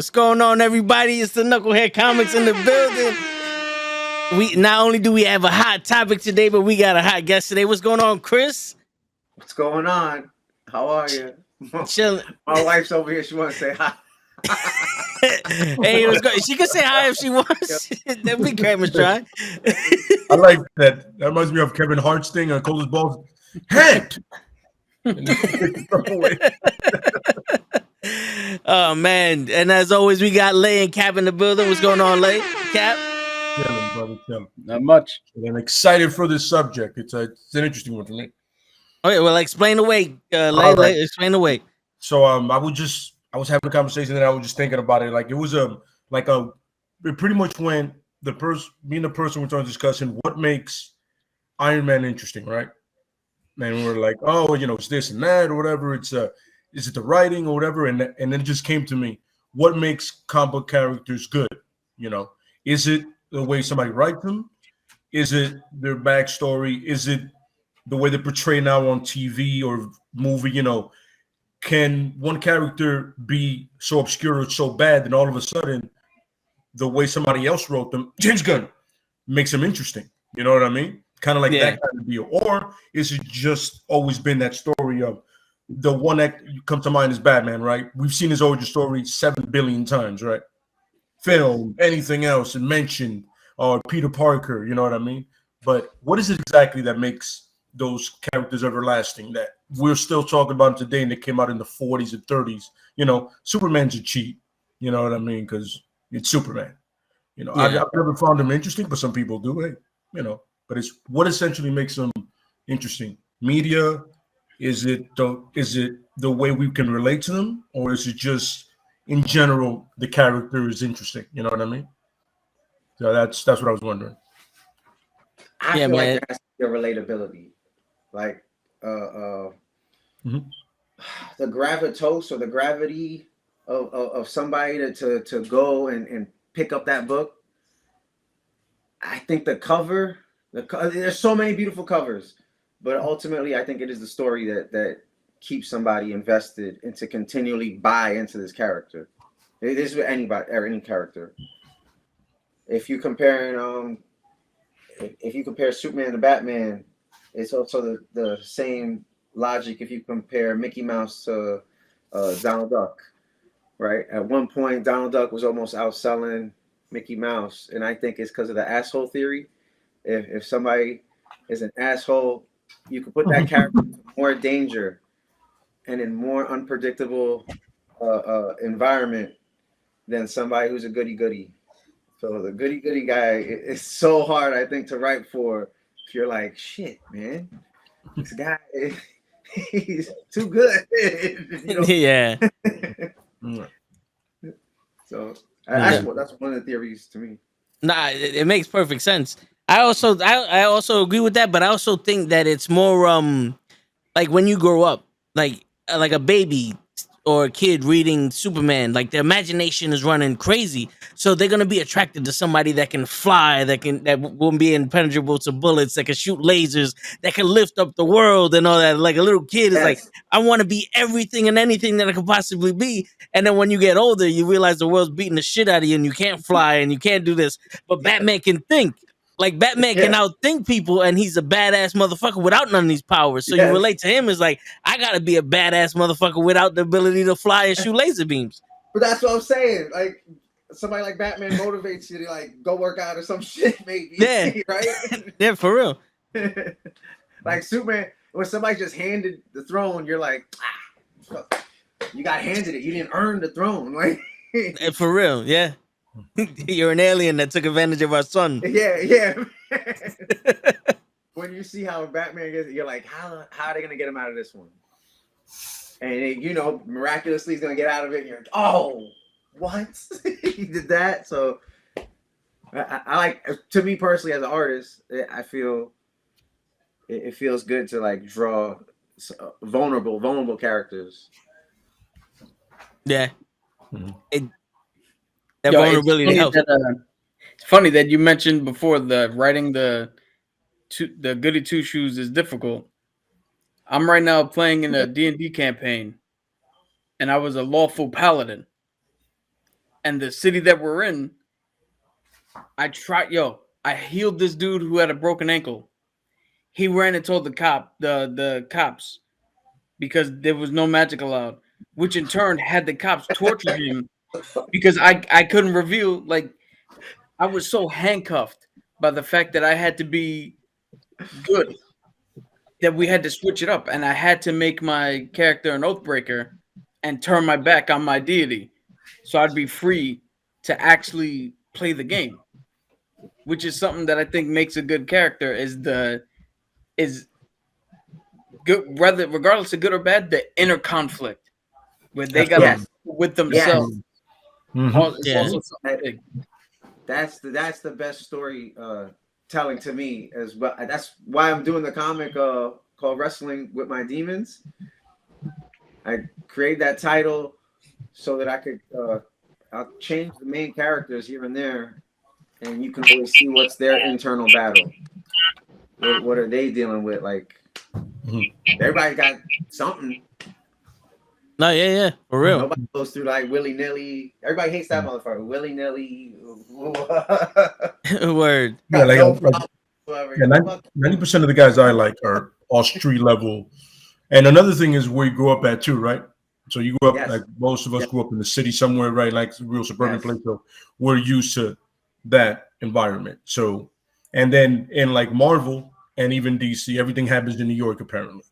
What's going on, everybody? It's the Knucklehead Comics in the building. We not only do we have a hot topic today, but we got a hot guest today. What's going on, Chris? What's going on? How are you? Chilling. My wife's over here. She want to say hi. Hey, she can say hi if she wants. That'd be great, Miss Try. I like that. That reminds me of Kevin Hart's thing on Coldest Balls. Head. Oh man! And as always, we got Lay and Cap in the building. What's going on, Lay? Cap? Chilling, brother, chilling. Not much. And I'm excited for this subject. It's an interesting one for me. Okay, well, explain away, Lay. Right. Explain away. So I was having a conversation and I was just thinking about it. Like it was it pretty much when me and the person were talking discussing what makes Iron Man interesting, right? And we're like, oh, it's this and that or whatever. Is it the writing or whatever? And then it just came to me, what makes comic book characters good? Is it the way somebody writes them? Is it their backstory? Is it the way they portray now on TV or movie? Can one character be so obscure or so bad that all of a sudden the way somebody else wrote them, James Gunn, makes them interesting? You know what I mean? Kind of like that kind of deal. Or is it just always been that story of the one that comes to mind is Batman, right? We've seen his origin story 7 billion times, right? Film, anything else, and mentioned, or Peter Parker, you know what I mean? But what is it exactly that makes those characters everlasting that we're still talking about today and they came out in the 40s and 30s? Superman's a cheat, you know what I mean? Because it's Superman. I've never found him interesting, but some people do. Hey, but it's what essentially makes them interesting. Media. Is it the way we can relate to them, or is it just in general the character is interesting? You know what I mean? So that's what I was wondering. I feel like that's the relatability, like the gravitas or the gravity of somebody to go and pick up that book. I think the cover, there's so many beautiful covers. But ultimately, I think it is the story that keeps somebody invested and to continually buy into this character. It is with anybody or any character. If you compare Superman to Batman, it's also the same logic. If you compare Mickey Mouse to Donald Duck, right? At one point, Donald Duck was almost outselling Mickey Mouse, and I think it's because of the asshole theory. If somebody is an asshole, you can put that character in more danger and in more unpredictable environment than somebody who's a goody-goody. So the goody-goody guy is so hard, I think, to write for. If you're like, shit, man, this guy, he's too good. Yeah. So that's one of the theories to me. Nah, it makes perfect sense. I also agree with that, but I also think that it's more like when you grow up, like a baby or a kid reading Superman, like their imagination is running crazy, so they're gonna be attracted to somebody that can fly, that won't be impenetrable to bullets, that can shoot lasers, that can lift up the world and all that. Like a little kid is like, I want to be everything and anything that I could possibly be. And then when you get older, you realize the world's beating the shit out of you and you can't fly and you can't do this. But Batman can think. Like Batman can outthink people, and he's a badass motherfucker without none of these powers. So you relate to him as like, I gotta be a badass motherfucker without the ability to fly and shoot laser beams. But that's what I'm saying. Like somebody like Batman motivates you to like go work out or some shit, maybe. Yeah, right. Yeah, for real. Like Superman, when somebody just handed the throne, you're like, you got handed it. You didn't earn the throne, like. For real, yeah. You're an alien that took advantage of our sun. Yeah. When you see how Batman gets, you're like, how are they gonna get him out of this one? And miraculously he's gonna get out of it. And you're like, oh, what? He did that. So I like, to me personally as an artist, I feel it feels good to like draw vulnerable characters. Yeah. That vulnerability helps. It's funny that you mentioned before the writing the goody two shoes is difficult. I'm right now playing in a D&D campaign, and I was a lawful paladin. and the city that we're in, I healed this dude who had a broken ankle. He ran and told the cops, because there was no magic allowed, which in turn had the cops torture him because I couldn't reveal, like, I was so handcuffed by the fact that I had to be good that we had to switch it up, and I had to make my character an oathbreaker and turn my back on my deity, so I'd be free to actually play the game, which is something that I think makes a good character. Is good, whether regardless of good or bad, the inner conflict where they got Yes. with themselves. Mhm. It's Yeah. also something big. That's the best story telling to me as well. That's why I'm doing the comic called Wrestling with My Demons. I create that title so that I could I'll change the main characters here and there, and you can always see what's their internal battle. What are they dealing with? Like everybody got something. No, yeah, for real. Nobody goes through like willy nilly. Everybody hates that motherfucker. Willy nilly. Word. Yeah, like, no problem. Whatever. yeah, 90% of the guys I like are all street level. And another thing is where you grew up at too, right? So you grew up, Yes. like most of us grew up in the city somewhere, right? Like a real suburban Yes. place. So we're used to that environment. So, and then in like Marvel and even DC, everything happens in New York apparently.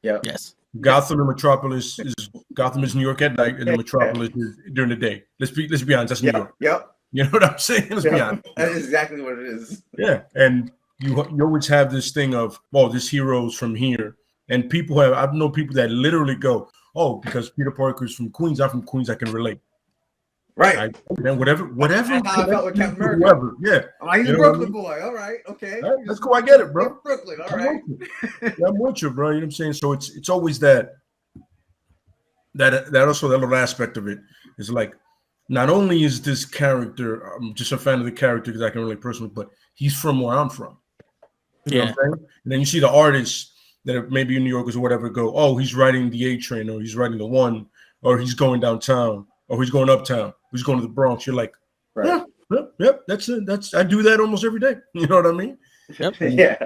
Yeah. Yes. Gotham and Metropolis Gotham is New York at night, and the Metropolis is during the day. Let's be honest, that's New York. Yep. You know what I'm saying? Let's be honest. That is exactly what it is. Yeah, and you always have this thing of, oh, this hero's from here, and people have. I've known people that literally go, oh, because Peter Parker's from Queens, I'm from Queens, I can relate. Right. Man, whatever. That's how I felt with Captain America. Whoever, yeah. I'm like, he's a You know what I Brooklyn mean? boy. All right. Okay. All right, that's cool. I get it, bro. Brooklyn. All I'm right. with you. Yeah, I'm with you, bro. You know what I'm saying? So it's always that also that little aspect of it is like, not only is this character, I'm just a fan of the character because I can relate personally, but he's from where I'm from. You know what I'm saying? And then you see the artists that are maybe in New Yorkers or whatever go, oh, he's riding the A train, or he's riding the one, or he's going downtown, or he's going uptown, he's going to the Bronx. You're like, Right. yep, that's it. I do that almost every day. You know what I mean? Yep. Yeah.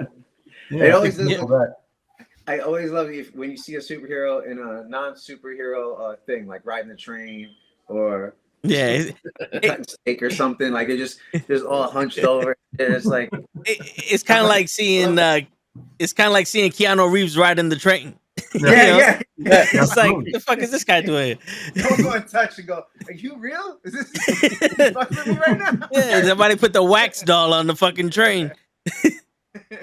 Yeah, It always I think does about that. I always love when you see a superhero in a non-superhero thing, like riding the train or Yeah. cutting steak or something. Like they're just all hunched over. And it's like It's kind of like seeing Keanu Reeves riding the train. yeah. It's like, what the fuck is this guy doing? Don't go and touch and go, are you real? Is this fucking with me right now? Yeah, somebody put the wax doll on the fucking train.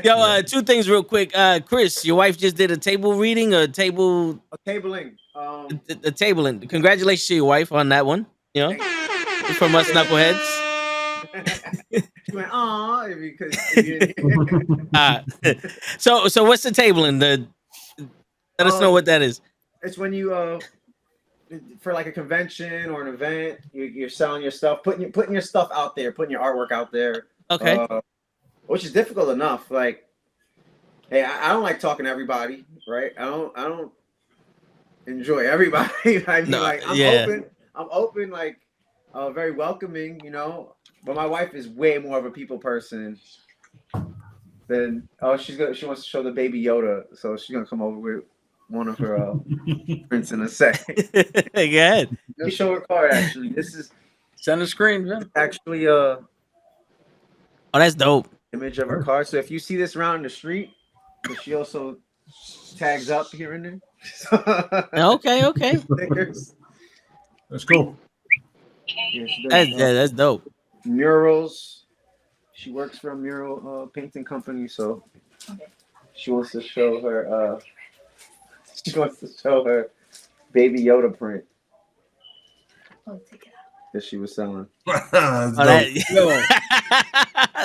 Yo, two things real quick. Chris, your wife just did a table reading, A tabling. the tabling. Congratulations to your wife on that one. You know, from us knuckleheads. She went, aw, because you didn't- So what's the tabling? Let us know what that is. It's when you for like a convention or an event, you're selling your stuff, putting your stuff out there, putting your artwork out there. Okay. Which is difficult enough. Like, hey, I don't like talking to everybody, right? I don't enjoy everybody. I mean, No, like I'm open, like very welcoming, you know. But my wife is way more of a people person than she wants to show the baby Yoda, so she's gonna come over with one of her prints in a sec. Go ahead. Let me show her card. Actually, this is Send a screen, man. actually Oh, that's dope. image of her card. So if you see this around in the street, but she also tags up here and there. Okay. Stickers. That's cool. Yeah, she does, That's dope. murals. She works for a mural painting company, so she wants to show her baby Yoda print that she was selling. That's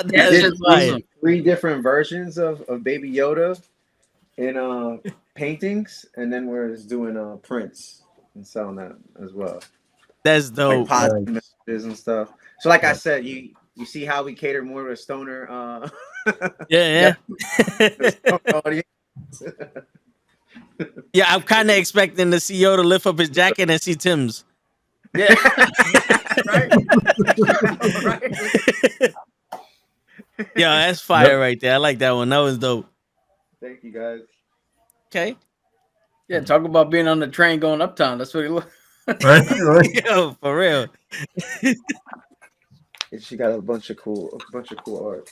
There's 3 different versions of Baby Yoda in paintings, and then we're just doing prints and selling that as well. That's Like dope. positive messages and stuff. So, like I said, you see how we cater more to a stoner Yeah. audience. Yeah, I'm kind of expecting to see Yoda lift up his jacket and see Tim's. Yeah. Right? Right? Yo, that's fire right there. I like that one. That was dope. Thank you guys. Okay. Yeah, talk about being on the train going uptown. That's what he looked. Right? Yo, for real. And she got a bunch of cool art.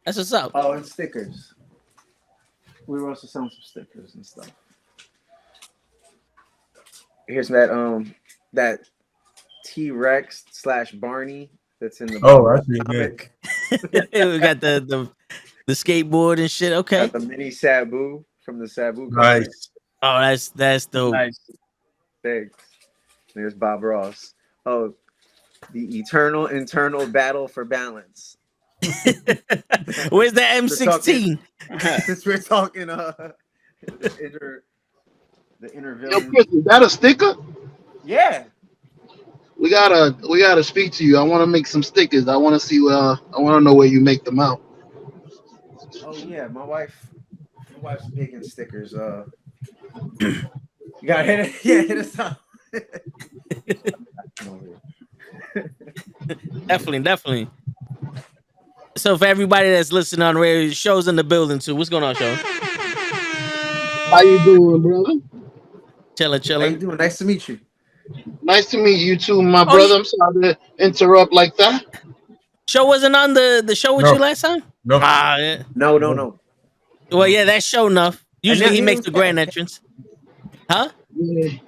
That's what's up. Oh, and stickers. We were also selling some stickers and stuff. Here's that T-Rex / Barney that's in the Oh, I see. Yeah. comic. We got the skateboard and shit. Okay. Got the mini Sabu from the Sabu comic. Nice. Oh, that's dope. Nice. Thanks. There's Bob Ross. Oh, the eternal internal battle for balance. Where's the M16? Since we're talking the inner Yo, villain. Chris, is that a sticker? Yeah. We gotta speak to you. I want to make some stickers. I want to see. I want to know where you make them out. Oh yeah, my wife's big in stickers. You gotta hit it. Yeah, hit us up. Definitely. So for everybody that's listening on radio, shows in the building too. What's going on, show? How you doing, brother? How you Chilling. doing? Nice to meet you. Nice to meet you too, my Oh, brother. I'm sorry to interrupt like that. Show wasn't on the show with No. you last time? No. Ah, yeah. No. Well, yeah, that's show enough. Usually now he he makes was the grand Cap. entrance. Huh? Yeah.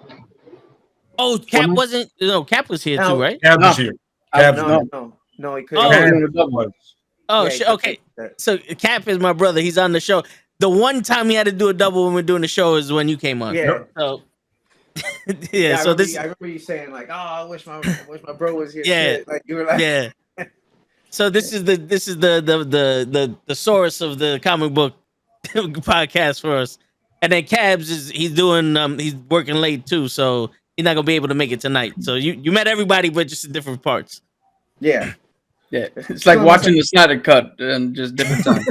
Oh, Cap wasn't. No, Cap was here No. too, right? Cabs is here. Cabs is here. No, he couldn't. Oh. Cabs was. Oh, Yeah, he shit. Okay. couldn't. So Cap is my brother. He's on the show. The one time he had to do a double when we're doing the show is when you came on. Yeah. So I so remember this. I remember you saying like, "Oh, I wish my bro was here." Yeah. Shit. Like you were like, Yeah. So this is the source of the comic book podcast for us. And then Cabs he's working late too, so he's not gonna be able to make it tonight. So you met everybody, but just in different parts. yeah. Yeah, it's like watching the Snyder Cut and just different time.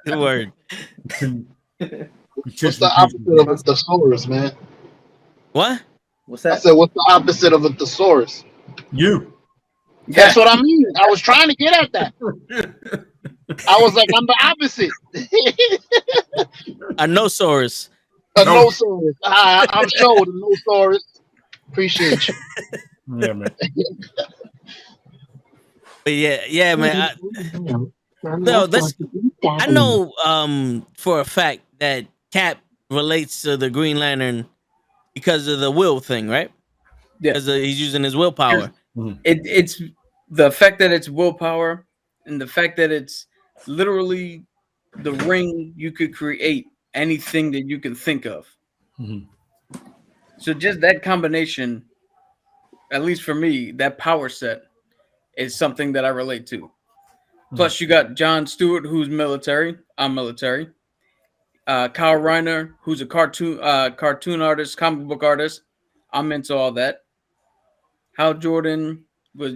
Good word. What's the opposite of a thesaurus, man? What? What's I that? said, what's the opposite of a thesaurus? You. That's what I mean. I was trying to get at that. I was like, I'm the opposite. A nosaurus. A No. nosaurus. I'm sure the nosaurus. Appreciate you. Yeah, man. But yeah, man. I know for a fact that Cap relates to the Green Lantern because of the will thing, right? Yeah. Because he's using his willpower. It's the fact that it's willpower and the fact that it's literally the ring you could create anything that you can think of. Mhm. So just that combination, at least for me, that power set is something that I relate to. Plus, you got John Stewart, who's military. I'm military. Kyle Reiner, who's a cartoon artist, comic book artist. I'm into all that. Hal Jordan was,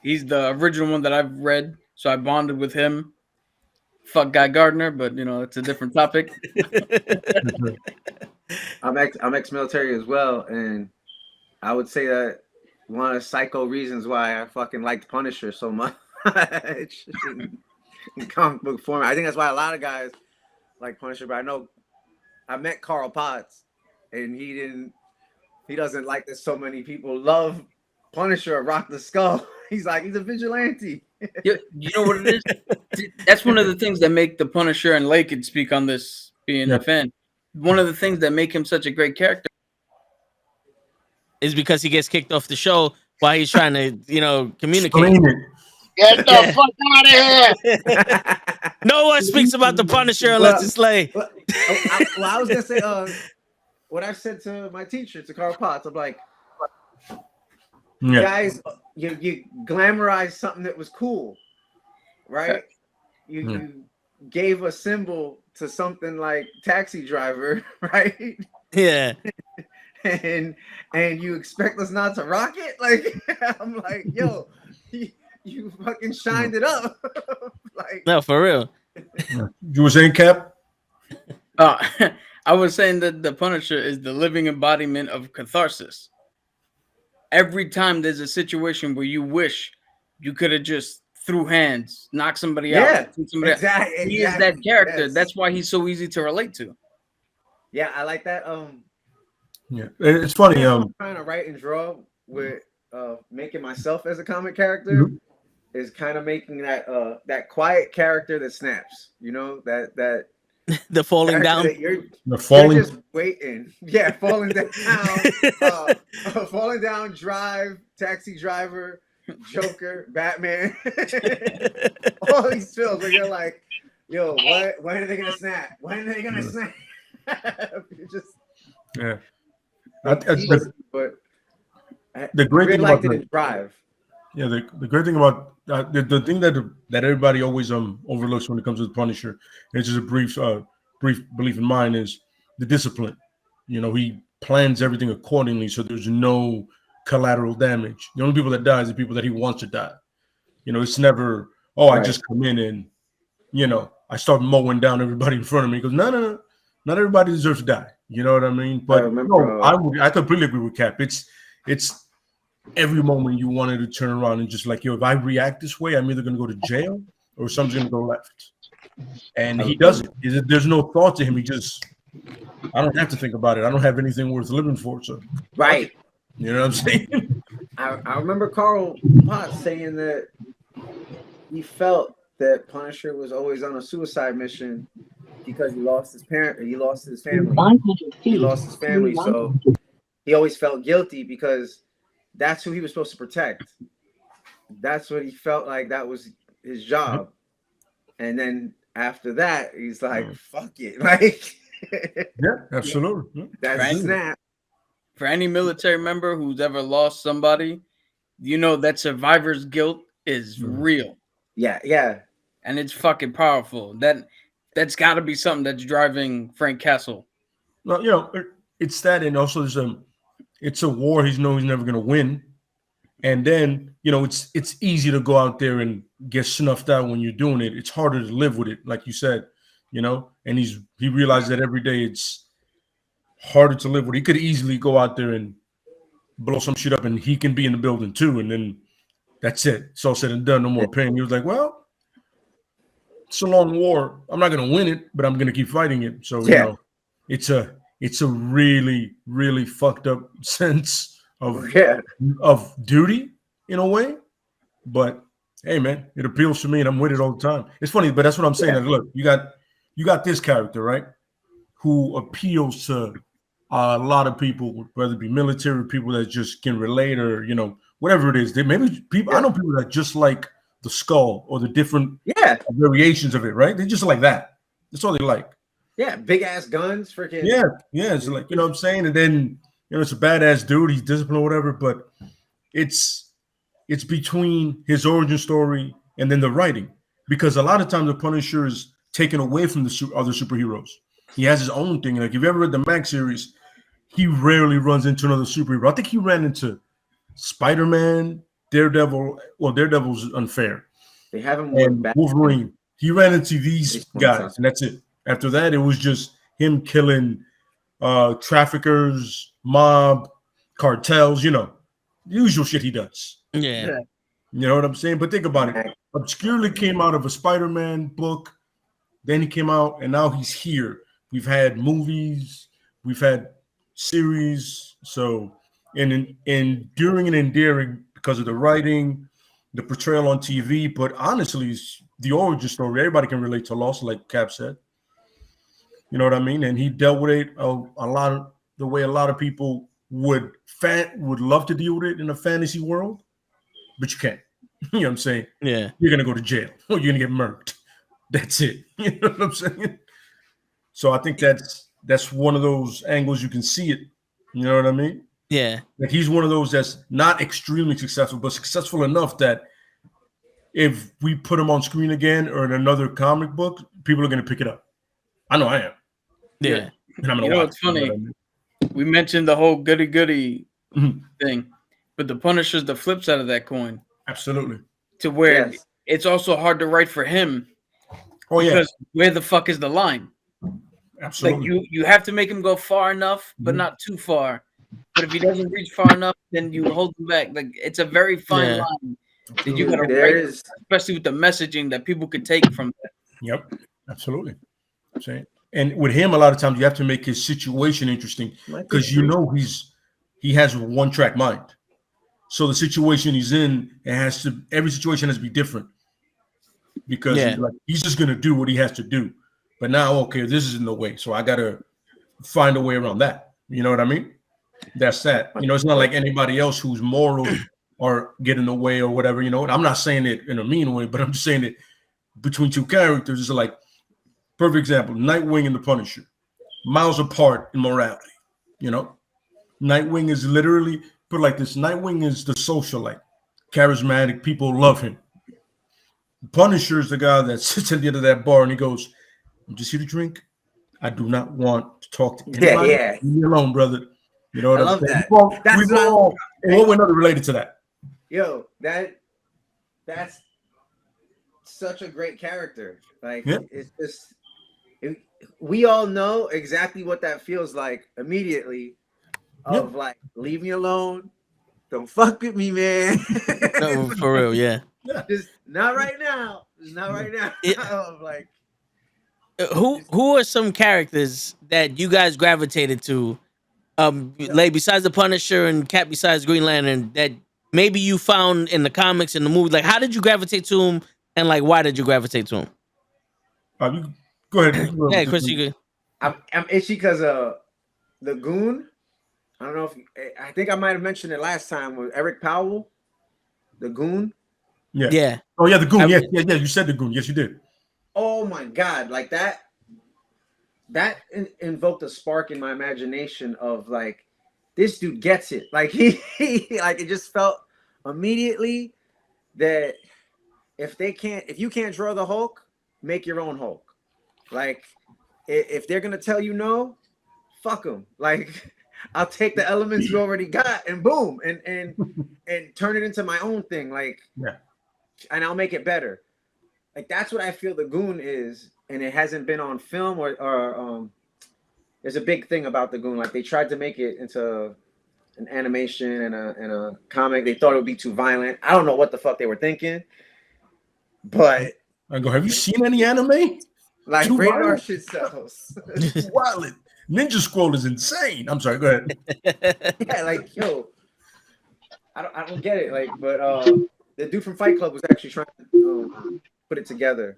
he's the original one that I've read, so I bonded with him. Fuck Guy Gardner, but it's a different topic. I'm ex-military as well, and I would say that one of the psycho reasons why I fucking liked Punisher so much in comic book form. I think that's why a lot of guys like Punisher. But I know I met Carl Potts, and he doesn't like that so many people love Punisher or Rock the Skull. He's like, he's a vigilante. You know what it is? That's one of the things that make the Punisher, and Lake could speak on this being a fan. One of the things that make him such a great character Is because he gets kicked off the show while he's trying to, communicate. Explain it. Get the fuck out of here. No one speaks about the Punisher unless it's Slay. I was gonna say, what I said to my teacher, to Carl Potts, I'm like, Yeah. guys, you glamorized something that was cool, right? You gave a symbol to something like Taxi Driver, right? Yeah. and you expect us not to rock it? Like, I'm like, yo, you fucking shined it up. Like, No, for real. You were saying, Cap? I was saying that the Punisher is the living embodiment of catharsis. every time there's a situation where you wish you could have just threw hands, knocked somebody out. Somebody exactly. He is that character. Yes. That's why he's so easy to relate to. Yeah, I like that. Yeah, it's funny. I'm trying to write and draw with making myself as a comic character is kind of making that quiet character that snaps. You know, that The falling down. You're falling. just waiting. Yeah, falling down. Falling down. Drive. Taxi driver. Joker. Batman. All these films where you're like, yo, what? When are they gonna snap? When are they gonna snap? You just but the great thing about about Drive. Yeah, the great thing about the thing that everybody always overlooks when it comes to the Punisher, it's just a brief belief in mine, is the discipline. You know, he plans everything accordingly, so there's no collateral damage. The only people that die is the people that he wants to die. You know, it's never, I just come in and, you know, I start mowing down everybody in front of me. Because no, not everybody deserves to die. You know what I mean? But I completely agree with Cap. It's every moment you wanted to turn around and just like, yo, if I react this way, I'm either going to go to jail or something's going to go left. And he does it. There's no thought to him. I don't have to think about it. I don't have anything worth living for. So right. You know what I'm saying? I remember Carl Potts saying that he felt that Punisher was always on a suicide mission because he lost his parent. He lost his family. He lost his family. So he always felt guilty because that's who he was supposed to protect. That's what he felt like that was his job. And then after that, he's like, fuck it. Like, yeah, absolutely. That's snap. For any military member who's ever lost somebody, you know that survivor's guilt is real. Yeah. And it's fucking powerful. That's got to be something that's driving Frank Castle. Well, you know, it's that, and also it's a war he's never going to win. And then, you know, it's easy to go out there and get snuffed out when you're doing it. It's harder to live with it, like you said, you know. And he realized that every day it's harder to live with. He could easily go out there and blow some shit up, and he can be in the building too. And then that's it. It's all said and done. No more pain. He was like, well, it's a long war. I'm not going to win it, but I'm going to keep fighting it. So, you know, it's a really, really fucked up sense of duty in a way. But hey, man, it appeals to me, and I'm with it all the time. It's funny, but that's what I'm saying. Like, look, you got this character, right, who appeals to a lot of people, whether it be military people that just can relate, or, you know, whatever it is. I know people that just like the skull or the different variations of it, right? They just like that. That's all they like. Yeah, big ass guns, freaking. Yeah. It's like, you know what I'm saying? And then, you know, it's a badass dude. He's disciplined or whatever, but it's between his origin story and then the writing, because a lot of times the Punisher is taken away from the other superheroes. He has his own thing. Like, if you ever read the Max series, he rarely runs into another superhero. I think he ran into Spider-Man, Daredevil. Well, Daredevil's unfair. They have him and Wolverine. He ran into these guys, and that's it. After that, it was just him killing traffickers, mob, cartels, you know, the usual shit he does. Yeah. You know what I'm saying? But think about it. Obscurely came out of a Spider-Man book. Then he came out, and now he's here. We've had movies. We've had series. So, and enduring and endearing because of the writing, the portrayal on TV. But honestly, it's the origin story. Everybody can relate to loss, like Cap said. You know what I mean? And he dealt with it a lot of the way a lot of people would love to deal with it in a fantasy world, but you can't. You know what I'm saying? Yeah. You're gonna go to jail or you're gonna get murked. That's it. You know what I'm saying? So I think that's one of those angles you can see it. You know what I mean? Yeah. Like, he's one of those that's not extremely successful, but successful enough that if we put him on screen again or in another comic book, people are gonna pick it up. I know I am. Yeah. And I'm gonna you know watch what's funny? We mentioned the whole goody thing, but the Punisher's the flip side of that coin. Absolutely. To where it's also hard to write for him. Oh, yeah. Because where the fuck is the line? Absolutely. Like, you have to make him go far enough, but not too far, but if he doesn't reach far enough, then you hold him back. Like it's a very fine Yeah. line that you gotta There write, is especially with the messaging that people could take from that. Yep, absolutely. I'm saying, and with him, a lot of times you have to make his situation interesting because you know he has a one track mind. So the situation he's in, every situation has to be different because Yeah. he's just gonna do what he has to do. But now, okay, this is in the way, so I gotta find a way around that. You know what I mean? That's that. It's not like anybody else whose morals are get in the way or whatever. I'm not saying it in a mean way, but I'm just saying it between two characters is like perfect example: Nightwing and the Punisher, miles apart in morality. Nightwing is literally put like this: Nightwing is the socialite, charismatic, people love him. Punisher is the guy that sits at the end of that bar and he goes, "I'm just here to drink. I do not want to talk to anybody. yeah. Leave me alone, brother." You know what I I'm love saying? that. That's We all one way or another related to that. Yo, that's such a great character. Like Yeah. it's just we all know exactly what that feels like immediately. Of like, leave me alone. Don't fuck with me, man. No, for real, yeah. Just not right now. Just not right now. Of like, Who are some characters that you guys gravitated to? Like besides the Punisher and Cap, besides Green Lantern, that maybe you found in the comics and the movie. Like, how did you gravitate to him, and like, why did you gravitate to him? You go ahead. Yeah, Chris, you good? I'm itchy because the Goon. I don't know if I think I might have mentioned it last time with Eric Powell, the Goon. Yeah. Oh yeah, the Goon. Yeah. You said the Goon. Yes, you did. Oh my God, like that. That invoked a spark in my imagination of like, this dude gets it. Like he like it just felt immediately that if you can't draw the Hulk, make your own Hulk. Like if they're gonna tell you no, fuck them. Like I'll take the elements you already got and boom and turn it into my own thing. Like and I'll make it better. Like that's what I feel the Goon is, and it hasn't been on film or there's a big thing about the Goon. Like they tried to make it into an animation and a comic. They thought it would be too violent. I don't know what the fuck they were thinking, but I go, have you seen any anime? Like rated R shit sells. Wild. Ninja Scroll is insane. I'm sorry. Go ahead. Yeah, like yo, I don't get it. Like, but the dude from Fight Club was actually trying to put it together.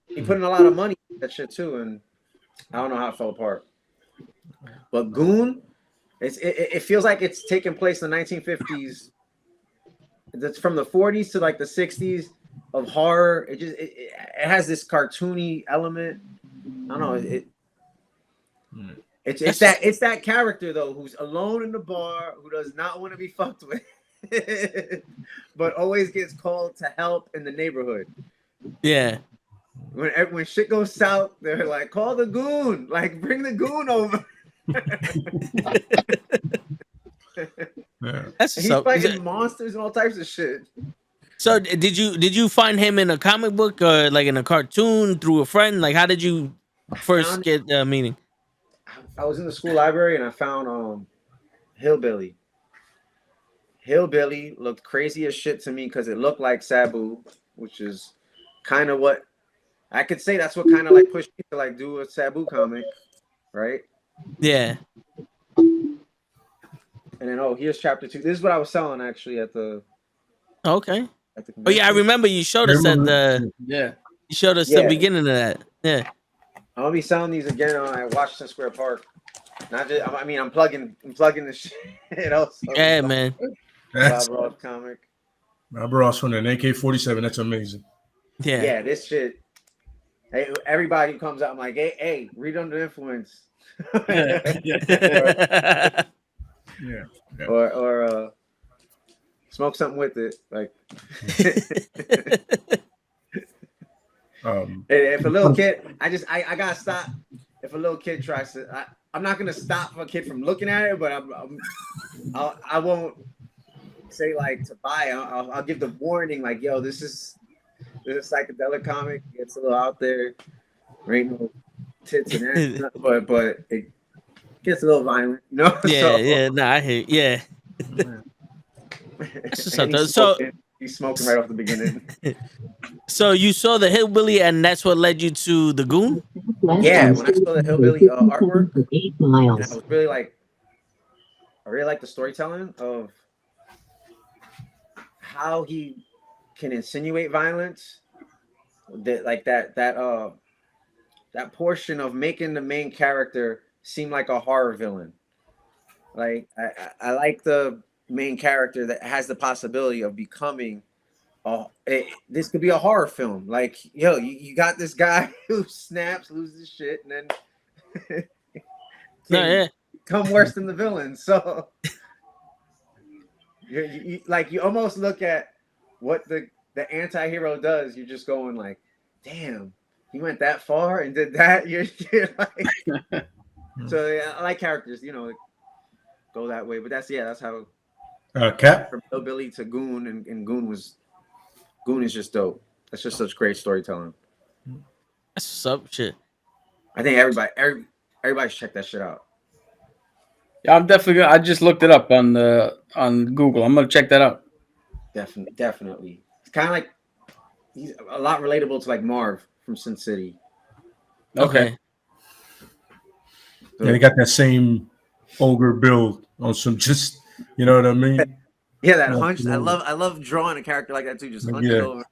He put in a lot of money in that shit too, and I don't know how it fell apart. But Goon, it feels like it's taking place in the 1950s. That's from the 40s to like the 60s of horror. It has this cartoony element. I don't know. It's that character though who's alone in the bar, who does not want to be fucked with, but always gets called to help in the neighborhood. Yeah. When shit goes south, they're like, call the Goon, like bring the Goon over. That's he's fighting monsters and all types of shit. So did you find him in a comic book or like in a cartoon through a friend? Like how did you first get the meaning? I was in the school library and I found Hillbilly. Hillbilly looked crazy as shit to me because it looked like Sabu, which is kind of what I could say. That's what kind of like pushed me to like do a Sabu comic, right? Yeah. And then here's chapter 2. This is what I was selling actually at the. Okay. Oh yeah, I remember you showed us at the. Yeah. You showed us the beginning of that. Yeah. I'll be selling these again at Washington Square Park. Not just, I mean, I'm plugging this shit. Yeah, man. Bob Ross comic. Bob Ross from an AK-47. That's amazing. Yeah. Yeah, this shit. Hey, everybody who comes out, I'm like, hey, read Under Influence. Or smoke something with it. Like, if a little kid, I gotta stop. If a little kid tries to, I'm not gonna stop a kid from looking at it, but I won't say like to buy. I'll give the warning, like, yo, this is a psychedelic comic. It's a little out there. There ain't no tits and ass, but gets a little violent, you know. Yeah, So yeah. Nah, I hear. Yeah, that's just and something. So, he's smoking right off the beginning. so you saw the hillbilly, and that's what led you to the goon. Yeah, when I saw the hillbilly artwork, and I was really like, I really like the storytelling of how he can insinuate violence. That like that portion of making the main character seem like a horror villain. Like I like the main character that has the possibility of becoming this could be a horror film. Like, yo, you got this guy who snaps, loses shit, and then No, can yeah, become worse than the villain. So like you almost look at what the anti-hero does. You're just going like, damn, he went that far and did that. You're like, so yeah, I like characters, go that way. But that's how Cap. from Hillbilly to Goon, and Goon is just dope. That's just such great storytelling. that's some shit. I think everybody should check that shit out. Yeah, I'm definitely gonna. I just looked it up on Google. I'm gonna check that out. Definitely. It's kind of like he's a lot relatable to like Marv from Sin City. Okay. Yeah, they got that same ogre build on some just, you know what I mean? Yeah, that hunch. I love drawing a character like that too. Just hunched Yeah. over,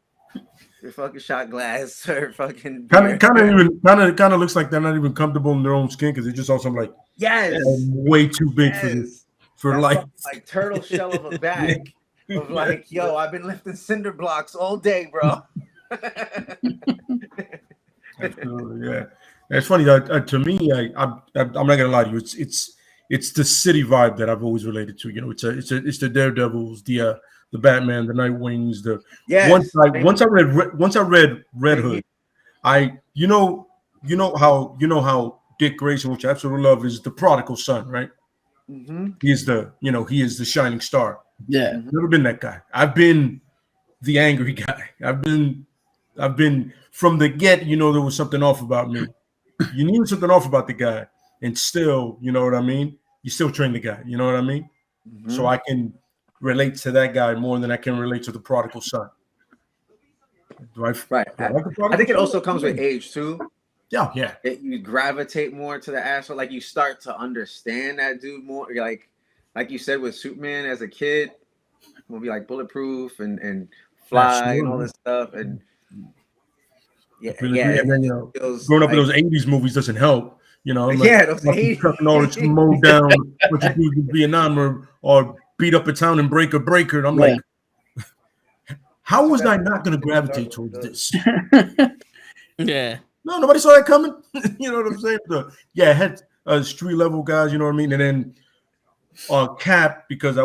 your fucking shot glass or fucking Kind of looks like they're not even comfortable in their own skin because they just saw something like yes, way too big for that life. like turtle shell of a bag of like, yo, I've been lifting cinder blocks all day, bro. Absolutely, yeah. It's funny that to me, I'm not gonna lie to you. It's the city vibe that I've always related to. You know, it's the Daredevils, the Batman, the Nightwings. Once I read Red Hood, you know how Dick Grayson, which I absolutely love, is the prodigal son, right? Mm-hmm. He is the shining star. Yeah. Mm-hmm. Never been that guy. I've been the angry guy. I've been from the get. There was something off about me. You knew something off about the guy, and still, you know what I mean? You still train the guy, you know what I mean? Mm-hmm. So I can relate to that guy more than I can relate to the prodigal son. Right. I think it also comes with age too. Yeah, yeah. You gravitate more to the asshole. Like you start to understand that dude more. You're like you said with Superman as a kid, will be like bulletproof and fly Absolutely. and all this stuff. And yeah. And then, growing up in those 80s movies doesn't help. I'm like, those 80s. Trucking all this mowed down, what you do in Vietnam or beat up a town and break a breaker. And I'm like, how was I not going to gravitate towards this? Yeah. No, nobody saw that coming. You know what I'm saying? It had street level guys, you know what I mean? And then Cap, because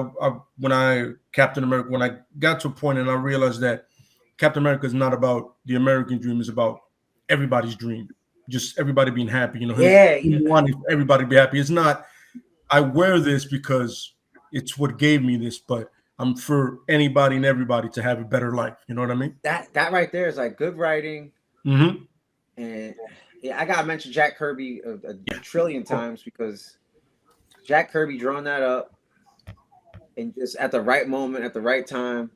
when I got to a point and I realized that Captain America is not about the American dream, it's about everybody's dream. Just everybody being happy, He wanted everybody to be happy. It's not, I wear this because it's what gave me this, but I'm for anybody and everybody to have a better life. You know what I mean? That right there is like good writing. Mm-hmm. And I gotta mention Jack Kirby a trillion times because Jack Kirby drawing that up and just at the right moment, at the right time,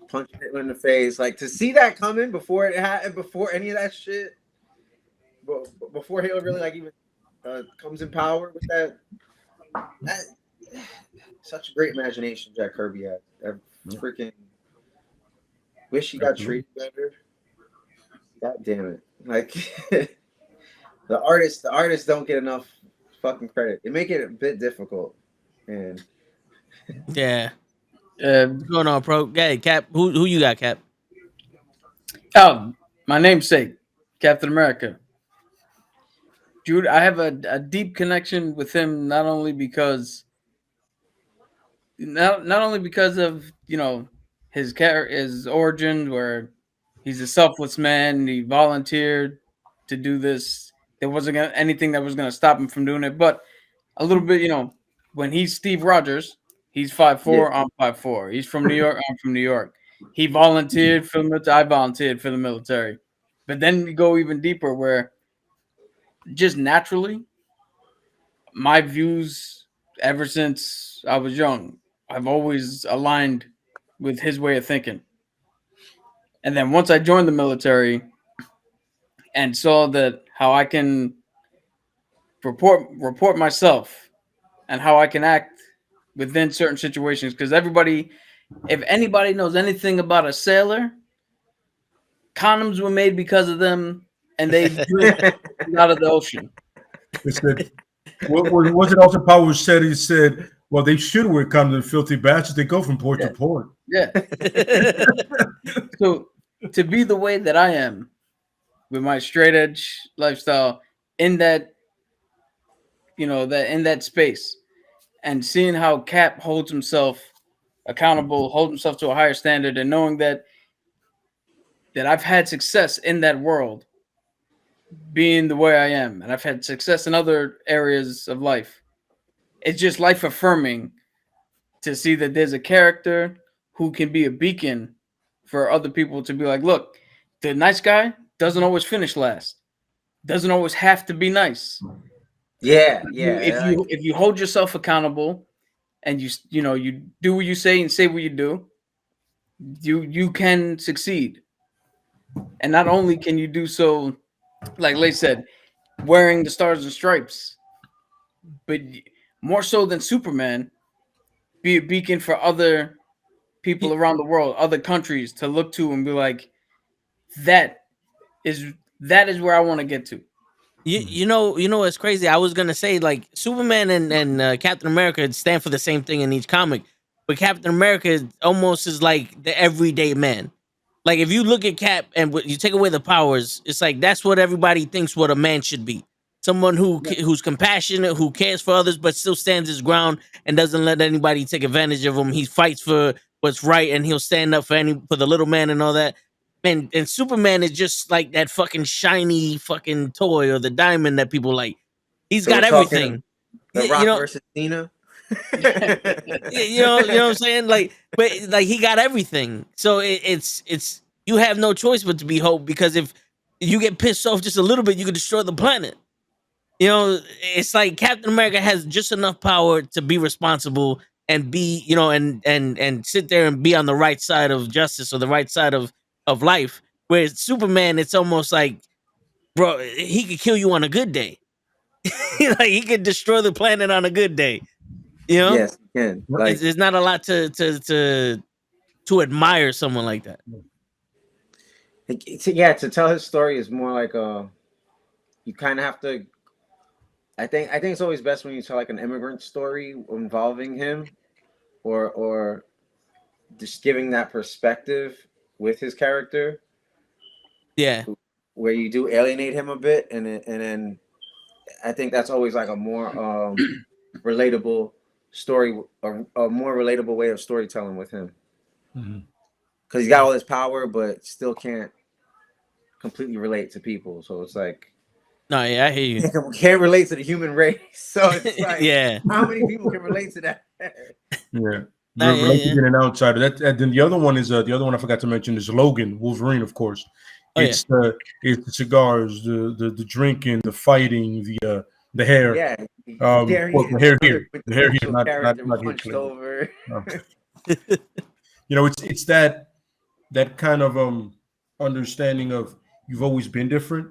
punching it in the face. Like to see that coming before it happened, before any of that shit, before he really like even comes in power with that such a great imagination Jack Kirby had. I freaking wish he got treated better. God damn it. Like the artists don't get enough fucking credit. They make it a bit difficult. And yeah. What's going on, bro? Hey, Cap, who you got, Cap? Oh, my namesake, Captain America. Dude, I have a deep connection with him not only because of his origin, where he's a selfless man and he volunteered to do this. There wasn't anything that was going to stop him from doing it, but a little bit, when he's Steve Rogers, he's 5'4", I'm 5'4". He's from New York, I'm from New York. He volunteered for the military, I volunteered for the military. But then you go even deeper where just naturally, my views ever since I was young, I've always aligned with his way of thinking. And then once I joined the military and saw that how I can report myself and how I can act within certain situations, because everybody, if anybody knows anything about a sailor, condoms were made because of them, and they drink out of the ocean. It said, what was it? Also, Powers said he said, "Well, they should wear condoms, filthy bastards. They go from port to port." Yeah. So to be the way that I am with my straight edge lifestyle in that, that in that space, and seeing how Cap holds himself accountable, holds himself to a higher standard, and knowing that I've had success in that world, being the way I am, and I've had success in other areas of life. It's just life affirming to see that there's a character who can be a beacon for other people to be like, look, the nice guy doesn't always finish last, doesn't always have to be nice. Yeah. If you hold yourself accountable and you do what you say and say what you do, you can succeed. And not only can you do so, like Lay said, wearing the stars and stripes, but more so than Superman, be a beacon for other people around the world, other countries to look to and be like, that is where I want to get to. You know what's crazy? I was gonna say like Superman and Captain America stand for the same thing in each comic, but Captain America almost is like the everyday man. Like if you look at Cap and you take away the powers, it's like that's what everybody thinks what a man should be. Someone who's compassionate, who cares for others, but still stands his ground and doesn't let anybody take advantage of him. He fights for what's right, and he'll stand up for the little man and all that. And Superman is just like that fucking shiny fucking toy or the diamond that people like. He's So got we're talking everything. The Rock versus Cena. You know what I'm saying? Like, but like he got everything. So it's you have no choice but to be hope, because if you get pissed off just a little bit, you could destroy the planet. You know, it's like Captain America has just enough power to be responsible and be, and sit there and be on the right side of justice or the right side of life. Whereas Superman, it's almost like, bro, he could kill you on a good day. Like he could destroy the planet on a good day. You know? Yes, he can. Like, There's not a lot to admire someone like that. to tell his story is more like you kind of have to. I think it's always best when you tell like an immigrant story involving him, or just giving that perspective with his character. Yeah, where you do alienate him a bit, and then I think that's always like a more relatable story, a more relatable way of storytelling with him, because he's got all this power, but still can't completely relate to people. So it's like, no, yeah, I hear you. Can't relate to the human race. So it's like, yeah, how many people can relate to that? Yeah. yeah. An outsider. That then the other one is the other one I forgot to mention is Logan, Wolverine, of course. It's the cigars, the drinking, the fighting, the hair. Yeah, the hair here, not punched here. over. It's that kind of understanding of you've always been different,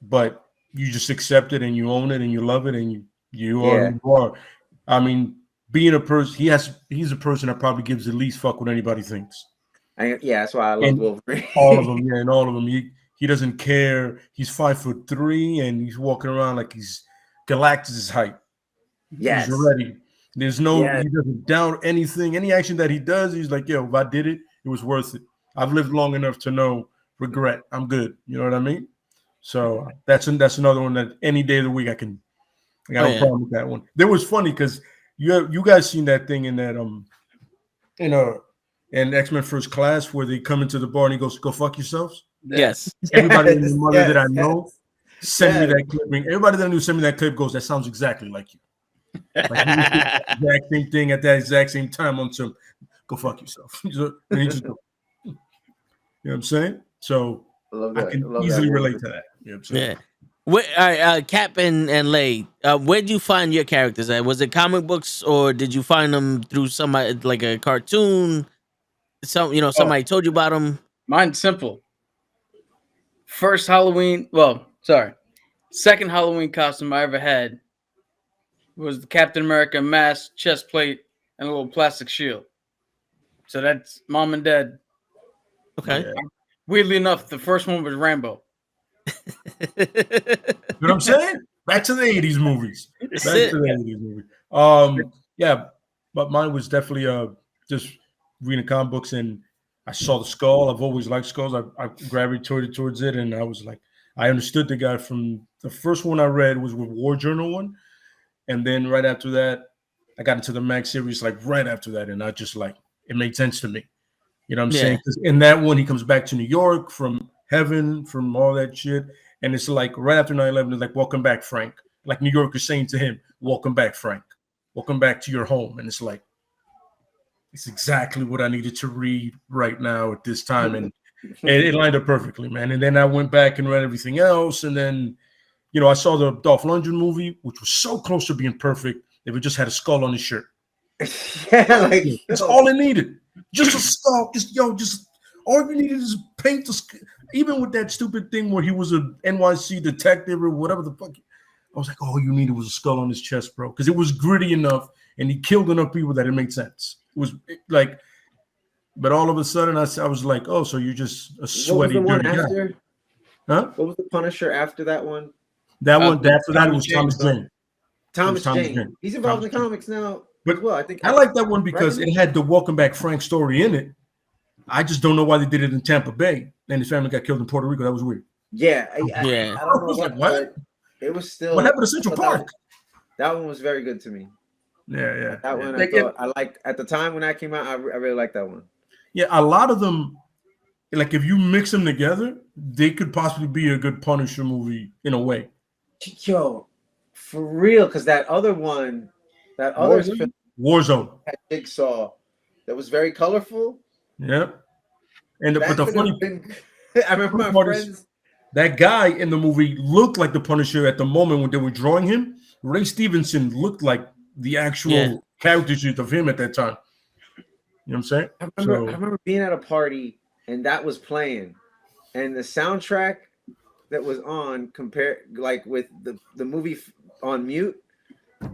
but you just accept it and you own it and you love it and you are who you are. I mean, being a person, he's a person that probably gives the least fuck what anybody thinks. That's why I love Wolverine. All of them, and all of them. He doesn't care. He's 5'3" and he's walking around like he's Galactus' height. Yes. He's ready. There's no, he doesn't doubt anything. Any action that he does, he's like, yo, if I did it, it was worth it. I've lived long enough to know regret. I'm good. You know what I mean? So that's another one that any day of the week I got no problem with that one. That was funny because you guys seen that thing in that in X-Men First Class where they come into the bar and he goes, "Go fuck yourselves." Yes. Everybody in the mother that I know send me that clip. Everybody that I knew send me that clip goes, "That sounds exactly like you." Like you did the exact same thing at that exact same time on some "Go fuck yourself." And he just go, you know what I'm saying? So I can easily relate to that. You know what I'm saying? Yeah. Where, all right, Cap and Lay, where'd you find your characters at? Was it comic books or did you find them through somebody like a cartoon? Oh, Somebody told you about them. mine's simple. First Halloween, well, sorry, second Halloween costume I ever had was the Captain America mask, chest plate, and a little plastic shield. So that's mom and dad. Okay. Yeah. Weirdly enough, the first one was Rambo. You know what I'm saying? Back to the 80s movies. That's Back to it. the 80s movie. Yeah, but mine was definitely just reading comic books, and I saw the skull. I've always liked skulls. I gravitated towards it, and I was like, I understood the guy from the first one I read was with War Journal one, and then right after that, I got into the Max series like right after that, and I just like it made sense to me. You know what I'm saying? Yeah. 'Cause in that one, he comes back to New York from heaven, from all that shit. And it's like right after 9/11, it's like, welcome back, Frank. Like New York is saying to him, welcome back, Frank. Welcome back to your home. And it's like, it's exactly what I needed to read right now at this time. And it lined up perfectly, man. And then I went back and read everything else. And then, I saw the Dolph Lundgren movie, which was so close to being perfect. If it just had a skull on his shirt. Yeah, like That's all it needed. Just a skull. Just all you needed is paint the. Even with that stupid thing where he was a NYC detective or whatever the fuck, I was like, all you needed was a skull on his chest, bro, because it was gritty enough and he killed enough people that it made sense. It was like, but all of a sudden I was like, oh, so you're just a sweaty, what was the one dirty guy, after? huh? What was the Punisher after that one? That one after that it Thomas was Thomas Jane. Jane. Thomas Thomas Jane. Jane. He's involved Thomas in the Jane. comics now But as well. I think I like that one because right? it had the Welcome Back Frank story in it. I just don't know why they did it in Tampa Bay and his family got killed in Puerto Rico. That was weird. Yeah, Yeah. I don't know was what, like, what? but it was still. What happened to Central I thought Park? That one was very good to me. Yeah. That one I Like, thought I liked at the time when that came out. I really liked that one. Yeah, a lot of them, like if you mix them together, they could possibly be a good Punisher movie in a way. Yo, for real, because that other one, that other film Warzone. had Jigsaw that was very colorful. Yeah. And but the could funny have been. I remember my part is friends. that guy in the movie looked like the Punisher at the moment when they were drawing him. Ray Stevenson looked like the actual character sheet of him at that time. You know what I'm saying? I remember being at a party and that was playing, and the soundtrack that was on compared like with the movie on mute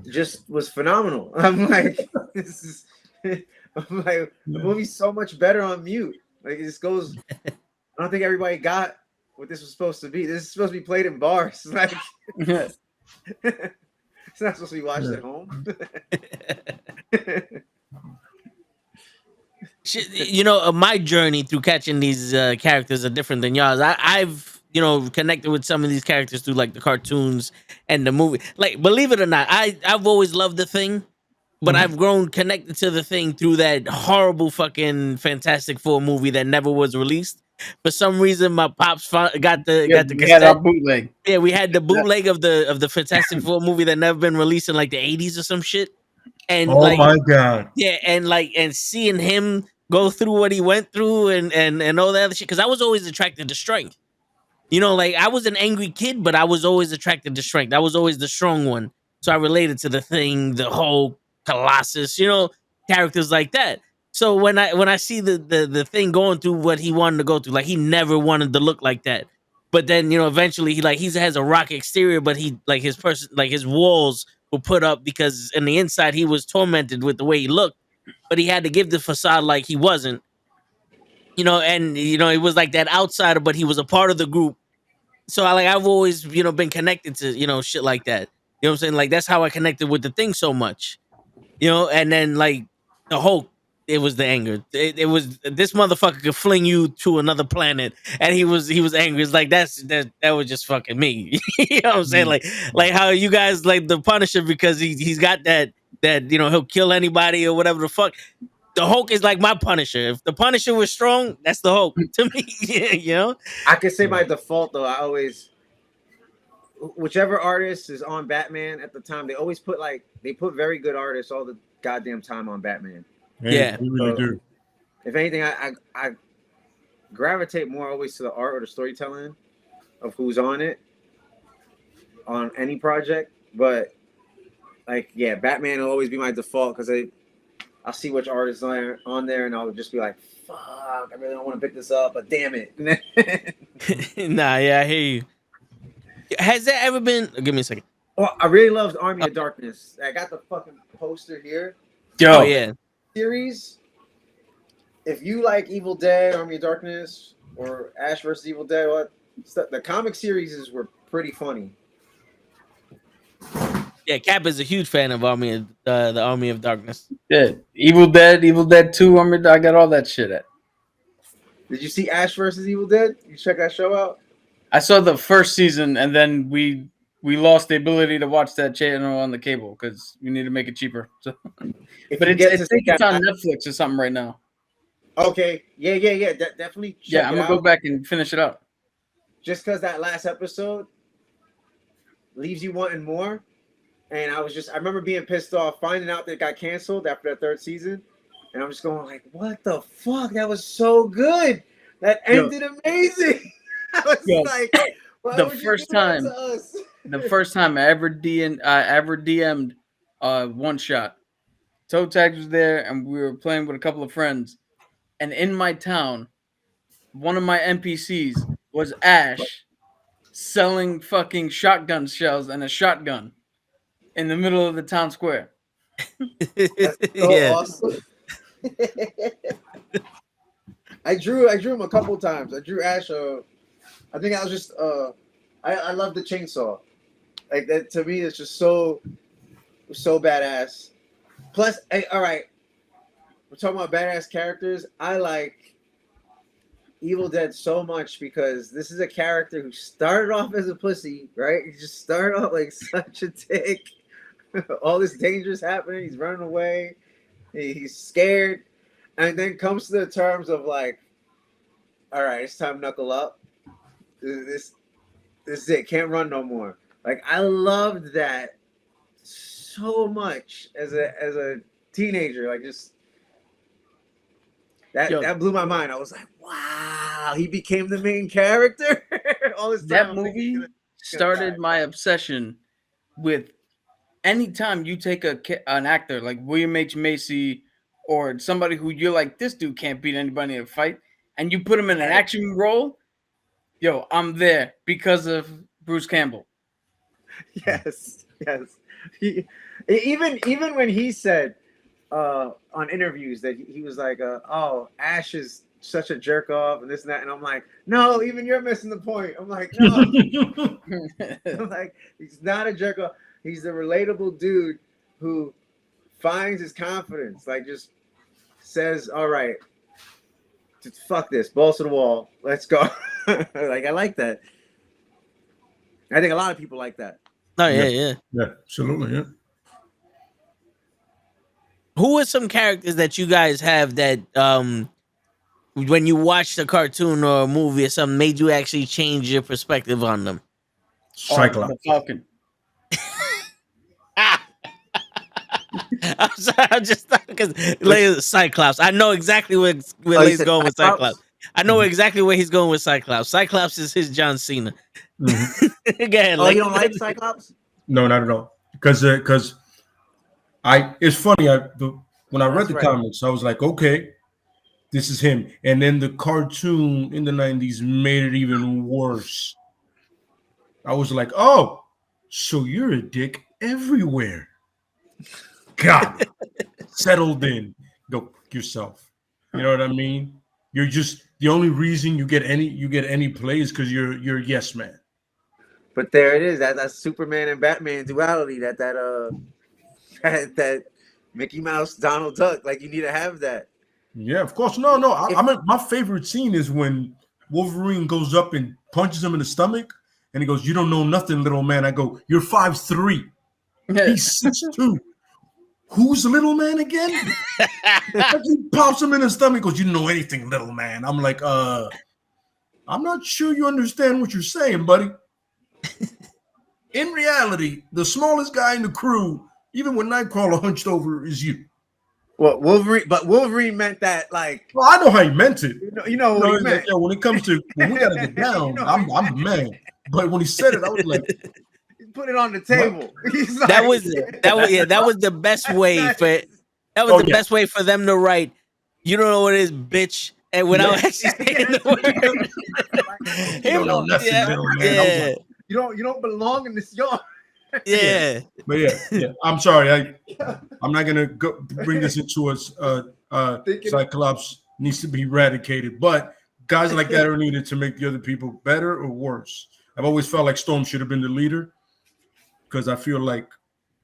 just was phenomenal. I'm like, this is. I'm like, the movie's so much better on mute. Like it just goes. I don't think everybody got what this was supposed to be. This is supposed to be played in bars. Like it's not supposed to be watched at home. My journey through catching these characters are different than y'all's. I've connected with some of these characters through like the cartoons and the movie. Like, believe it or not, I've always loved The Thing, but I've grown connected to The Thing through that horrible fucking Fantastic Four movie that never was released. For some reason, my pops got the We had our cassette. bootleg. Yeah, we had the bootleg of the Fantastic Four movie that never been released in like the 80s or some shit. And oh my god. Yeah, and seeing him go through what he went through and all that other shit. Because I was always attracted to strength. Like I was an angry kid, but I was always attracted to strength. I was always the strong one. So I related to The Thing, the whole Colossus, characters like that. So when I see the Thing going through what he wanted to go through, like he never wanted to look like that. But then, eventually he has a rock exterior, but he like his walls were put up because in the inside he was tormented with the way he looked, but he had to give the facade like he wasn't. He was like that outsider, but he was a part of the group. So I've always, been connected to, shit like that. You know what I'm saying? Like that's how I connected with The Thing so much. And then like the Hulk, it was the anger. It was this motherfucker could fling you to another planet, and he was angry. It's like that was just fucking me. You know what I'm saying? Like how you guys like the Punisher because he's got that he'll kill anybody or whatever the fuck. The Hulk is like my Punisher. If the Punisher was strong, that's the Hulk to me. Yeah, I could say by default though, I always whichever artist is on Batman at the time, they always put very good artists all the goddamn time on Batman. Yeah. We really do. If anything, I gravitate more always to the art or the storytelling of who's on it. on any project, but like yeah, Batman will always be my default because I'll see which artists on there, and I'll just be like, "Fuck, I really don't want to pick this up, but damn it." Nah, yeah, I hear you. Has there ever been? Give me a second. Oh, I really loved Army of Darkness. I got the fucking poster here. Oh yeah, Series. If you like Evil Dead, Army of Darkness, or Ash vs. Evil Dead, the comic series were pretty funny. yeah. Cap is a huge fan of the Army of Darkness. Yeah, Evil Dead 2. I got all that shit at. Did you see Ash vs. Evil Dead? You check that show out? I saw the first season, and then we lost the ability to watch that channel on the cable because we need to make it cheaper. So, but it's on Netflix or something right now. Okay, yeah. Definitely. I'm gonna go back and finish it up. Just because that last episode leaves you wanting more, and I remember being pissed off finding out that it got canceled after that third season, and I'm just going like, "What the fuck? That was so good. That ended amazing." I was like, the first time I ever DM'd one shot. Toe Tags was there, and we were playing with a couple of friends. And in my town, one of my NPCs was Ash selling fucking shotgun shells and a shotgun in the middle of the town square. That's so awesome. I drew him a couple times. I drew Ash. I think I was just I love the chainsaw. Like that to me, it's just so badass. Plus, hey, all right, we're talking about badass characters. I like Evil Dead so much because this is a character who started off as a pussy, right? He just started off like such a dick. All this danger's happening. He's running away. He's scared, and then comes to the terms of like, all right, it's time to knuckle up. This is it. Can't run no more. Like I loved that so much as a teenager. Like just that blew my mind. I was like, wow, he became the main character. All this time, that movie started my obsession with. Anytime you take an actor like William H. Macy or somebody who you're like, this dude can't beat anybody in a fight, and you put him in an action role, I'm there because of Bruce Campbell. Yes. Even when he said on interviews that he was like, "Oh, Ash is such a jerk off and this and that," and I'm like, "No, even you're missing the point." I'm like, "No," I'm like, "He's not a jerk off. He's a relatable dude who finds his confidence. Like, just says, all right, fuck this, balls to the wall, let's go." Like, I like that. I think a lot of people like that. Oh yeah, absolutely, yeah. Who are some characters that you guys have that when you watched a cartoon or a movie or something made you actually change your perspective on them? Cyclops. The Falcon. I'm sorry, I'm just because Cyclops. I know exactly where Lay's going with Cyclops. I know exactly where he's going with Cyclops. Cyclops is his John Cena. Mm-hmm. Ahead, you don't like Cyclops? No, not at all. Because it's funny. When I read the comics, I was like, okay, this is him. And then the cartoon in the 90s made it even worse. I was like, oh, so you're a dick everywhere. God, settled in. Go yourself. You know what I mean? You're just the only reason you get any play is because you're a yes man. But there it is. That's Superman and Batman duality. That Mickey Mouse, Donald Duck. Like you need to have that. Yeah, of course. No. I mean, my favorite scene is when Wolverine goes up and punches him in the stomach, and he goes, "You don't know nothing, little man." I go, "You're 5'3". He's 6'2". Who's the little man again? He pops him in the stomach. Goes, "You don't know anything, little man." I'm like, I'm not sure you understand what you're saying, buddy. In reality, the smallest guy in the crew, even when Nightcrawler hunched over, is you. Well, Wolverine meant that like. Well, I know how he meant it. You know what he meant. When it comes to when we gotta get down, I'm the man. But when he said it, I was like, put it on the table. He's like, that was the best way for best way for them to write. You don't know what it is, bitch. And without actually saying the word, You don't know nothing, little man. Yeah, you don't belong in this yard. yeah. But yeah. I'm sorry. I'm not gonna bring this into Cyclops needs to be eradicated. But guys like that are needed to make the other people better or worse. I've always felt like Storm should have been the leader because I feel like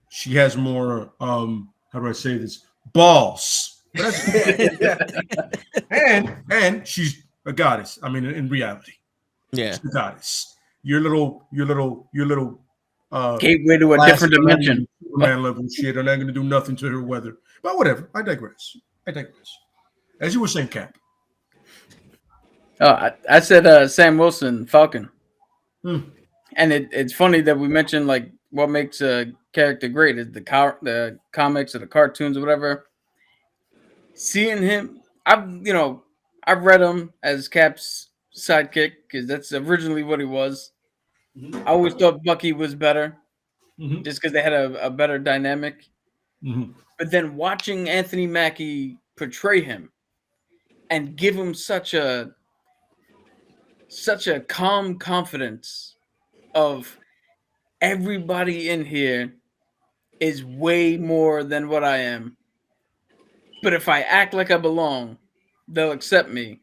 she has more. How do I say this? Balls. And she's a goddess. I mean, in reality, Yeah, she's a goddess. Your little gateway to a different dimension. Superman level shit are not going to do nothing to her weather. But whatever. I digress. As you were saying, Cap. Oh, I said Sam Wilson, Falcon. Hmm. And it's funny that we mentioned like what makes a character great is the comics or the cartoons or whatever. Seeing him, I've read him as Cap's sidekick because that's originally what he was. Mm-hmm. I always thought Bucky was better, Mm-hmm. just because they had a better dynamic. Mm-hmm. But then watching Anthony Mackie portray him and give him such a calm confidence of everybody in here is way more than what I am. But if I act like I belong, they'll accept me.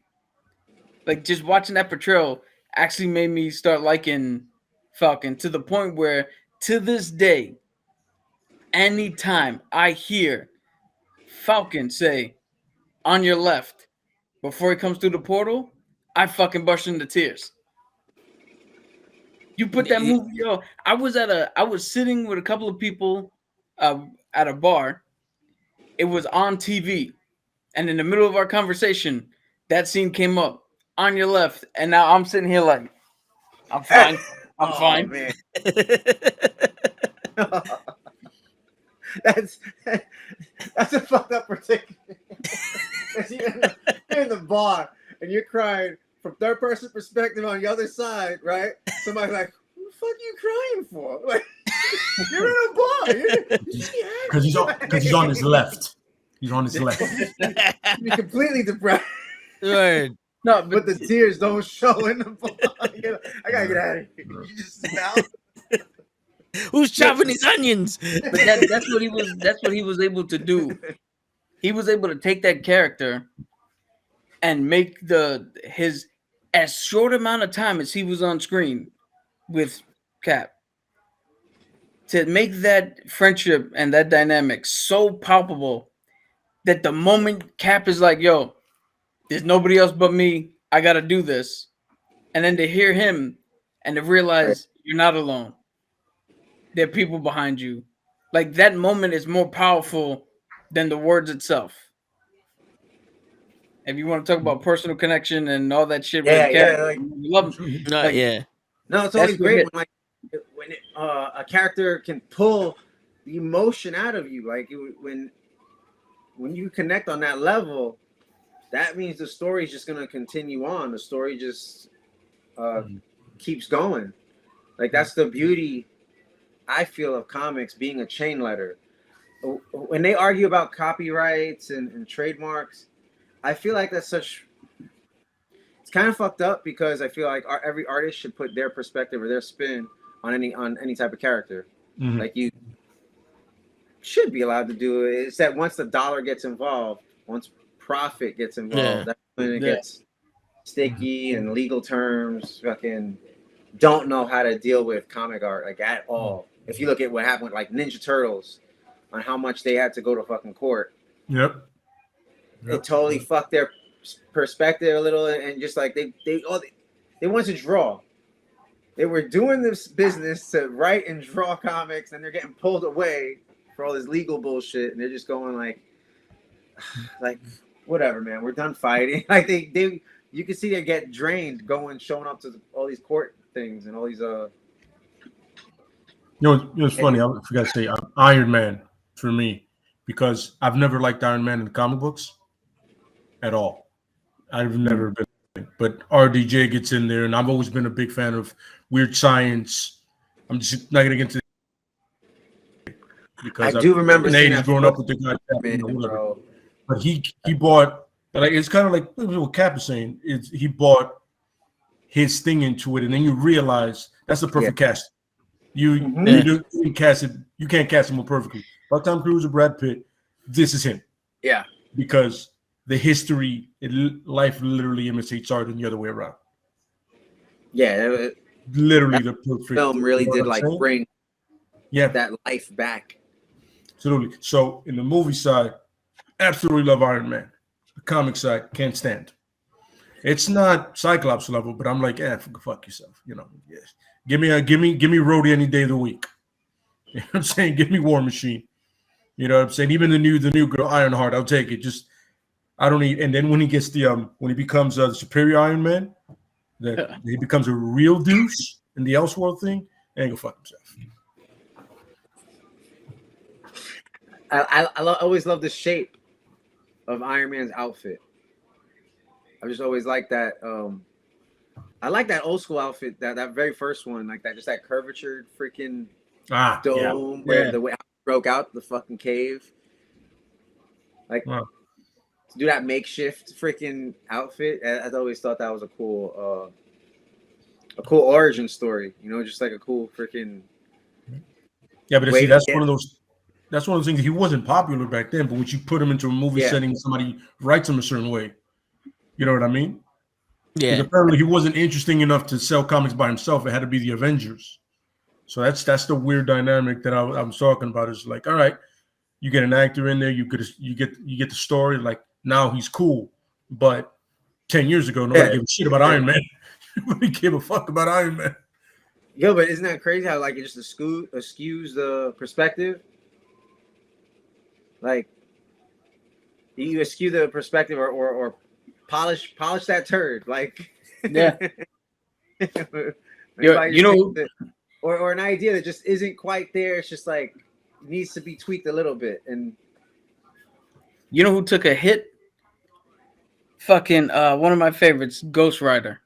Like just watching that portrayal actually made me start liking Falcon to the point where to this day, anytime I hear Falcon say on your left before he comes through the portal, I fucking burst into tears. You put that movie, yo. I was sitting with a couple of people at a bar. It was on TV, and in the middle of our conversation, that scene came up on your left, and now I'm sitting here like, I'm fine. I'm fine. Man. That's a fucked up particular. You're in the bar and you're crying from third person perspective on the other side, right? Somebody's like, "What the fuck are you crying for?" Like, you're in a bar. Because he's on his left. He's on his left. You're completely depressed. Right. No, But the tears don't show in the bar. I gotta get out of here. You just sit down. Who's chopping these onions? But that's what he was. That's what he was able to do. He was able to take that character and make his as short amount of time as he was on screen with Cap to make that friendship and that dynamic so palpable that the moment Cap is like, "Yo, there's nobody else but me. I gotta do this," and then to hear him and to realize you're not alone. There are people behind you. Like that moment is more powerful than the words itself. If you want to talk about personal connection and all that shit, Like, love him. Yeah. No, it's That's only great what when a character can pull the emotion out of you. Like when you connect on that level, that means the story is just gonna continue on. The story just keeps going. Like that's the beauty I feel of comics being a chain letter. When they argue about copyrights and trademarks, I feel like that's such. It's kind of fucked up because I feel like every artist should put their perspective or their spin on any type of character. Mm-hmm. Like you should be allowed to do it. It's that once the dollar gets involved, once profit gets involved, that's when it gets sticky and legal terms. Fucking don't know how to deal with comic art like at all. If you look at what happened with like Ninja Turtles, on how much they had to go to fucking court. Yep. It totally fucked their perspective a little, and just like they wanted to draw. They were doing this business to write and draw comics, and they're getting pulled away for all this legal bullshit, and they're just going like whatever, man. We're done fighting. Like they you can see they get drained showing up to all these court things and all these it's funny. I forgot to say Iron Man for me because I've never liked Iron Man in the comic books at all. I've never been, but RDJ gets in there, and I've always been a big fan of weird science. I'm just not gonna get into because I do remember in the seeing 80s that growing up with the guy, man, whatever. bro. But he bought, like, it's kind of like what Cap is saying. He bought his thing into it, and then you realize that's the perfect cast. You can't cast it. You can't cast him more perfectly. Like Tom Cruise or Brad Pitt, this is him. Yeah, because the history, life literally imitates art, and the other way around. Yeah, literally the perfect film really did like saying? bring Yeah, that life back. absolutely. So in the movie side, absolutely love Iron Man. The comic side, can't stand. It's not Cyclops level, but I'm like, fuck yourself. You know, yes. Give me Rhodey any day of the week. You know what I'm saying? Give me War Machine. You know what I'm saying? Even the new girl, Ironheart, I'll take it. Just I don't need. And then when he gets when he becomes the superior Iron Man, that he becomes a real douche in the Elseworld thing, and go fuck himself. I always love the shape of Iron Man's outfit. I just always like that. I like that old school outfit, that very first one, like that, just that curvatured freaking dome where the way it broke out the fucking cave. Like to do that makeshift freaking outfit, I always thought that was a cool origin story. You know, just like a cool freaking. Yeah, but see, that's one of those. That's one of those things. He wasn't popular back then, but once you put him into a movie setting, somebody writes him a certain way. You know what I mean? Yeah. Because apparently he wasn't interesting enough to sell comics by himself. It had to be the Avengers. So that's the weird dynamic that I'm talking about. Is like, all right, you get an actor in there, you get the story. Like now he's cool, but 10 years ago nobody gave a shit about Iron Man. Nobody gave a fuck about Iron Man. Yo, but isn't that crazy how like it just skews the perspective? Like you eschew the perspective or polish that turd. Like yeah. You know, or an idea that just isn't quite there. It's just like needs to be tweaked a little bit. And you know who took a hit? Fucking one of my favorites, Ghost Rider.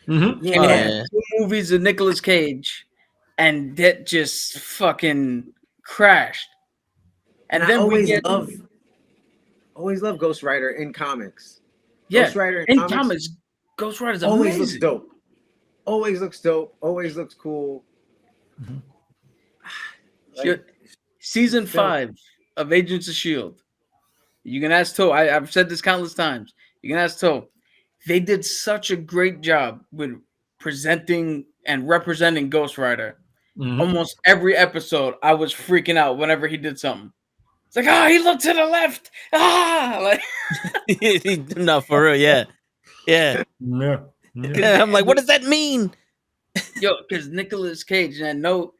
Mm-hmm. Came out 2 movies of Nicolas Cage, and that just fucking crashed. And then always love Ghost Rider in comics. Yeah, Ghost Rider in comics, Ghost Rider's always amazing. looks dope. Always looks dope. Always looks cool. Mm-hmm. Like, Season 5 of Agents of S.H.I.E.L.D. You can ask Toe. I've said this countless times. You can ask Toe. They did such a great job with presenting and representing Ghost Rider. Mm-hmm. Almost every episode, I was freaking out whenever he did something. It's like, he looked to the left. Like no, for real, yeah. I'm like, what does that mean? Yo, because Nicolas Cage, and not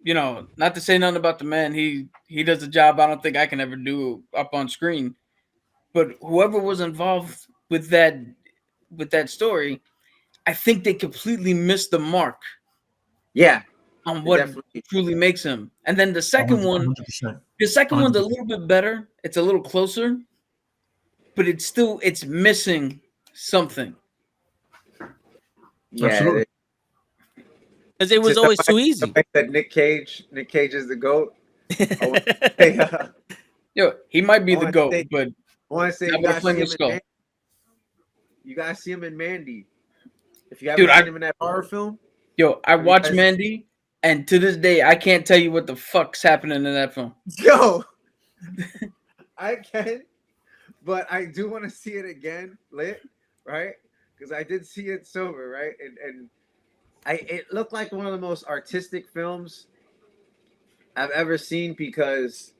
to say nothing about the man, he does a job I don't think I can ever do up on screen. But whoever was involved with that story, I think they completely missed the mark. Yeah. On what truly makes him. And then the second 100%. One's a little bit better. It's a little closer, but it's missing something. Yeah. Absolutely. Because it was always too easy. That Nick Cage is the GOAT. Yo, he might be the GOAT, but I want to say you guys see him in Mandy. If you haven't seen him in that horror film. Yo, I watched Mandy, and to this day, I can't tell you what the fuck's happening in that film. Yo, I can, but I do want to see it again, lit, right? Because I did see it sober, right? And it looked like one of the most artistic films I've ever seen because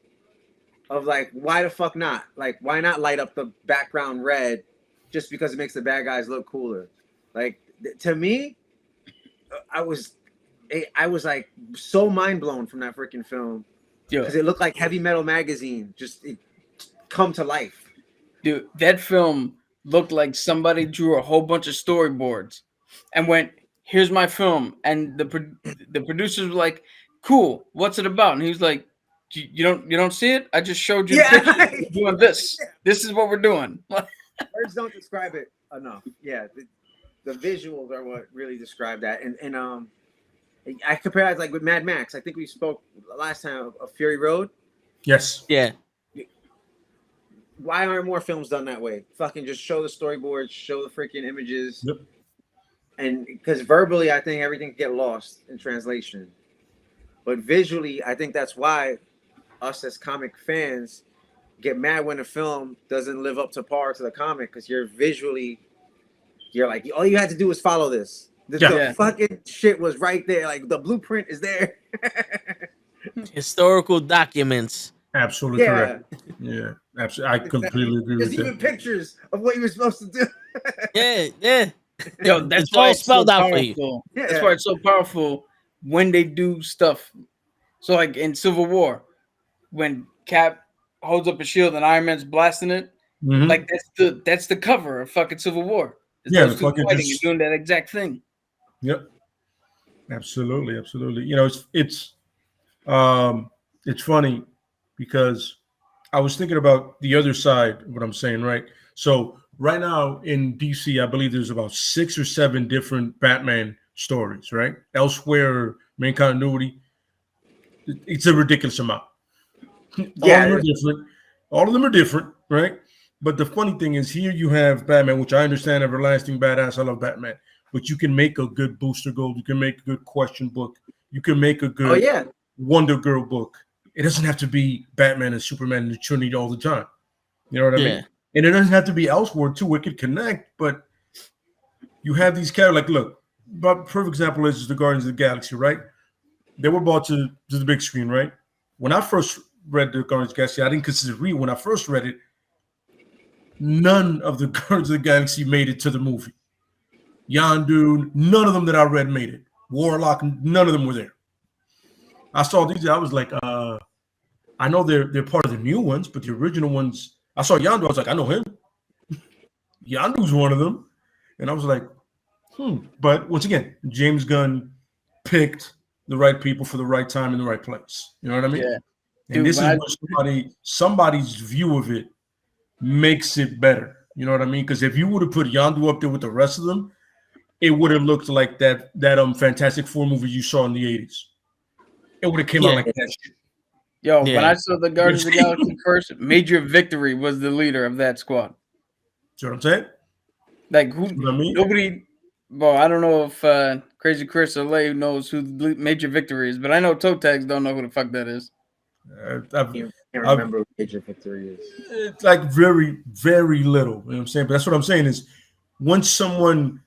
of like, why the fuck not? Like, why not light up the background red just because it makes the bad guys look cooler? Like, to me, I was like so mind blown from that freaking film because it looked like Heavy Metal Magazine just come to life. Dude, that film looked like somebody drew a whole bunch of storyboards and went, "Here's my film," and the producers were like, "Cool, what's it about?" And he was like, "You don't see it? I just showed you the picture. We're doing this. This is what we're doing." Words don't describe it enough. Yeah, the visuals are what really describe that. And I compare it like with Mad Max. I think we spoke last time of Fury Road. Yes. Yeah. Why aren't more films done that way? Fucking just show the storyboards, show the freaking images, Yep. and because verbally, I think everything can get lost in translation. But visually, I think that's why us as comic fans get mad when a film doesn't live up to par to the comic, because you're like, all you had to do was follow this. The Yeah. fucking shit was right there. Like the blueprint is there. Historical documents. Absolutely Yeah. correct. Yeah, absolutely. I completely agree There's with even that. pictures of what you were supposed to do. Yeah, yeah. Yo, that's It's why all it's spelled so out for you. powerful. Yeah. That's why it's so powerful when they do stuff. So, like in Civil War, when Cap holds up a shield and Iron Man's blasting it, Mhm. like that's the cover of fucking Civil War. It's Yeah, those the two fucking fighting just- and doing that exact thing. Yep. Absolutely, absolutely. You know, it's funny because I was thinking about the other side of what I'm saying, right? So right now in DC, I believe there's about 6 or 7 different Batman stories, right? Elsewhere, main continuity, it's a ridiculous amount. All of them are different. All of them are different, right? But the funny thing is, here you have Batman, which I understand, everlasting badass. I love Batman, but you can make a good Booster Gold. You can make a good Question book. You can make a good Wonder Girl book. It doesn't have to be Batman and Superman and the Trinity all the time. You know what I Yeah. mean? And it doesn't have to be elsewhere too. It could connect, but you have these characters. Like, look, but perfect example is the Guardians of the Galaxy, right? They were brought to the big screen, right? When I first read the Guardians of the Galaxy, I didn't consider read when I first read it. None of the Guardians of the Galaxy made it to the movie. Yondu, none of them that I read made it. Warlock, none of them were there. I saw these. I was like, I know they're part of the new ones, but the original ones, I saw Yondu. I was like, I know him. Yondu's one of them, and I was like, But once again, James Gunn picked the right people for the right time in the right place. You know what I mean? Yeah. And this is where somebody's view of it makes it better. You know what I mean? Because if you would have put Yondu up there with the rest of them, it would have looked like that Fantastic Four movie you saw in the 80s. It would have came out like that shit. Yo, when I saw the Guardians of the Galaxy first, Major Victory was the leader of that squad. See what I'm saying? Like nobody. Well, I don't know if Crazy Chris or Lay knows who Major Victory is, but I know toe tags don't know who the fuck that is. I can't remember what Major Victory is. It's like very, very little. You know what I'm saying? But that's what I'm saying is once someone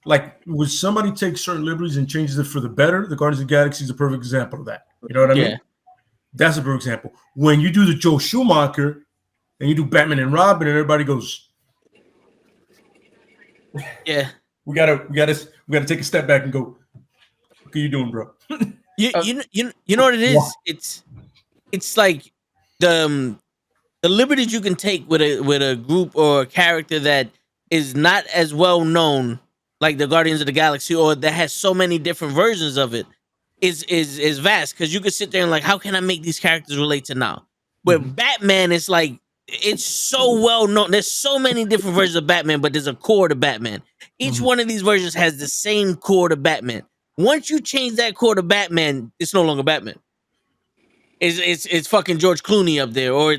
would somebody take certain liberties and changes it for the better, the Guardians of the Galaxy is a perfect example of that. You know what I mean? That's a perfect example. When you do the Joe Schumacher and you do Batman and Robin, and everybody goes, "Yeah, we gotta take a step back and go, what are you doing, bro?" You know what it is? It's like the liberties you can take with a group or a character that is not as well known, like the Guardians of the Galaxy, or that has so many different versions of it, is vast. Because you could sit there and like, how can I make these characters relate to now? Where Batman is like, it's so well known. There's so many different versions of Batman, but there's a core to Batman. Each one of these versions has the same core to Batman. Once you change that core to Batman, it's no longer Batman. It's fucking George Clooney up there, or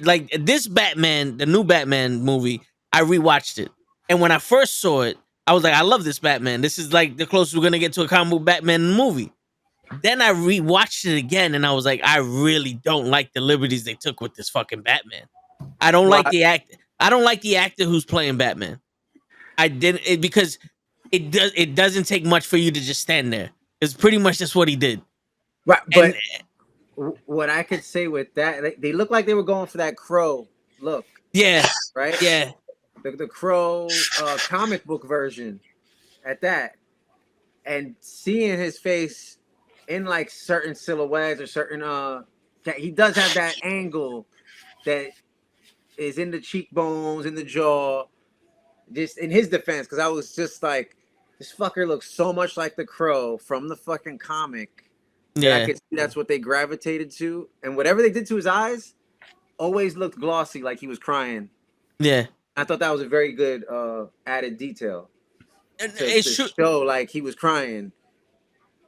like this Batman, the new Batman movie. I rewatched it, and when I first saw it, I was like, I love this Batman. This is like the closest we're gonna get to a comic book Batman movie. Then I rewatched it again, and I was like, I really don't like the liberties they took with this fucking Batman. I don't like the act. I don't like the actor who's playing Batman. I didn't because it doesn't take much for you to just stand there. It's pretty much just what he did. Right, but what I could say with that, they look like they were going for that Crow look. Yeah. Right. Yeah. The Crow comic book version at that, and seeing his face in like certain silhouettes or certain he does have that angle that is in the cheekbones, in the jaw. Just in his defense, because I was just like, this fucker looks so much like the Crow from the fucking comic. Yeah, I could see that's what they gravitated to, and whatever they did to his eyes always looked glossy, like he was crying. Yeah, I thought that was a very good added detail to show like he was crying.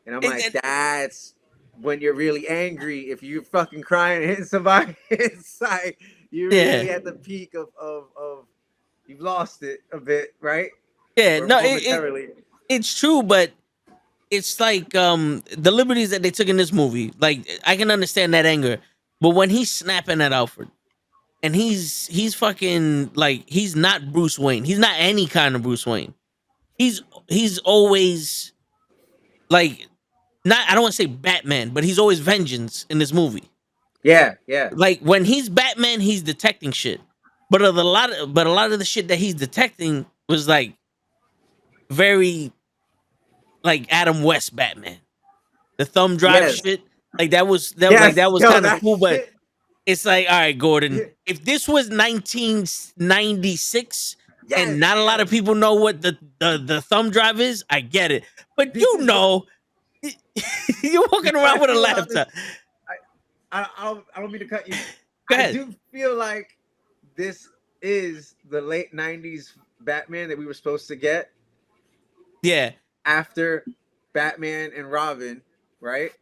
And I'm It- like, it- that's when you're really angry. If you're fucking crying and hitting somebody, it's like you're yeah, really at the peak of you've lost it a bit, right? yeah. Or No, momentarily. it's true, but it's like the liberties that they took in this movie. Like I can understand that anger, but when he's snapping at Alfred and he's fucking like he's not Bruce Wayne. He's not any kind of Bruce Wayne. He's always like not I don't want to say Batman, but he's always vengeance in this movie. Yeah, yeah. Like when he's Batman, he's detecting shit. But a lot of the shit that he's detecting was like very like Adam West Batman. The thumb drive Yes. shit. Like that was Yo, kind of that cool, but shit. it's like, all right, Gordon, Yeah. if this was 1996 and Yes, not a lot yes. of people know what the thumb drive is, I get it. But This you is what know, you're walking I around with a feel about this. laptop. I don't mean to cut you. Go I ahead. do feel like this is the late '90s Batman that we were supposed to get Yeah. after Batman and Robin, right?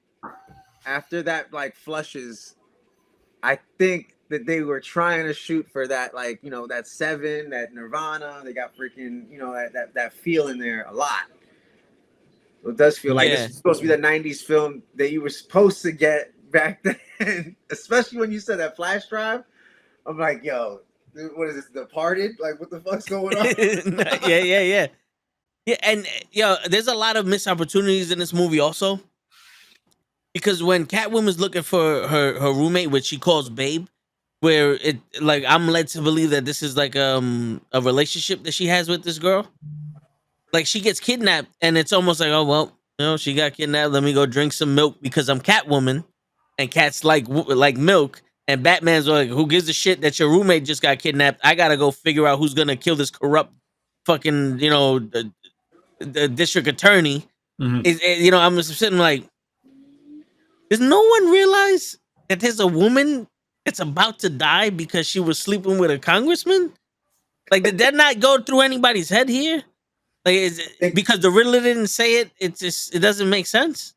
After that, like flushes. I think that they were trying to shoot for that, like that Seven, that Nirvana. They got freaking, that feel in there a lot. It does feel like this Yeah. was supposed to be the '90s film that you were supposed to get back then, especially when you said that flash drive. I'm like, yo, what is this? Departed? Like, what the fuck's going on? Yeah. Yeah, and there's a lot of missed opportunities in this movie also. Because when Catwoman's looking for her roommate, which she calls Babe, where it like I'm led to believe that this is like a relationship that she has with this girl. Like she gets kidnapped, and it's almost like, oh well, she got kidnapped. Let me go drink some milk because I'm Catwoman, and cats like milk. And Batman's like, who gives a shit that your roommate just got kidnapped? I gotta go figure out who's gonna kill this corrupt fucking the district attorney. Mhm. I'm just sitting like, does no one realize that there's a woman that's about to die because she was sleeping with a congressman? Like, did that not go through anybody's head here? Like, is it because the Riddler didn't say it? It doesn't make sense.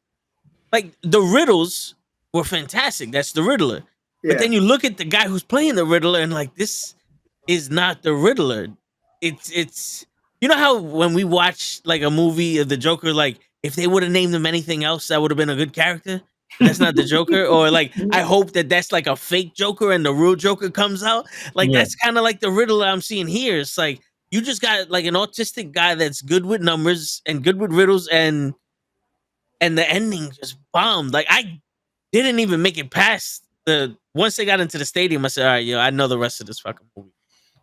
Like the riddles were fantastic. That's the Riddler. But then you look at the guy who's playing the Riddler and like, this is not the Riddler. It's you know how when we watch like a movie of the Joker, like if they would have named him anything else, that would have been a good character. But that's not the Joker. Or like I hope that that's like a fake Joker and the real Joker comes out. Like Yeah. that's kind of like the Riddler I'm seeing here. It's like you just got like an autistic guy that's good with numbers and good with riddles, and the ending just bombed. Like I didn't even make it past once they got into the stadium. I said, all right, I know the rest of this fucking movie.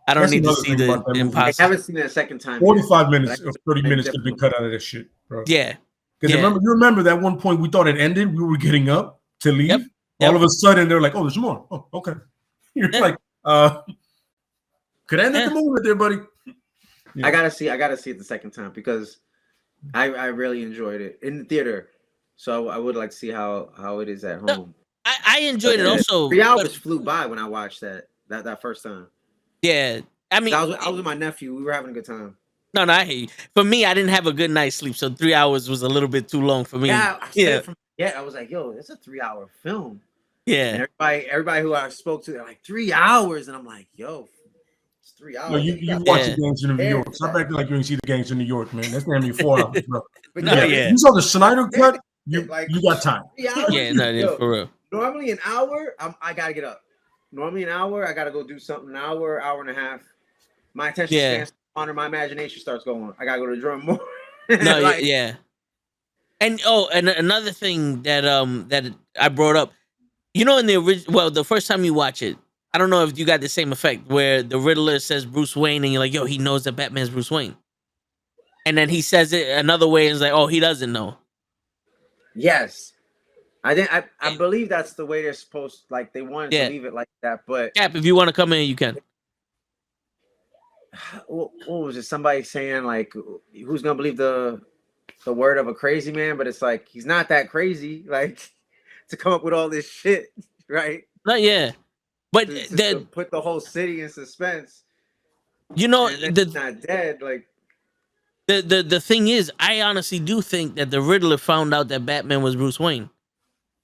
I don't That's need to another see thing the about that movie. I impossible. haven't seen it a second time. 45 yet, minutes but or 30 minutes could be definitely- cut out of this shit, bro. Yeah. Because Yeah. you remember that one point we thought it ended, we were getting up to leave. Yep. All of a sudden they're like, oh, there's more. Oh, okay. You're Yeah. like, could end Yeah. the movie right there, buddy. Yeah. I gotta see it the second time because I really enjoyed it in the theater. So I would like to see how it is at home. I enjoyed it also. 3 hours flew by when I watched that first time. Yeah. I mean, I was with my nephew. We were having a good time. no, I hear you. For me, I didn't have a good night's sleep, so 3 hours was a little bit too long for me. Yeah, Yeah. I was like, yo, it's a 3-hour film. Yeah. And everybody who I spoke to, they're like 3 hours, and I'm like, yo, it's 3 hours. No, you watch the Gangster in New York. Stop acting like you didn't see the Gangster in New York, man. That's damn near 4 hours, bro. But No, yeah. You saw the Snyder cut. You Like, got time. 3 hours? Yeah, no, Yo, for real. normally an hour, I gotta get up. Normally an hour, I gotta go do something. An hour and a half. My attention Yeah. span on, my imagination starts going. I gotta go to the drum more. No, Like, yeah. And and another thing that that I brought up, in the original, the first time you watch it, I don't know if you got the same effect where the Riddler says Bruce Wayne and you're like, yo, he knows that Batman's Bruce Wayne. And then he says it another way and it's like, oh, he doesn't know. Yes. I believe that's the way they're supposed, like they wanted to leave it like that, but Cap, if you want to come in, you can. what was it? Somebody saying like, who's gonna believe the word of a crazy man? But it's like he's not that crazy, like to come up with all this shit, right? Not yeah. But to put the whole city in suspense. and he's not dead. Like The thing is, I honestly do think that the Riddler found out that Batman was Bruce Wayne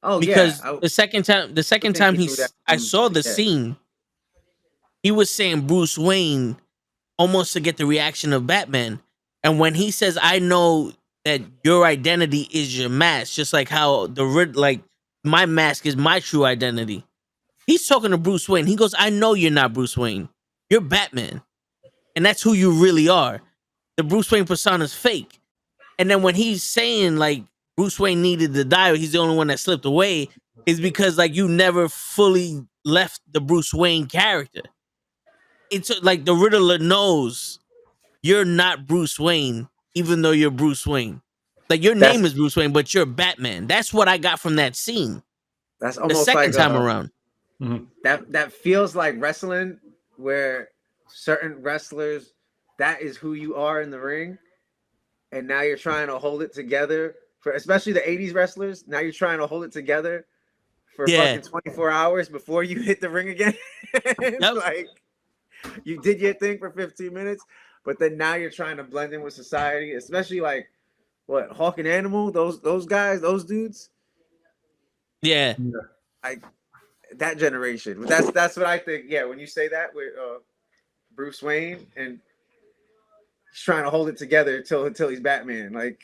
Oh yeah, because I the second think time he knew that I from saw the the get. scene, he was saying Bruce Wayne almost to get the reaction of Batman. And when he says, "I know that your identity is your mask," just like how like my mask is my true identity. He's talking to Bruce Wayne. He goes, "I know you're not Bruce Wayne. You're Batman, and that's who you really are. The Bruce Wayne persona is fake." And then when he's saying like Bruce Wayne needed to die, or he's the only one that slipped away, is because like you never fully left the Bruce Wayne character. It's like the Riddler knows you're not Bruce Wayne, even though you're Bruce Wayne. Like your That's name is Bruce Wayne, but you're Batman. That's what I got from that scene. that's The almost second like time around. Mhm. that feels like wrestling, where certain wrestlers, that is who you are in the ring, and now you're trying to hold it together for, especially the '80s wrestlers. Now you're trying to hold it together for Yeah. fucking 24 hours before you hit the ring again. Yep. Like you did your thing for 15 minutes, but then now you're trying to blend in with society, especially like what Hawk and Animal, those guys, those dudes, Yeah. like that generation. But that's what I think. Yeah, when you say that with Bruce Wayne, and he's trying to hold it together until he's Batman. Like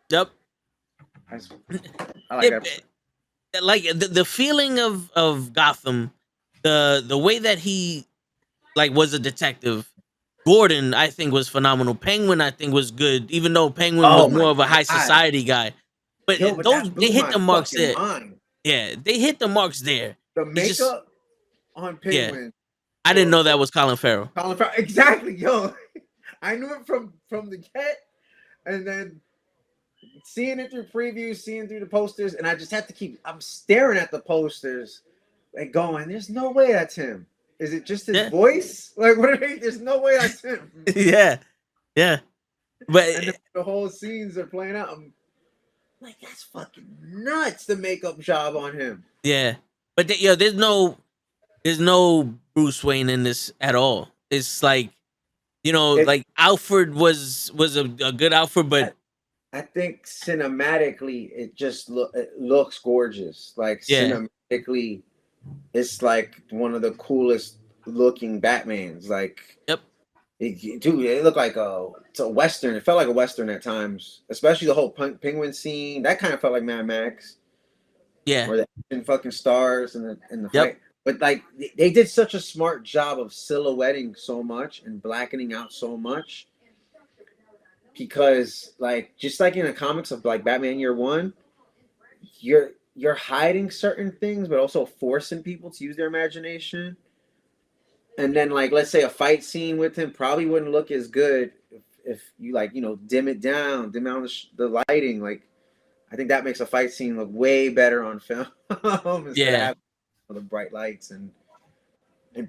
Yep. that's, I like that. Like the feeling of Gotham, the way that he like was a detective. Gordon, I think, was phenomenal. Penguin, I think, was good, even though Penguin was Oh more my of a high god, society guy. But yo, but those that they blew hit my the marks fucking there. mind. Yeah, they hit the marks there. The It's just makeup on yeah. Penguin I didn't know for that was Colin Farrell. Colin Farrell. Exactly, yo. I knew it from the get, and then seeing it through previews, seeing through the posters, and I just have to keep. I'm staring at the posters, like going, "There's no way that's him. Is it just his Yeah, voice? Like what are they? There's no way that's him." yeah, yeah. But And the whole scenes are playing out. I'm like, that's fucking nuts. The makeup job on him. yeah, but yo, there's no Bruce Wayne in this at all. It's like It, like Alfred was a good Alfred, but I think cinematically, it looks gorgeous. Like yeah, cinematically, it's like one of the coolest looking Batmans. Like, yep, dude, it looked like it's a western. It felt like a western at times, especially the whole penguin scene. That kind of felt like Mad Max, yeah, where the action fucking stars and the yep, fight. But like they did such a smart job of silhouetting so much and blackening out so much, because like just like in the comics of like Batman Year One, you're hiding certain things, but also forcing people to use their imagination. And then like let's say a fight scene with him probably wouldn't look as good if you like dim it down, dim down the lighting. Like I think that makes a fight scene look way better on film instead of yeah. having the bright lights and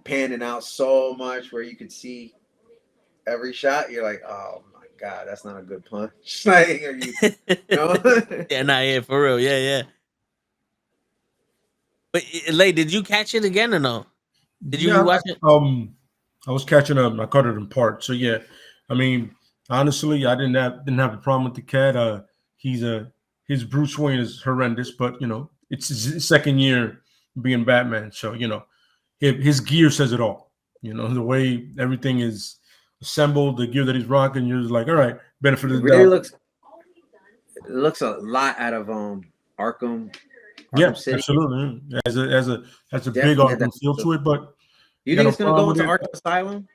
panning out so much where you could see every shot. You're like, oh my god, that's not a good punch. Like, are you know? Yeah, nah, yeah, for real, yeah, yeah. But Lay, did you catch it again or no? Did you Yeah, rewatch it? I was catching up. I caught it in part. So yeah, I mean, honestly, I didn't have a problem with the cat. His Bruce Wayne is horrendous, but it's his second year being Batman, so his gear says it all. The way everything is assembled, the gear that he's rocking, you're just like, all right, benefit It of the really doubt. looks a lot out of Arkham Yeah, City. absolutely. Yeah. Has a big Definitely had that. Arkham feel to it, but You got think no it's gonna go problem into with it. Arkham Asylum?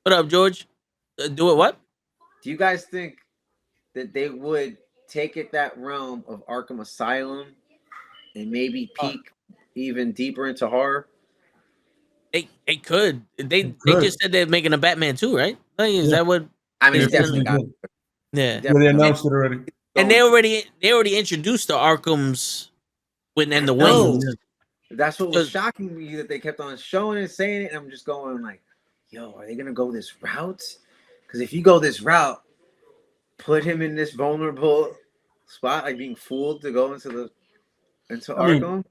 What up, George? Do it what? Do you guys think that they would take it that realm of Arkham Asylum and maybe peek even deeper into horror? They could. They Good. just said they're making a Batman too, right? Like, is Yeah. that what? I mean, they it's said? definitely got. good. Yeah. Yeah, they announced it already. And they already introduced the Arkhams and the No, Waynes. that's what was Because- shocking me, that they kept on showing it, saying it, and I'm just going like, "Yo, are they gonna go this route? Because if you go this route, put him in this vulnerable spot, like being fooled to go into I mean, Arkham."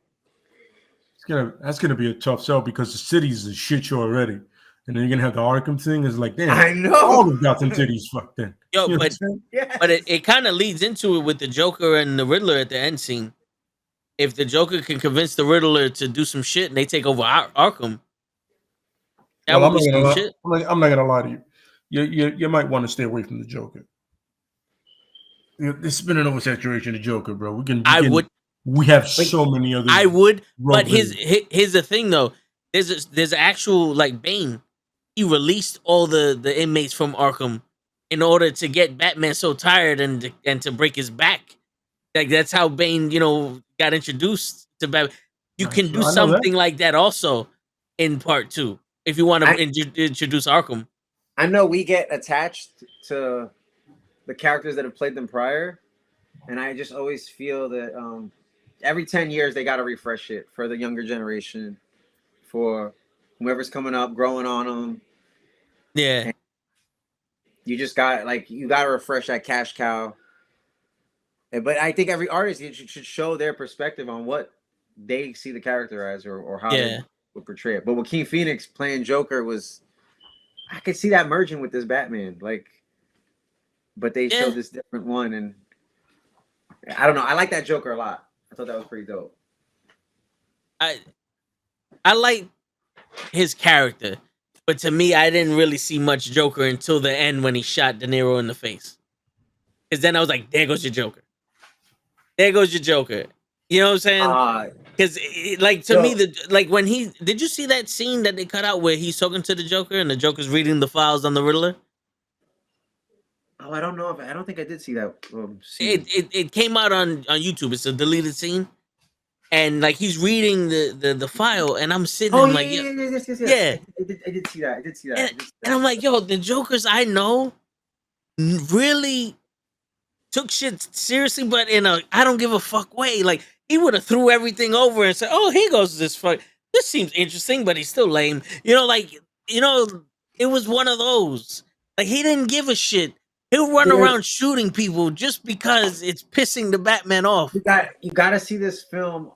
that's gonna be a tough sell because the city's a shit show already. and then you're gonna have the Arkham thing. It's like, damn, I know. all of Gotham City's fucked in. Yo, You know what I'm but saying? Yes. but it kind of leads into it with the Joker and the Riddler at the end scene. If the Joker can convince the Riddler to do some shit and they take over Arkham, that Well, would be some shit. I'm not gonna lie to you. You might want to stay away from the Joker. There's been an oversaturation of Joker, bro. We have so many other. I would, but villains. here's the thing though. There's actual like Bane. He released all the inmates from Arkham in order to get Batman so tired and to break his back. Like that's how Bane, got introduced to Batman. You can do something like that also in part 2 if you want to introduce Arkham. I know we get attached to the characters that have played them prior, and I just always feel that every 10 years they got to refresh it for the younger generation, for whoever's coming up, growing on them. Yeah. And you just got to refresh that cash cow. But I think every artist should show their perspective on what they see the character as or how they would portray it. But with King Phoenix playing Joker I could see that merging with this Batman. But they showed this different one, and I don't know. I like that Joker a lot. I thought that was pretty dope. I like his character, but to me, I didn't really see much Joker until the end when he shot De Niro in the face. Because then I was like, there goes your Joker. There goes your Joker. You know what I'm saying? Because to me, when did you see that scene that they cut out where he's talking to the Joker and the Joker's reading the files on the Riddler? Oh, I don't know I don't think I did see that scene. It came out on YouTube. It's a deleted scene. And he's reading the file, and I'm sitting there like, yes. I did see that. And I'm like, yo, the Jokers I know really took shit seriously, but in a I don't give a fuck way. Like he would have threw everything over and said, "Oh, here goes this fuck. This seems interesting, but he's still lame." It was one of those. Like he didn't give a shit. He'll run around shooting people just because it's pissing the Batman off. You got to see this film.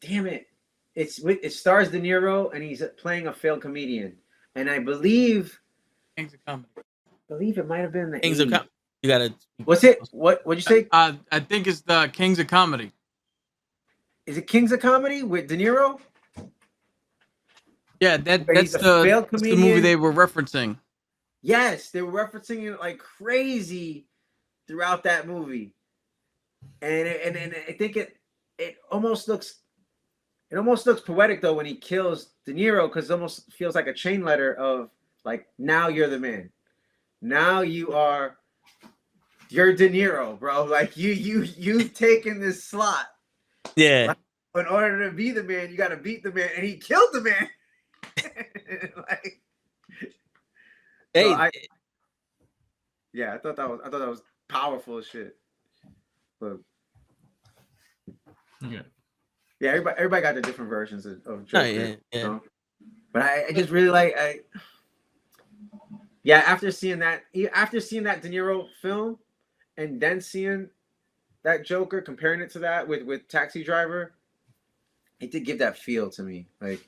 Damn it! It stars De Niro and he's playing a failed comedian, and I believe Kings of Comedy. It might have been the Kings of Comedy. You gotta. What's it? What'd you say? I think it's the Kings of Comedy. Is it Kings of Comedy with De Niro? Yeah, that's the movie they were referencing. Yes, they were referencing it like crazy throughout that movie, and I think it almost looks poetic though when he kills De Niro, because it almost feels like a chain letter of like, now you're the man, now you're De Niro, bro. Like you've taken this slot. Yeah. Like, in order to be the man, you got to beat the man, and he killed the man. Hey. I thought that was powerful as shit. But everybody got their different versions of Joker. Yeah. But I just really after seeing that De Niro film, and then seeing that Joker, comparing it to that with Taxi Driver, it did give that feel to me. Like,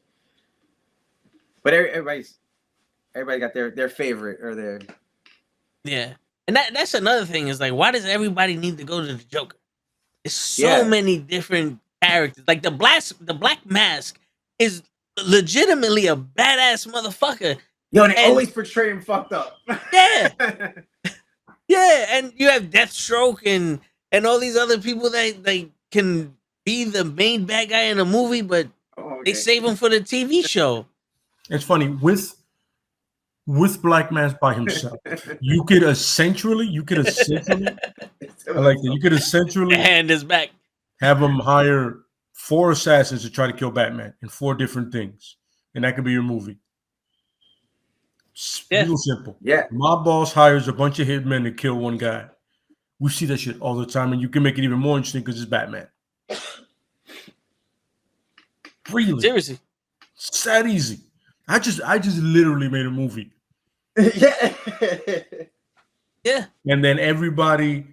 but everybody got their favorite or their. Yeah, and that's another thing is like, why does everybody need to go to the Joker? There's so many different characters. Like the Black Mask is legitimately a badass motherfucker. Yo, and they always portray him fucked up. Yeah. Yeah, and you have Deathstroke and all these other people that they can be the main bad guy in a movie, but they save him for the TV show. It's funny with Black Mask by himself, you could essentially hand his back, have him hire 4 assassins to try to kill Batman in 4 different things, and that could be your movie. Real simple. Yeah. My boss hires a bunch of hitmen to kill one guy. We see that shit all the time, and you can make it even more interesting because it's Batman. Really? Seriously. It's that easy. I just literally made a movie. Yeah. Yeah. And then everybody,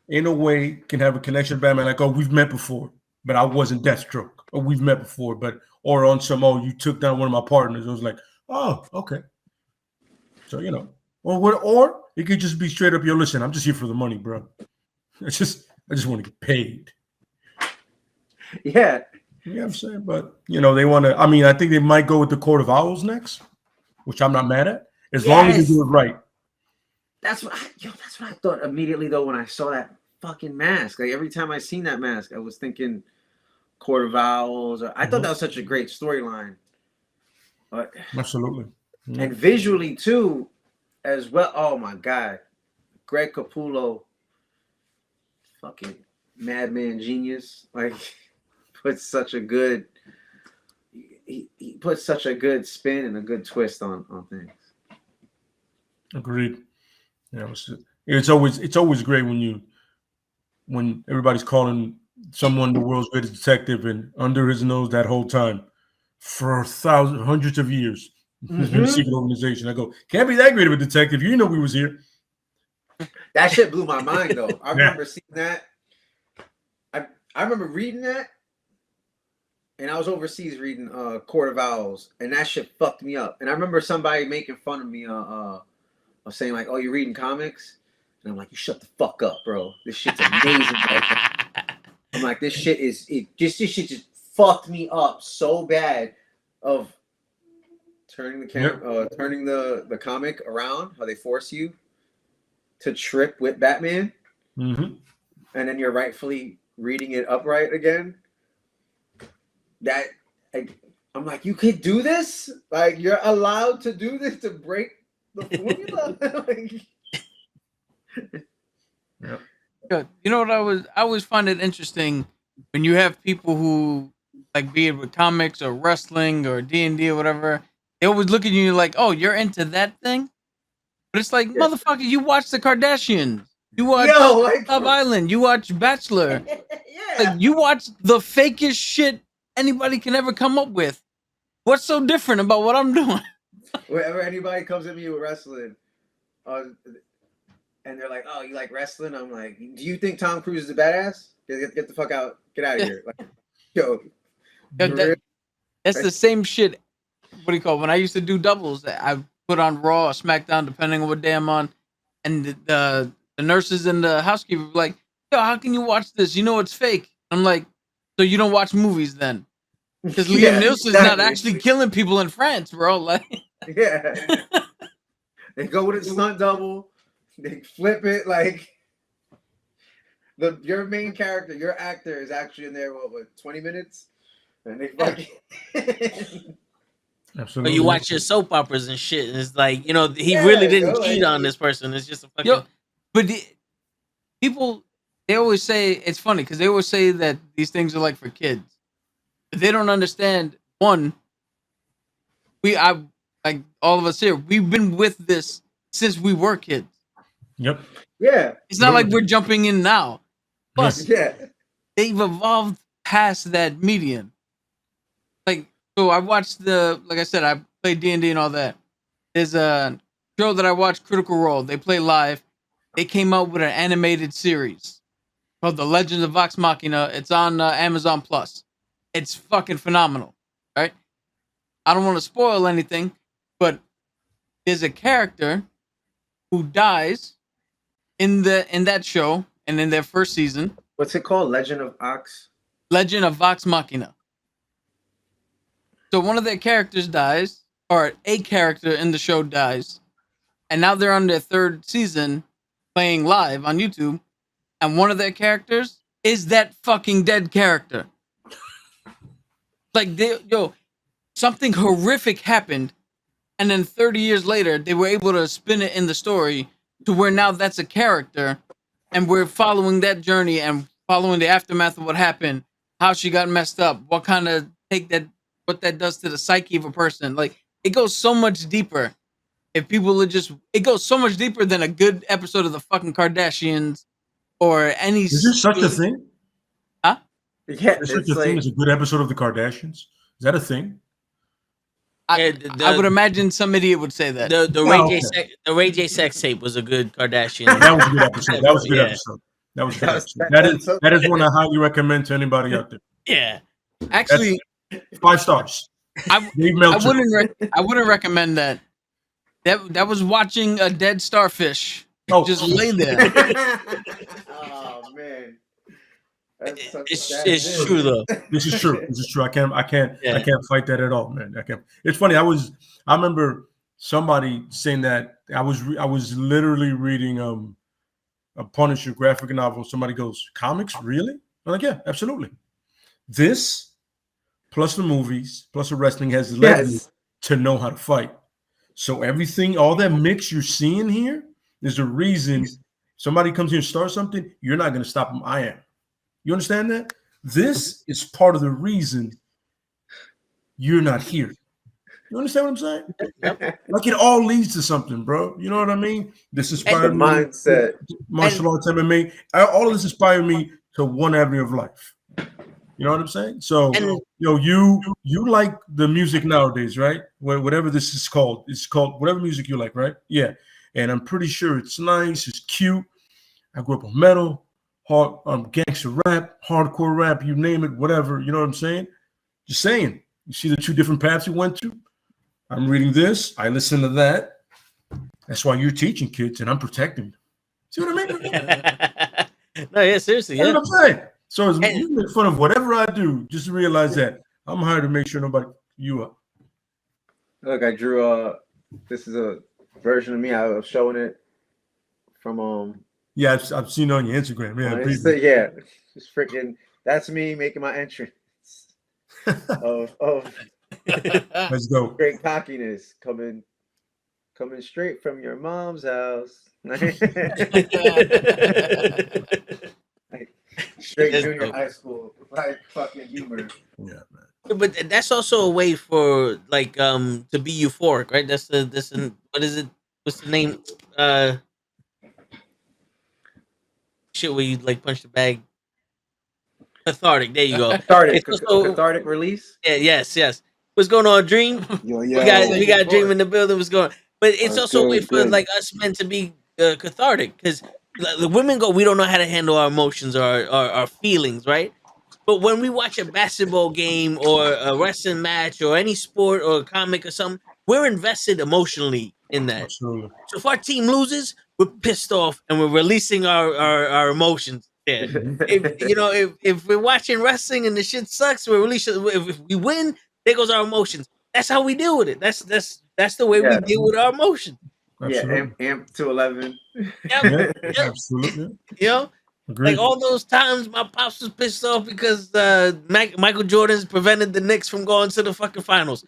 in a way, can have a connection to Batman. Like, oh, we've met before, but I wasn't Deathstroke. Or we've met before, or on some, oh, you took down one of my partners. It was like, Oh, okay. So or it could just be straight up. Yo, listen, I'm just here for the money, bro. I just want to get paid. Yeah. You know what I'm saying? But they want to. I mean, I think they might go with the Court of Owls next, which I'm not mad at, as long as they do it right. That's what I thought immediately though when I saw that fucking mask. Like every time I seen that mask, I was thinking Court of Owls. I thought that was such a great storyline. But Absolutely. Yeah. And visually too, as well. Oh my god, Greg Capullo, fucking madman genius. Like puts such a good. He puts such a good spin and a good twist on things. Agreed. Yeah, it's always great when everybody's calling someone the world's greatest detective, and under his nose that whole time for hundreds of years there's been a secret organization. I go, can't be that great of a detective. You know we was here. That shit blew my mind though. I remember seeing that. I remember reading that, and I was overseas reading Court of Owls, and that shit fucked me up. And I remember somebody making fun of me of saying like, "Oh, you're reading comics," and I'm like, "You shut the fuck up, bro. This shit's amazing." I'm like, "This shit this shit just fucked me up so bad." Of turning the camera, turning the comic around, how they force you to trip with Batman, and then you're rightfully reading it upright again. I'm like, you could do this? Like, you're allowed to do this to break the formula? Good. You know what I always find it interesting when you have people who like be it with comics or wrestling or D&D or whatever, they always look at you like, oh, you're into that thing? But it's like, motherfucker, you watch the Kardashians. You watch Love Island. You watch Bachelor. Like, you watch the fakest shit anybody can ever come up with. What's so different about what I'm doing? Whenever anybody comes at me with wrestling, and they're like, "Oh, you like wrestling?" I'm like, "Do you think Tom Cruise is a badass? Get the fuck out! Get out of here!" Like, that's the same shit. What do you call it? When I used to do doubles? I put on Raw or SmackDown, depending on what day I'm on, and the nurses and the housekeeper were like, "Yo, how can you watch this? You know it's fake." I'm like, "So you don't watch movies then?" Because Liam Neeson's not actually killing people in France, bro. Like, they go with a stunt double, they flip it like your main character, your actor is actually in there. What 20 minutes? And they fucking. Absolutely. But you watch your soap operas and shit, and it's like, he really didn't cheat on this person. It's just a fucking. But people, they always say it's funny because they always say that these things are like for kids. They don't understand. One, like all of us here, we've been with this since we were kids. Yep. Yeah. It's not like we're jumping in now. Plus, they've evolved past that median. Like, so I watched like I said, I played D&D and all that. There's a show that I watched, Critical Role. They play live. They came out with an animated series called The Legend of Vox Machina. It's on Amazon Plus. It's fucking phenomenal, right? I don't want to spoil anything, but there's a character who dies in that show and in their first season. What's it called? Legend of Vox Machina. So one of their characters dies, or a character in the show dies, and now they're on their third season playing live on YouTube, and one of their characters is that fucking dead character. Like, something horrific happened, and then 30 years later, they were able to spin it in the story to where now that's a character, and we're following that journey and following the aftermath of what happened, how she got messed up, what that does to the psyche of a person. Like, it goes so much deeper. If people it goes so much deeper than a good episode of the fucking Kardashians or any. Is there such a thing? Huh? Yeah, is such a thing as a good episode of the Kardashians? Is that a thing? I would imagine some idiot would say that. The Ray J sex tape was a good Kardashian. That was a good episode. That was a good episode. That was a good episode. That is one I highly recommend to anybody out there. Yeah. Actually, 5 stars. Dave I Meltzer. I wouldn't recommend that. That was watching a dead starfish Oh. just lay there. Oh man, that's such It's bad it's news. true though. This is true. This is true. I can't Yeah. fight that at all, man. I can't. It's funny. I remember somebody saying that I was literally reading a Punisher graphic novel. Somebody goes, "Comics, really?" I'm like, "Yeah, absolutely." This plus the movies plus the wrestling has led me Yes. to know how to fight. So everything, all that mix you're seeing here is the reason somebody comes here and starts something. You're not going to stop them. I am. You understand that? This is part of the reason you're not here. You understand what I'm saying? Like it all leads to something, bro. You know what I mean? This The inspired me. mindset. Martial arts, MMA. All of this inspired me to one avenue of life. You know what I'm saying? So, And you like the music nowadays, right? Whatever this is called, it's called whatever music you like, right? Yeah. And I'm pretty sure it's nice, it's cute. I grew up on metal, gangster rap, hardcore rap, you name it, whatever. You know what I'm saying? Just saying. You see the two different paths you went to? I'm reading this. I listen to that. That's why you're teaching kids, and I'm protecting them. See what I mean? no, yeah, seriously, That's yeah. what I'm saying. So as And- you make fun of whatever I do, just realize that I'm hired to make sure nobody you up. Look, I drew this is a version of me. I was showing it from Yeah, I've seen it on your Instagram. Yeah, people. yeah, just freaking. That's me making my entrance of Let's go. great cockiness coming straight from your mom's house. Like, straight That's junior dope. high school, like fucking humor. Yeah, man. But that's also a way for like to be euphoric, right? What is it? What's the name? Shit where you like punch the bag. Cathartic. There you go. Cathartic, It's also cathartic release. yeah, yes. What's going on, Dream? Yo, We got yo. we got Dream in the building. What's going on? But it's also a way Good, for good. like us men to be cathartic because the women go, we don't know how to handle our emotions or our feelings, right? But when we watch a basketball game or a wrestling match or any sport or a comic or something, we're invested emotionally in that. Absolutely. So if our team loses, we're pissed off and we're releasing our emotions there. If we're watching wrestling and the shit sucks, we're releasing. If we win, there goes our emotions. That's how we deal with it. That's the way we Yeah. deal with our emotions. Yeah, Absolutely. amp to 11. Yep. Yeah, Yep. absolutely. You know, Agreed. like all those times my pops was pissed off because Michael Jordan's prevented the Knicks from going to the fucking finals.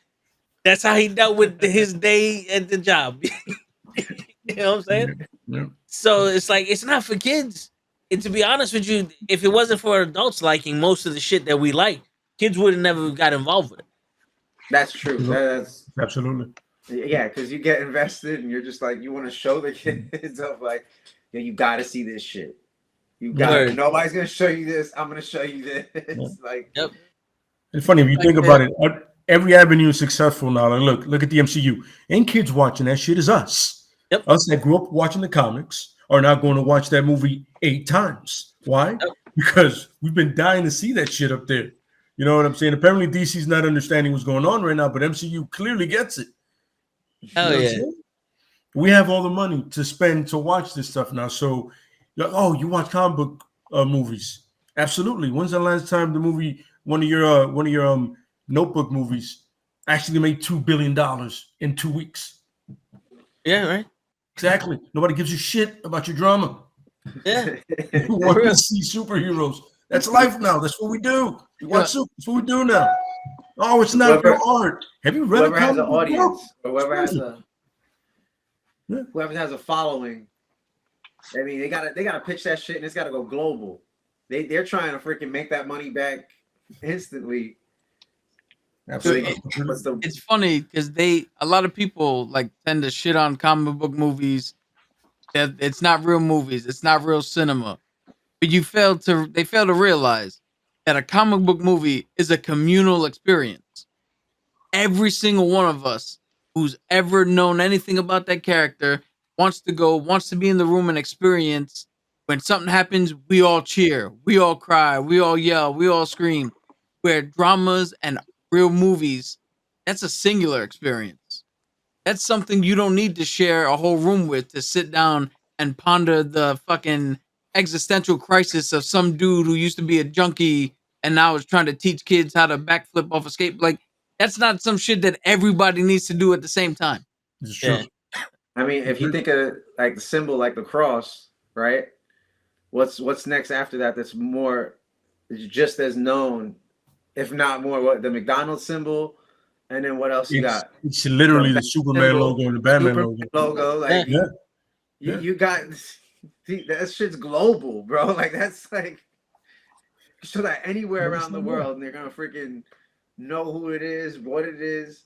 That's how he dealt with his day at the job. You know what I'm saying? Yeah. So it's like it's not for kids. And to be honest with you, if it wasn't for adults liking most of the shit that we like, kids would have never got involved with it. That's true. That's Absolutely. yeah, because you get invested and you're just like you want to show the kids of like, yeah, you got to see this shit. You got Word. nobody's gonna show you this. I'm gonna show you this. Yeah. Like, Yep. It's funny if you think about it. Every avenue is successful now. Like, look at the MCU. And kids watching that shit is us. Yep. Us that grew up watching the comics are now going to watch that movie 8 times. Why? Yep. Because we've been dying to see that shit up there. You know what I'm saying? Apparently DC's not understanding what's going on right now, but MCU clearly gets it. Hell You know what I'm yeah. saying? We have all the money to spend to watch this stuff now. So, you watch comic book movies? Absolutely. When's the last time the movie, one of your Notebook movies, actually made $2 billion in 2 weeks? Yeah, right. Exactly. Nobody gives a shit about your drama. Yeah. You want to see superheroes. That's life now. That's what we do. We watch super. That's what we do now. Oh, it's not Whoever- your art. Have you read a whoever has comic an book audience book? or It's crazy. Yeah. whoever has a following. I mean, they gotta pitch that shit and it's gotta go global. They're trying to freaking make that money back instantly. Absolutely. What's the It's funny because a lot of people like tend to shit on comic book movies. That it's not real movies. It's not real cinema. But they fail to realize that a comic book movie is a communal experience. Every single one of us who's ever known anything about that character wants to be in the room and experience. When something happens, we all cheer, we all cry, we all yell, we all scream. Where dramas and real movies, that's a singular experience. That's something you don't need to share a whole room with to sit down and ponder the fucking existential crisis of some dude who used to be a junkie and now is trying to teach kids how to backflip off a skate. Like, that's not some shit that everybody needs to do at the same time. It's true. Yeah. I mean, if you think of like the symbol, like the cross, right? What's next after that? That's more, just as known, if not more. What, the McDonald's symbol, and then what else you got? It's literally the Superman symbol, logo and the Batman Superman logo. Like Yeah. you got that shit's global, bro. Like that's like so that anywhere around the world, and they're gonna freaking know who it is, what it is.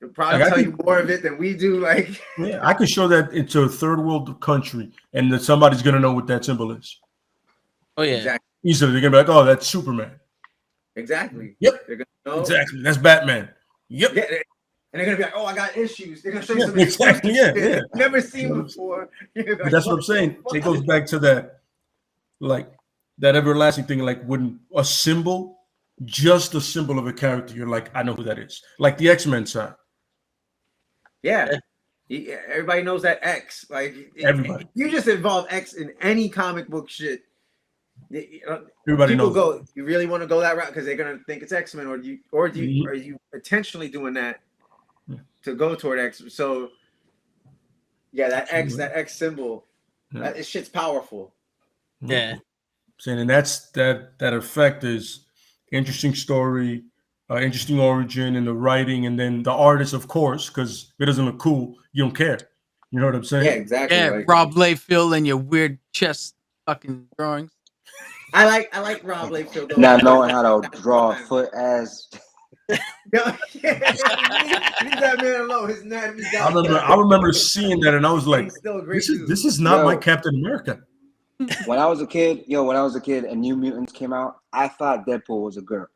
They'll probably Like, tell you more of it than we do. Like, yeah, I could show that into a third world country, and that somebody's gonna know what that symbol is. Oh yeah. exactly, Easily, they're gonna be like, "Oh, that's Superman." exactly. Yep. They're gonna know. Exactly, that's Batman. Yep. Yeah, and they're gonna be like, "Oh, I got issues." They're gonna show you Yeah, some exactly, exclusive yeah, shit yeah. you've never seen before. You're like, That's what I'm saying. It goes back to that, like that everlasting thing. Like when a symbol, just a symbol of a character, you're like, I know who that is. Like the X-Men sign. Yeah. Everybody knows that X. Like Everybody. you just involve X in any comic book shit. Everybody People knows. go. You really want to go that route because they're gonna think it's X-Men, or are Mhm. you intentionally doing that to go toward X? So yeah, that X symbol, Yeah. that shit's powerful. Yeah. Saying, and that's that effect is interesting story, interesting origin, and the writing, and then the artist, of course, because if it doesn't look cool, you don't care. You know what I'm saying? Yeah, exactly. Yeah, Like, Rob Liefeld and your weird chest fucking drawings. I like Rob Liefeld though. Not knowing how to draw a foot as. Leave that man alone. His anatomy. I remember seeing that, and I was like, He's still a great dude. this is not my Yo. Captain America. When I was a kid, and New Mutants came out, I thought Deadpool was a girl.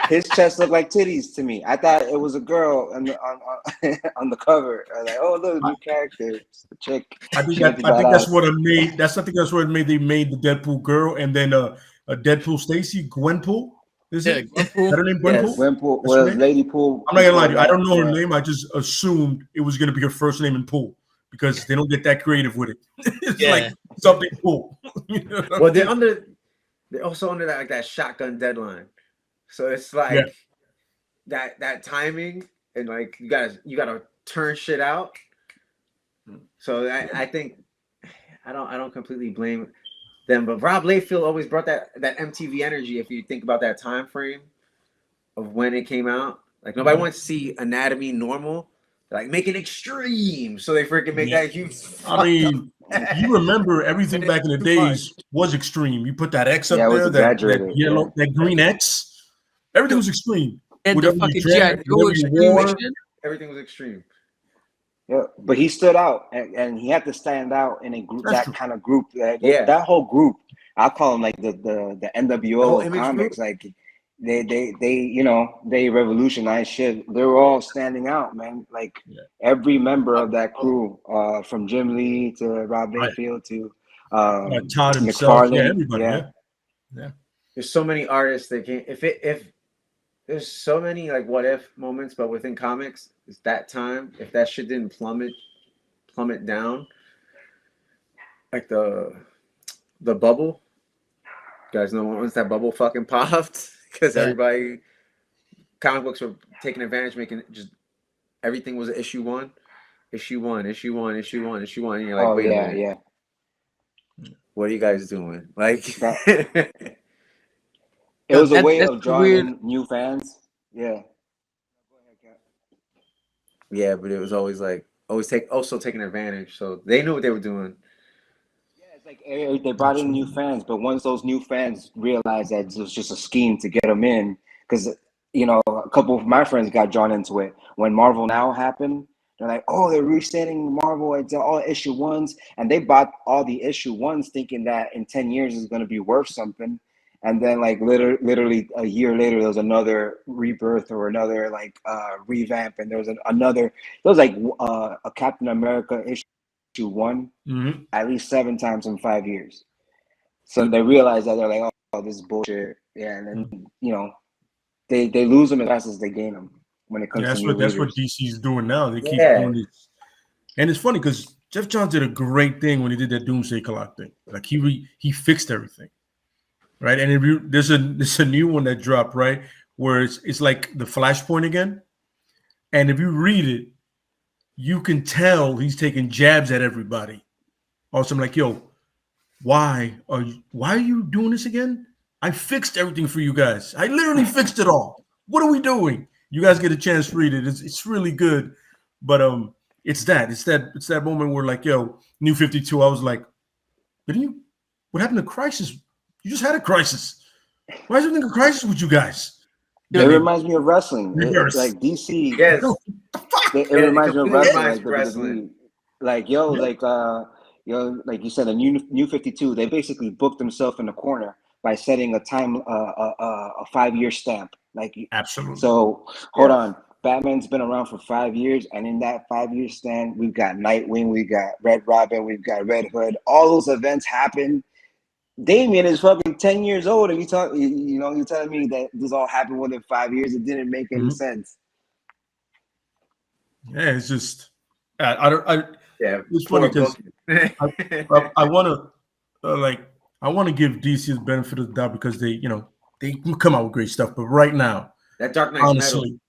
His chest looked like titties to me. I thought it was a girl on the cover. I was like, oh look, new character, it's the chick. I think that's what it made. I think that's what it made. They made the Deadpool girl, and then a Deadpool Stacy, Gwenpool. Is it? Gwenpool. Is that her name? Gwenpool. Yes. Gwenpool That's her was name? Lady Pool. I'm not gonna lie to you. I don't know her Yeah. name. I just assumed it was gonna be her first name in Pool because they don't get that creative with it. It's Yeah. like something Pool. You know what I Well, mean? they're also under that, like that shotgun deadline. So it's like that timing, and like you gotta turn shit out. So I think I don't completely blame them, but Rob Liefeld always brought that MTV energy. If you think about that time frame of when it came out, like nobody wants to see Anatomy normal. Like make it extreme, so they freaking make that huge. I mean, you remember everything back in the days was extreme. You put that X up Yeah, it was there, that exaggerated, yellow, that green X. Everything was extreme. And the Whatever you fucking drank, G.I. Joe whatever you extreme wore. and shit. Everything was extreme. Yeah, but he stood out, and he had to stand out in a group, That's that true. kind of group. Yeah. That whole group, I call them like the The NWO whole of image comics. group? Like they revolutionized shit. They were all standing out, man. Like every member of that crew, from Jim Lee to Rob Liefeld to Todd himself, McFarlane. everybody, There's so many artists that can if there's so many like what if moments, but within comics, it's that time. If that shit didn't plummet down, like the bubble. You guys know once that bubble fucking popped, because everybody comic books were taking advantage, making just everything was issue one. And you're like, wait a minute. What are you guys doing? Like it was a way that's of drawing in new fans. Yeah. Yeah, but it was always like also taking advantage. So they knew what they were doing. Yeah, it's like they brought in new fans, but once those new fans realized that it was just a scheme to get them in, because a couple of my friends got drawn into it when Marvel Now happened. They're like, oh, they're restating Marvel. It's all issue ones, and they bought all the issue ones, thinking that in 10 years is going to be worth something. And then, like literally a year later, there was another rebirth or another like revamp, and there was a Captain America issue one at least 7 times in 5 years. So they realized that they're like, oh, this is bullshit. Yeah, and then they lose them as fast as they gain them when it comes Yeah, to new that's what readers. DC is doing now. They keep Yeah. doing this, and it's funny because Jeff Johns did a great thing when he did that Doomsday Clock thing. Like he fixed everything, right? And there's a new one that dropped, right, where it's like the Flashpoint again, and if you read it, you can tell he's taking jabs at everybody. Also, I'm like, yo, why are you doing this again? I fixed everything for you guys. I literally fixed it all. What are we doing? You guys get a chance to read it. It's really good. But it's that moment where like, yo, New 52, I was like, what happened to Crisis? You just had a crisis. Why is everything a crisis with you guys? It reminds me of wrestling. Reverse. Like DC. Yes. It reminds me of wrestling, reminds like me of wrestling. WWE. Like like you said, a new 52. They basically booked themselves in the corner by setting a 5-year stamp. Like Absolutely. So hold on, Batman's been around for 5 years, and in that 5-year span, we've got Nightwing, we've got Red Robin, we've got Red Hood. All those events happen. Damian is fucking 10 years old, and you're telling me that this all happened within 5 years. It didn't make any sense. Yeah, it's just it's funny because I want to give DC the benefit of the doubt because they come out with great stuff, but right now, that Dark Knight's honestly,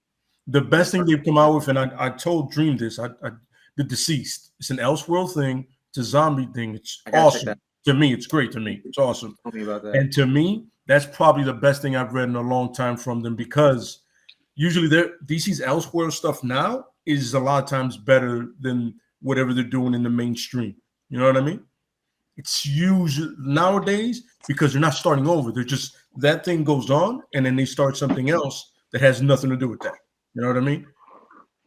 the best thing they've come out with, and I told Dream this, the Deceased. It's an Elseworld thing. It's a zombie thing. It's awesome. To me, it's great. To me, it's awesome. Tell me about that. And to me, that's probably the best thing I've read in a long time from them because usually DC's Elseworld stuff now is a lot of times better than whatever they're doing in the mainstream. You know what I mean? It's usually nowadays because they're not starting over. They're just that thing goes on and then they start something else that has nothing to do with that. You know what I mean?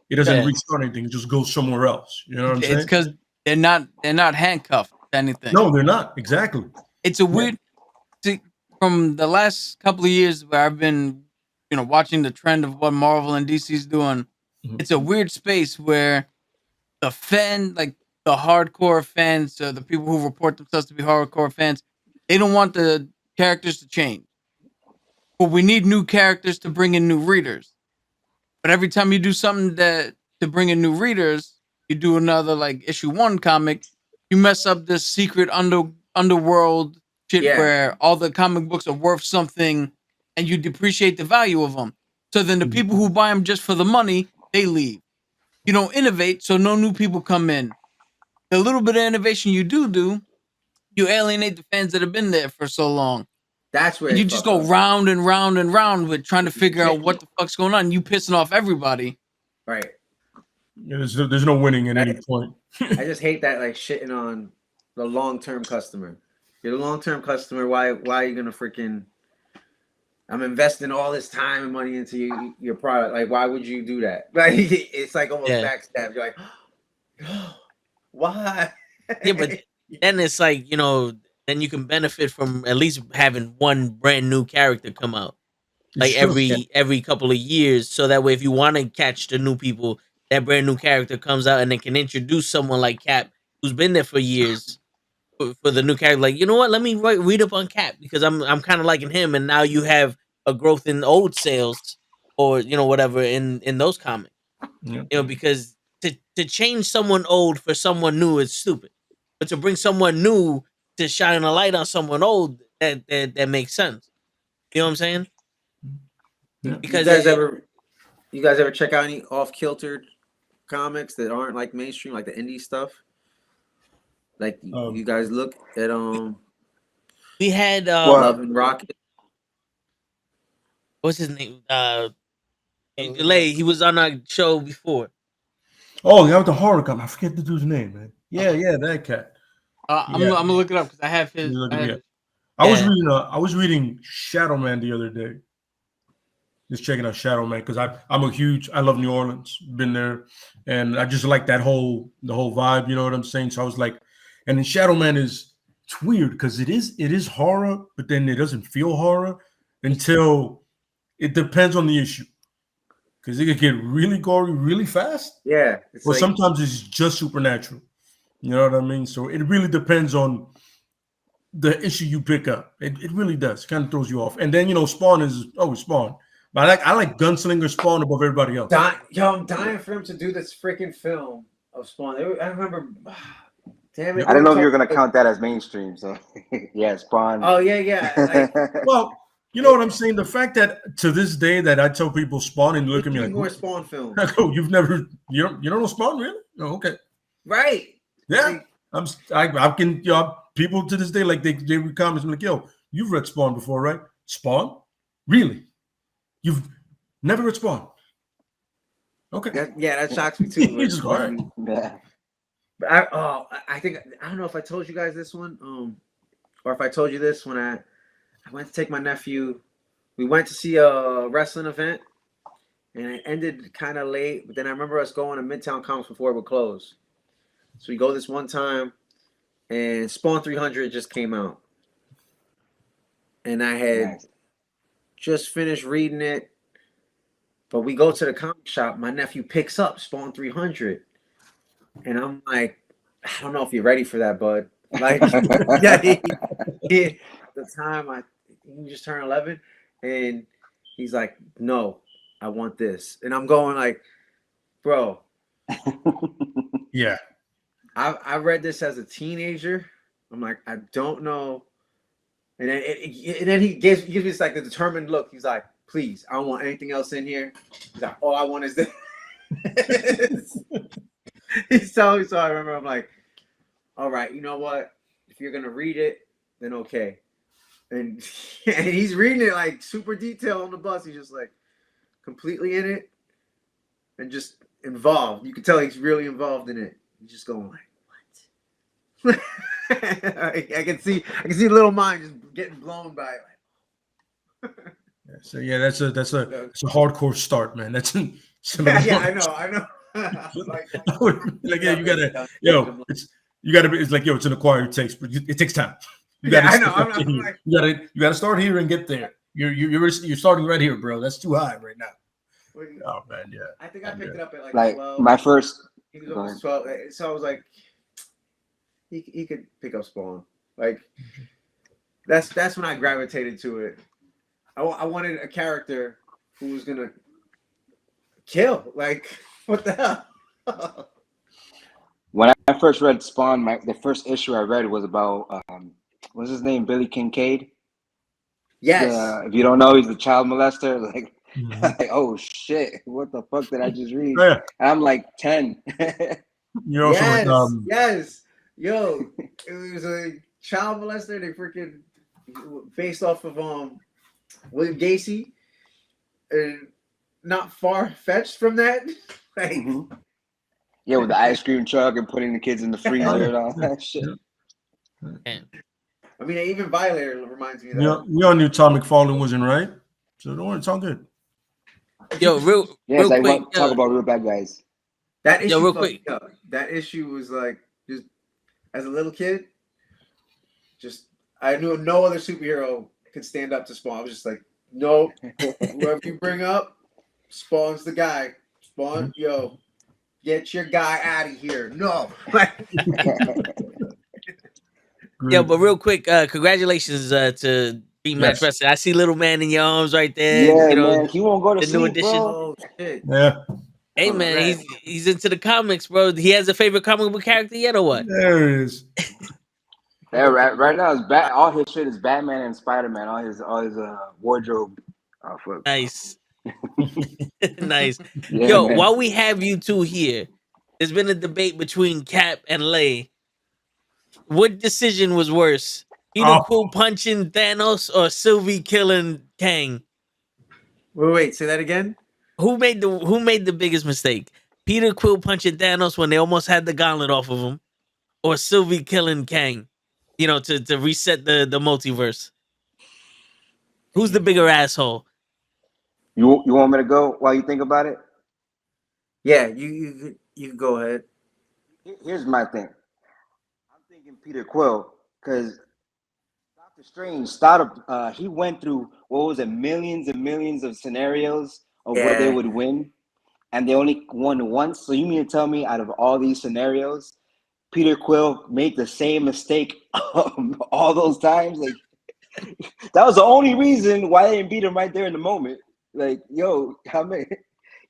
It doesn't restart anything. It just goes somewhere else. You know what I'm saying? It's because they're not handcuffed to anything. No, they're not. Exactly. It's a weird from the last couple of years where I've been, watching the trend of what Marvel and DC's doing. Mm-hmm. It's a weird space where the hardcore fans, the people who report themselves to be hardcore fans, they don't want the characters to change. But we need new characters to bring in new readers. But every time you do something to bring in new readers, you do another like issue 1 comic, you mess up this secret underworld shit where all the comic books are worth something and you depreciate the value of them. So then the people who buy them just for the money, they leave. You don't innovate, so no new people come in. The little bit of innovation you do, you alienate the fans that have been there for so long. That's where you just go round and round and round with trying to figure out what the fuck's going on. You pissing off everybody. Right. Yeah, there's no winning at any point. I just hate that shitting on the long-term customer. You're the long-term customer. Why are you gonna freaking? I'm investing all this time and money into your product. Like, why would you do that? Like, it's like almost backstab. You're like, oh, why? Yeah, but then it's like, then you can benefit from at least having one brand new character come out, like every couple of years, so that way if you want to catch the new people, that brand new character comes out and they can introduce someone like Cap who's been there for years for the new character. Like, you know what? Let me read up on Cap because I'm kind of liking him, and now you have a growth in old sales or whatever in those comics. Yeah. Because to change someone old for someone new is stupid, but to bring someone new to shine a light on someone old, that makes sense. You know what I'm saying? Yeah. Because you guys ever check out any off-kiltered comics that aren't like mainstream, like the indie stuff? Like you guys look at we had Love and Rocket. What's his name? He was on our show before. Oh, yeah, with the horror comic. I forget the dude's name, man. Yeah, that cat. I'm gonna look it up because I have his. I was reading Shadow Man the other day. Just checking out Shadow Man because I love New Orleans, been there, and I just like the whole vibe. You know what I'm saying? So I was like, and then Shadow Man it's weird because it is horror, but then it doesn't feel horror until it depends on the issue. Because it could get really gory really fast. Yeah. Or sometimes it's just supernatural. You know what I mean? So it really depends on the issue you pick up. It really does. It kind of throws you off. And then, Spawn is always Spawn. But I like Gunslinger Spawn above everybody else. I'm dying for him to do this freaking film of Spawn. I remember. Damn it! Yep. I don't know if you're talking gonna count that as mainstream. So yeah, Spawn. Oh yeah. Like, Well, you know what I'm saying? The fact that to this day that I tell people Spawn and they look at me like, more Spawn films, I go, you don't know Spawn, really? Oh, okay. right? Yeah. I can, people to this day, like they would comment like, yo, you've read Spawn before, right? Spawn? Really? You've never read Spawn? Okay. That shocks me too. You just go, all right. Yeah. But I think I don't know if I told you guys this one, or if I told you this when I went to take my nephew. We went to see a wrestling event, and it ended kind of late. But then I remember us going to Midtown Comics before it would close. So we go this one time, and Spawn 300 just came out, and I had just finished reading it. But we go to the comic shop. My nephew picks up Spawn 300. And I'm like, I don't know if you're ready for that, bud. Like, the time he just turned 11, and he's like, no, I want this. And I'm going like, bro. Yeah. I read this as a teenager. I'm like, I don't know. And then he gives me this like the determined look. He's like, please, I don't want anything else in here. He's like, all I want is this. He's telling me, so I remember I'm like, all right, you know what? If you're gonna read it, then okay. And he's reading it like super detailed on the bus. He's just like completely in it and just involved. You can tell he's really involved in it. He's just going like, what? I can see little mind just getting blown by it. So yeah, that's a hardcore start, man. That's I know. Like yeah, you gotta, it's like, it's an acquired taste, but it takes time. You gotta start here and get there. You're starting right here, bro. That's too high right now. Oh man, yeah. I think I picked it up at like 12. my first. He was almost 12, so I was like, he could pick up Spawn. Like that's when I gravitated to it. I wanted a character who was gonna kill. Like, what the hell? When I first read Spawn, the first issue I read was about what's his name, Billy Kincaid. Yes. If you don't know, he's the child molester. Like, like, oh shit, what the fuck did I just read? Yeah. And I'm like 10. You're also yes. Yo, it was a child molester. They freaking based off of William Gacy, and not far fetched from that. Like, yeah, with the ice cream truck and putting the kids in the freezer and all that shit. I mean, even Violator reminds me of that. Yeah, we all knew Tom McFarlane wasn't right, so don't worry, it's all good. Yo, real like quick, talk about real bad guys. That issue, real quick. That issue was like, just as a little kid, just I knew no other superhero could stand up to Spawn. I was just like, no, whoever you bring up, Spawn's the guy. Spawn, yo, get your guy out of here. No. Yeah, but real quick, congratulations to Beat Match Wrestling. I see little man in your arms right there. Yeah, you know, man, he won't go to the sleep, new edition. bro. Oh shit. Yeah. Hey man, he's into the comics, bro. He has a favorite comic book character yet, or what? There it is. Yeah, right now it's all his shit is Batman and Spider-Man. All his wardrobe. Oh, fuck. Nice. Nice. Yeah, Yo, man. while we have you two here, there's been a debate between Cap and Lay. What decision was worse? Peter Quill punching Thanos or Sylvie killing Kang? Wait, say that again? Who made the biggest mistake? Peter Quill punching Thanos when they almost had the gauntlet off of him, or Sylvie killing Kang? You know, to reset the multiverse. Who's the bigger asshole? You want me to go while you think about it? Yeah, you can go ahead. Here's my thing. I'm thinking Peter Quill because Doctor Strange started. He went through what was it, millions and millions of scenarios of where they would win, and they only won once. So you mean to tell me, out of all these scenarios, Peter Quill made the same mistake all those times? Like, that was the only reason why they didn't beat him right there in the moment. Like, yo, how many?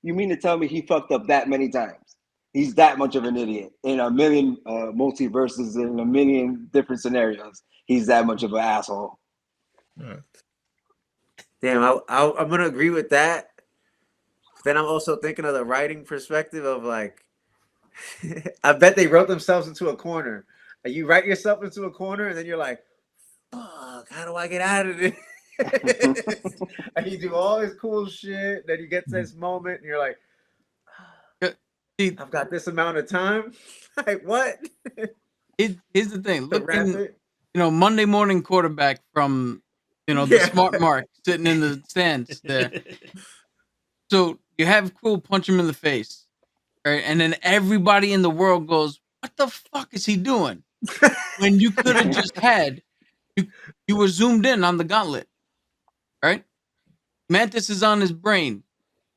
You mean to tell me he fucked up that many times? He's that much of an idiot in a million multiverses, in a million different scenarios. He's that much of an asshole. Damn, I'm gonna agree with that. Then I'm also thinking of the writing perspective of like, I bet they wrote themselves into a corner. Like, you write yourself into a corner, and then you're like, "Fuck, how do I get out of this?" And you do all this cool shit. Then you get to this moment, and you're like, "I've got this amount of time." Like, what? Here's the thing. To Look, wrap in, it? Monday morning quarterback from, the Yeah. smart mark sitting in the stands there. So you have Quill punch him in the face, right? And then everybody in the world goes, "What the fuck is he doing?" When you could have just had, you were zoomed in on the gauntlet, right? Mantis is on his brain.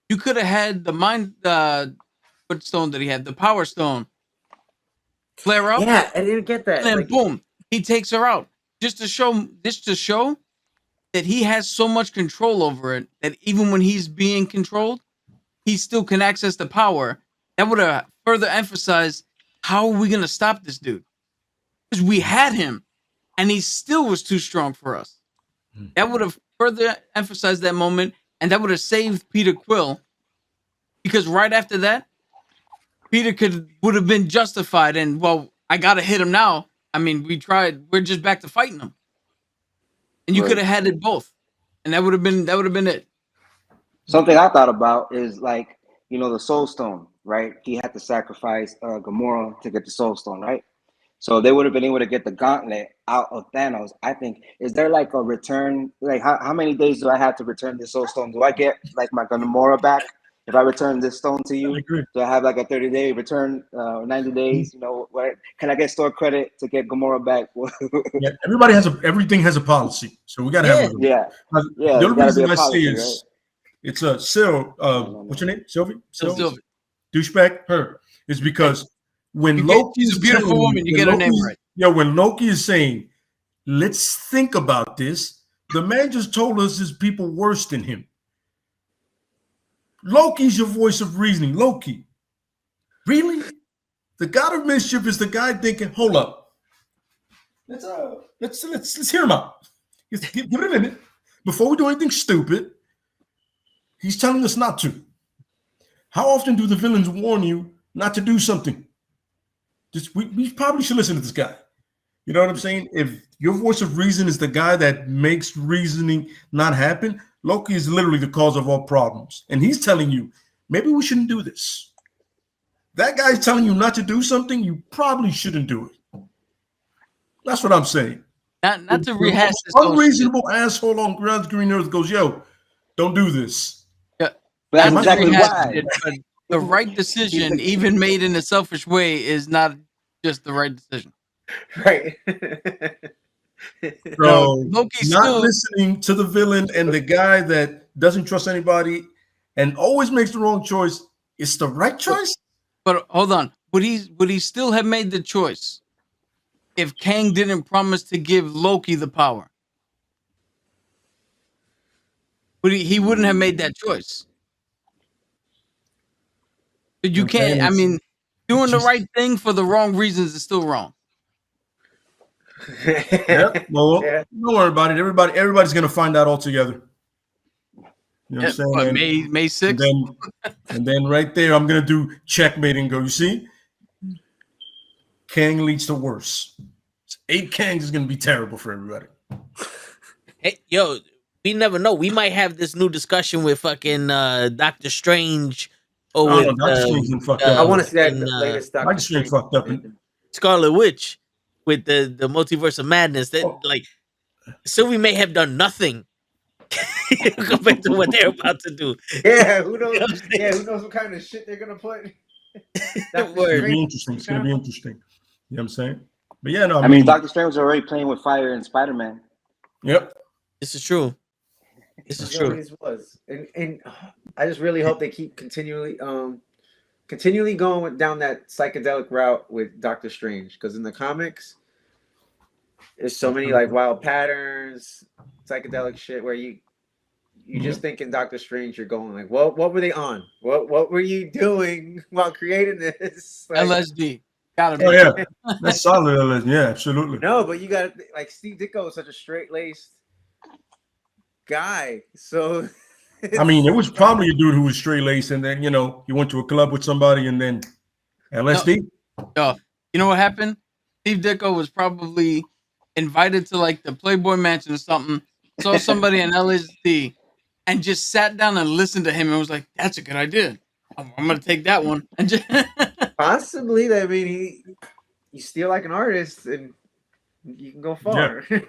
You could have had the mind. What stone did he have? The power stone. Flare up. Yeah, I didn't get that. And then Like, boom, he takes her out. Just to show that he has so much control over it that even when he's being controlled, he still can access the power. That would have further emphasized, how are we gonna stop this dude? Because we had him, and he still was too strong for us. That would have further emphasized that moment, and that would have saved Peter Quill. Because right after that, Peter would have been justified, and well, I gotta hit him now. I mean, we tried. We're just back to fighting him, and you Right. could have had it both, and that would have been it. Something I thought about is like, the Soul Stone, right? He had to sacrifice Gamora to get the Soul Stone, right? So they would have been able to get the gauntlet out of Thanos. I think, is there like a return? Like, how many days do I have to return this Soul Stone? Do I get like my Gamora back if I return this stone to I you? agree. Do I have like a 30-day return, 90 days? What can I get store credit to get Gamora back? Yeah, everything has a policy, so we gotta have Yeah. a. Yeah, The there's only gotta be reason a I say policy, is it's a Sil. What's your name? Sylvie. Sylvie. Douchebag. Her is because when She's a is beautiful saying, woman. You get her name right. Yeah, when Loki is saying, "Let's think about this," the man just told us there's people worse than him. Loki's your voice of reasoning. Loki, really? The God of Mischief is the guy thinking, "Hold up, let's hear him out. Give it a minute before we do anything stupid." He's telling us not to. How often do the villains warn you not to do something? We probably should listen to this guy. You know what I'm saying? If your voice of reason is the guy that makes reasoning not happen, Loki is literally the cause of all problems. And he's telling you, maybe we shouldn't do this. That guy's telling you not to do something, you probably shouldn't do it. That's what I'm saying. Not to rehash this unreasonable asshole on God's green earth goes, yo, don't do this. Yeah, but that's exactly why. But the right decision, even made in a selfish way, is not just the right decision. Right. So Loki's not still listening to the villain and the guy that doesn't trust anybody and always makes the wrong choice, it's the right choice. But hold on, would he still have made the choice if Kang didn't promise to give Loki the power? But he wouldn't have made that choice. But you can't. I mean, doing the right thing for the wrong reasons is still wrong. Yep. Well, don't worry about it. Everybody's gonna find out all together. You know what I'm saying? What, May 6th? And then right there, I'm gonna do checkmate and go. You see, Kang leads to worse. 8 Kangs is gonna be terrible for everybody. Hey, yo, we never know. We might have this new discussion with fucking Doctor Strange or with Doctor Strange fucked up. I want to see that latest Doctor Strange fucked up. Scarlet Witch with the multiverse of madness. That like Sylvie may have done nothing compared to what they're about to do. Yeah, who knows? Who knows what kind of shit they're gonna put? It's gonna be interesting. It's gonna be interesting. You know what I'm saying? But yeah, no. I mean, Doctor Strange was already playing with fire in Spider-Man. Yep. This is true. This is true. Was. And I just really hope they keep continually going down that psychedelic route with Doctor Strange, because in the comics, there's so many like wild patterns, psychedelic shit where you you just think in Doctor Strange, you're going like, what were they on? What were you doing while creating this? Like, LSD. Gotta be. Oh yeah, that's solid. Yeah, absolutely. no, but you got like Steve Ditko is such a straight laced guy, so. I mean, it was probably a dude who was straight laced, and then he went to a club with somebody, and then LSD. Yo, you know what happened? Steve Ditko was probably invited to like the Playboy Mansion or something. Saw somebody in LSD, and just sat down and listened to him, and was like, "That's a good idea. I'm gonna take that one." And just Possibly, I mean, you steal like an artist, and you can go far. Yeah.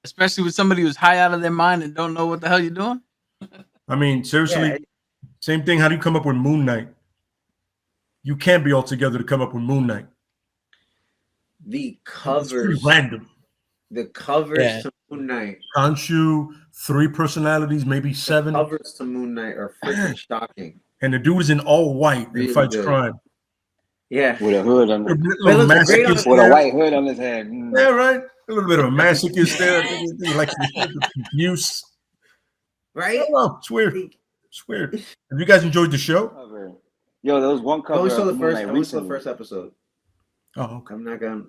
especially with somebody who's high out of their mind and don't know what the hell you're doing. I mean, seriously, same thing. How do you come up with Moon Knight? You can't be all together to come up with Moon Knight. The It's covers, pretty random. the covers to Moon Knight, Khonshu, 3 personalities, maybe 7. the covers to Moon Knight are freaking shocking. And the dude is in all white Really and fights good. crime. Yeah, With a hood on A it. little looks great on masochist the- With a there. white hood on his head. Mm. Yeah, right. A little bit of a masochist there. Like abuse. right. I don't know. It's weird. It's weird. Have you guys enjoyed the show? Cover. Yo, there was one I cover. only saw of the Moon first. Knight I only saw the recently. first episode. Oh, okay. I'm not gonna.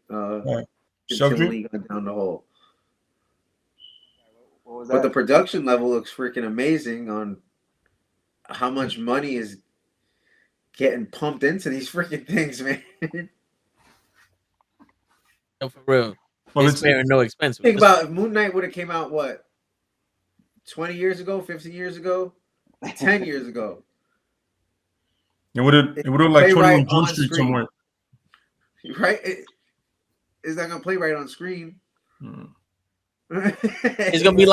Right. Continually going down the hole. What was But the that? production level looks freaking amazing on how much money is getting pumped into these freaking things, man. No, for real. Well, It's it's sparing no expense. Think about if Moon Knight would have came out, what, 20 years ago, 15 years ago, 10 years ago. it would have like Play 21 right Jump on Street screen. somewhere. Right? It's not going to play right on screen. Hmm. it's gonna be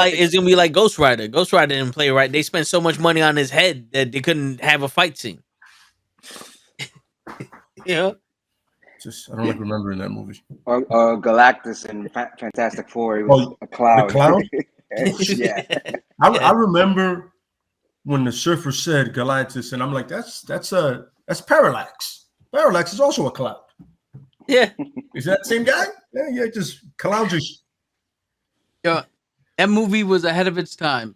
like Ghost Rider. Ghost Rider didn't play right. They spent so much money on his head that they couldn't have a fight scene. Just I don't like remembering that movie. Galactus and Fantastic Four. He was a cloud. The cloud? Yeah. I remember when the Surfer said Galactus, and I'm like, that's Parallax. Parallax is also a cloud. Yeah. Is that the same guy? Yeah, just clouds are. Yo, that movie was ahead of its time.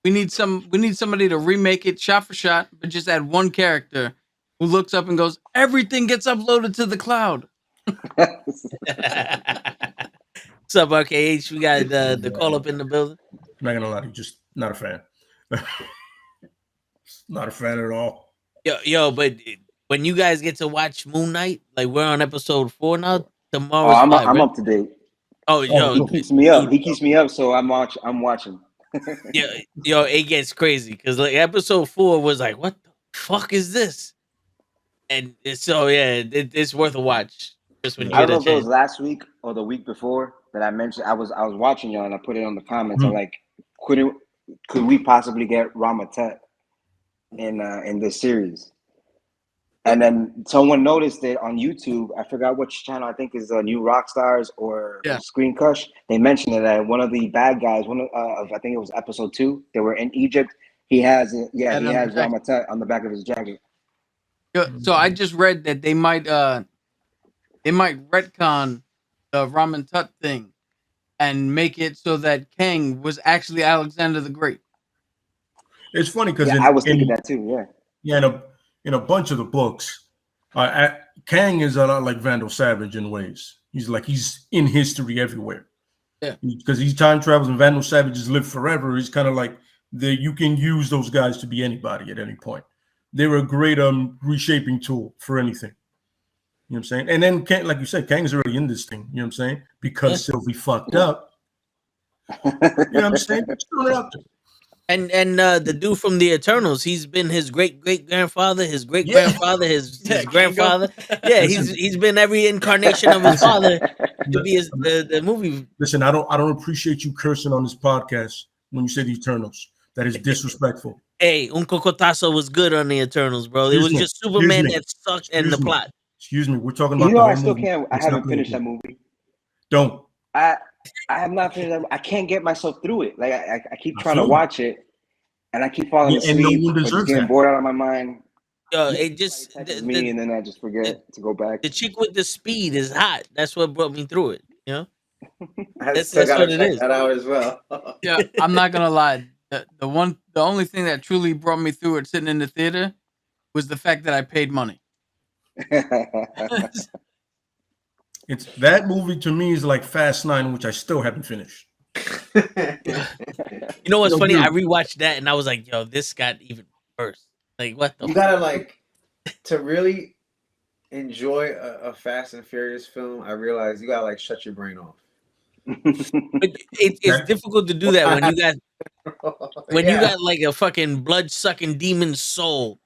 We need somebody to remake it shot for shot, but just add one character who looks up and goes, "Everything gets uploaded to the cloud." What's up, RKH? We got the call up in the building. I'm not gonna lie to you, just not a fan. Not a fan at all. Yo, but when you guys get to watch Moon Knight, like we're on episode 4 now. Oh, Tomorrow's I'm 5, right? up to date. Oh, yo, He keeps me up. He keeps me up, so I'm watching. yo, it gets crazy because like episode 4 was like, what the fuck is this? And so it's worth a watch. Just when you I get don't know a if it was chance. last week or the week before that I mentioned. I was watching y'all and I put it on the comments. I'm like, could we possibly get Ramatet in this series? And then someone noticed it on YouTube. I forgot which channel. I think is New Rockstars or Screen Cush. They mentioned it that one of the bad guys, one of I think it was episode 2. They were in Egypt. He has Ramatet on the back of his jacket. So I just read that they might retcon the Ramen Tut thing and make it so that Kang was actually Alexander the Great. It's funny because I was thinking that too. Yeah. Yeah, in a bunch of the books, Kang is a lot like Vandal Savage in ways. He's in history everywhere. Yeah, because he time travels and Vandal Savages live forever. He's kind of like you can use those guys to be anybody at any point. They're a great reshaping tool for anything. You know what I'm saying? And then Kang, like you said, Kang is already in this thing. You know what I'm saying? Because Sylvie fucked up. You know what I'm saying? Just throw it out there. And the dude from the Eternals, he's been his great grandfather, his great grandfather, his grandfather. Yeah, he's been every incarnation of his father to be the movie. Listen, I don't appreciate you cursing on this podcast when you say the Eternals. That is disrespectful. Hey, Un Cocotazo was good on the Eternals, bro. It was just Superman that sucked in the plot. Excuse me, we're talking about. I still can't. I haven't finished that movie. Don't. I have not finished that. I can't get myself through it. Like I keep trying to watch it, and I keep falling asleep. And no one or just getting bored out of my mind. It just me, and then I just forget to go back. The chick with the speed is hot. That's what brought me through it. You know. That's gotta what it check is. that out as well. Yeah, I'm not gonna lie. The only thing that truly brought me through it sitting in the theater was the fact that I paid money. It's that movie to me is like Fast 9, which I still haven't finished. You know what's Yo, funny? dude. I rewatched that and I was like, yo, this got even worse. Like, what the You gotta like to really enjoy a Fast and Furious film. I realize you gotta like shut your brain off. But it's difficult to do that when you got you got like a fucking blood sucking demon soul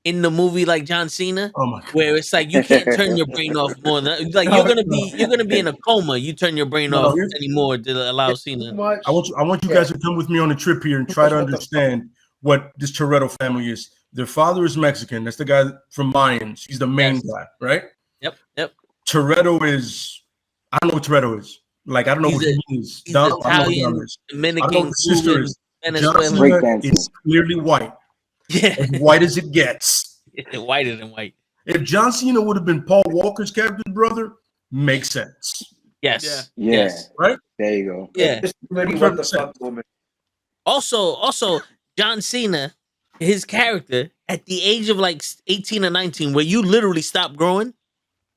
in the movie like John Cena, Oh my God. where it's like you can't turn your brain off more than like you're gonna be in a coma. You turn your brain off anymore to allow Cena. much. I want you guys to come with me on a trip here and try to understand what this Toretto family is. Their father is Mexican. That's the guy from Mayans. He's the main guy, right? Yep. Toretto is, I don't know what Toretto is. Like, I don't know what he is. He's Dom, I don't know what Italian, Dom is. I don't know Dominican, what the sister Cuban, is. Venezuelan. John Cena is clearly white. Yeah, As white as it gets. whiter than white. If John Cena would have been Paul Walker's character's brother, makes sense. Yes. Yeah. Yes. Right? There you go. Yeah. Just really what the fuck moment. Also, John Cena, his character at the age of like 18 or 19, where you literally stopped growing,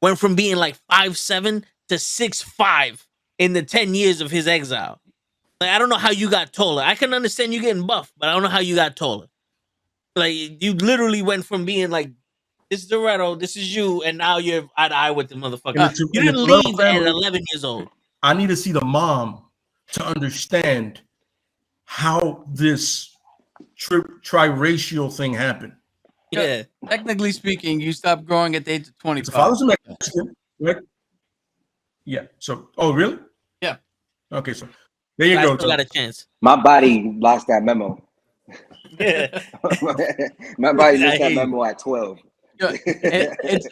went from being like 5'7" to 6'5" in the 10 years of his exile. Like, I don't know how you got taller. I can understand you getting buff, but I don't know how you got taller. Like, you literally went from being like, this is Toretto, this is you, and now you're eye to eye with the motherfucker. You didn't leave at 11 years old. I need to see the mom to understand how this triracial thing happened. Yeah. Technically speaking, you stopped growing at the age of 25. The father's a Mexican, right? Yeah. So, oh, really? Yeah. Okay, so there you I go. still got a chance. My body lost that memo. Yeah. My body missed I that hear you. memo at 12. It's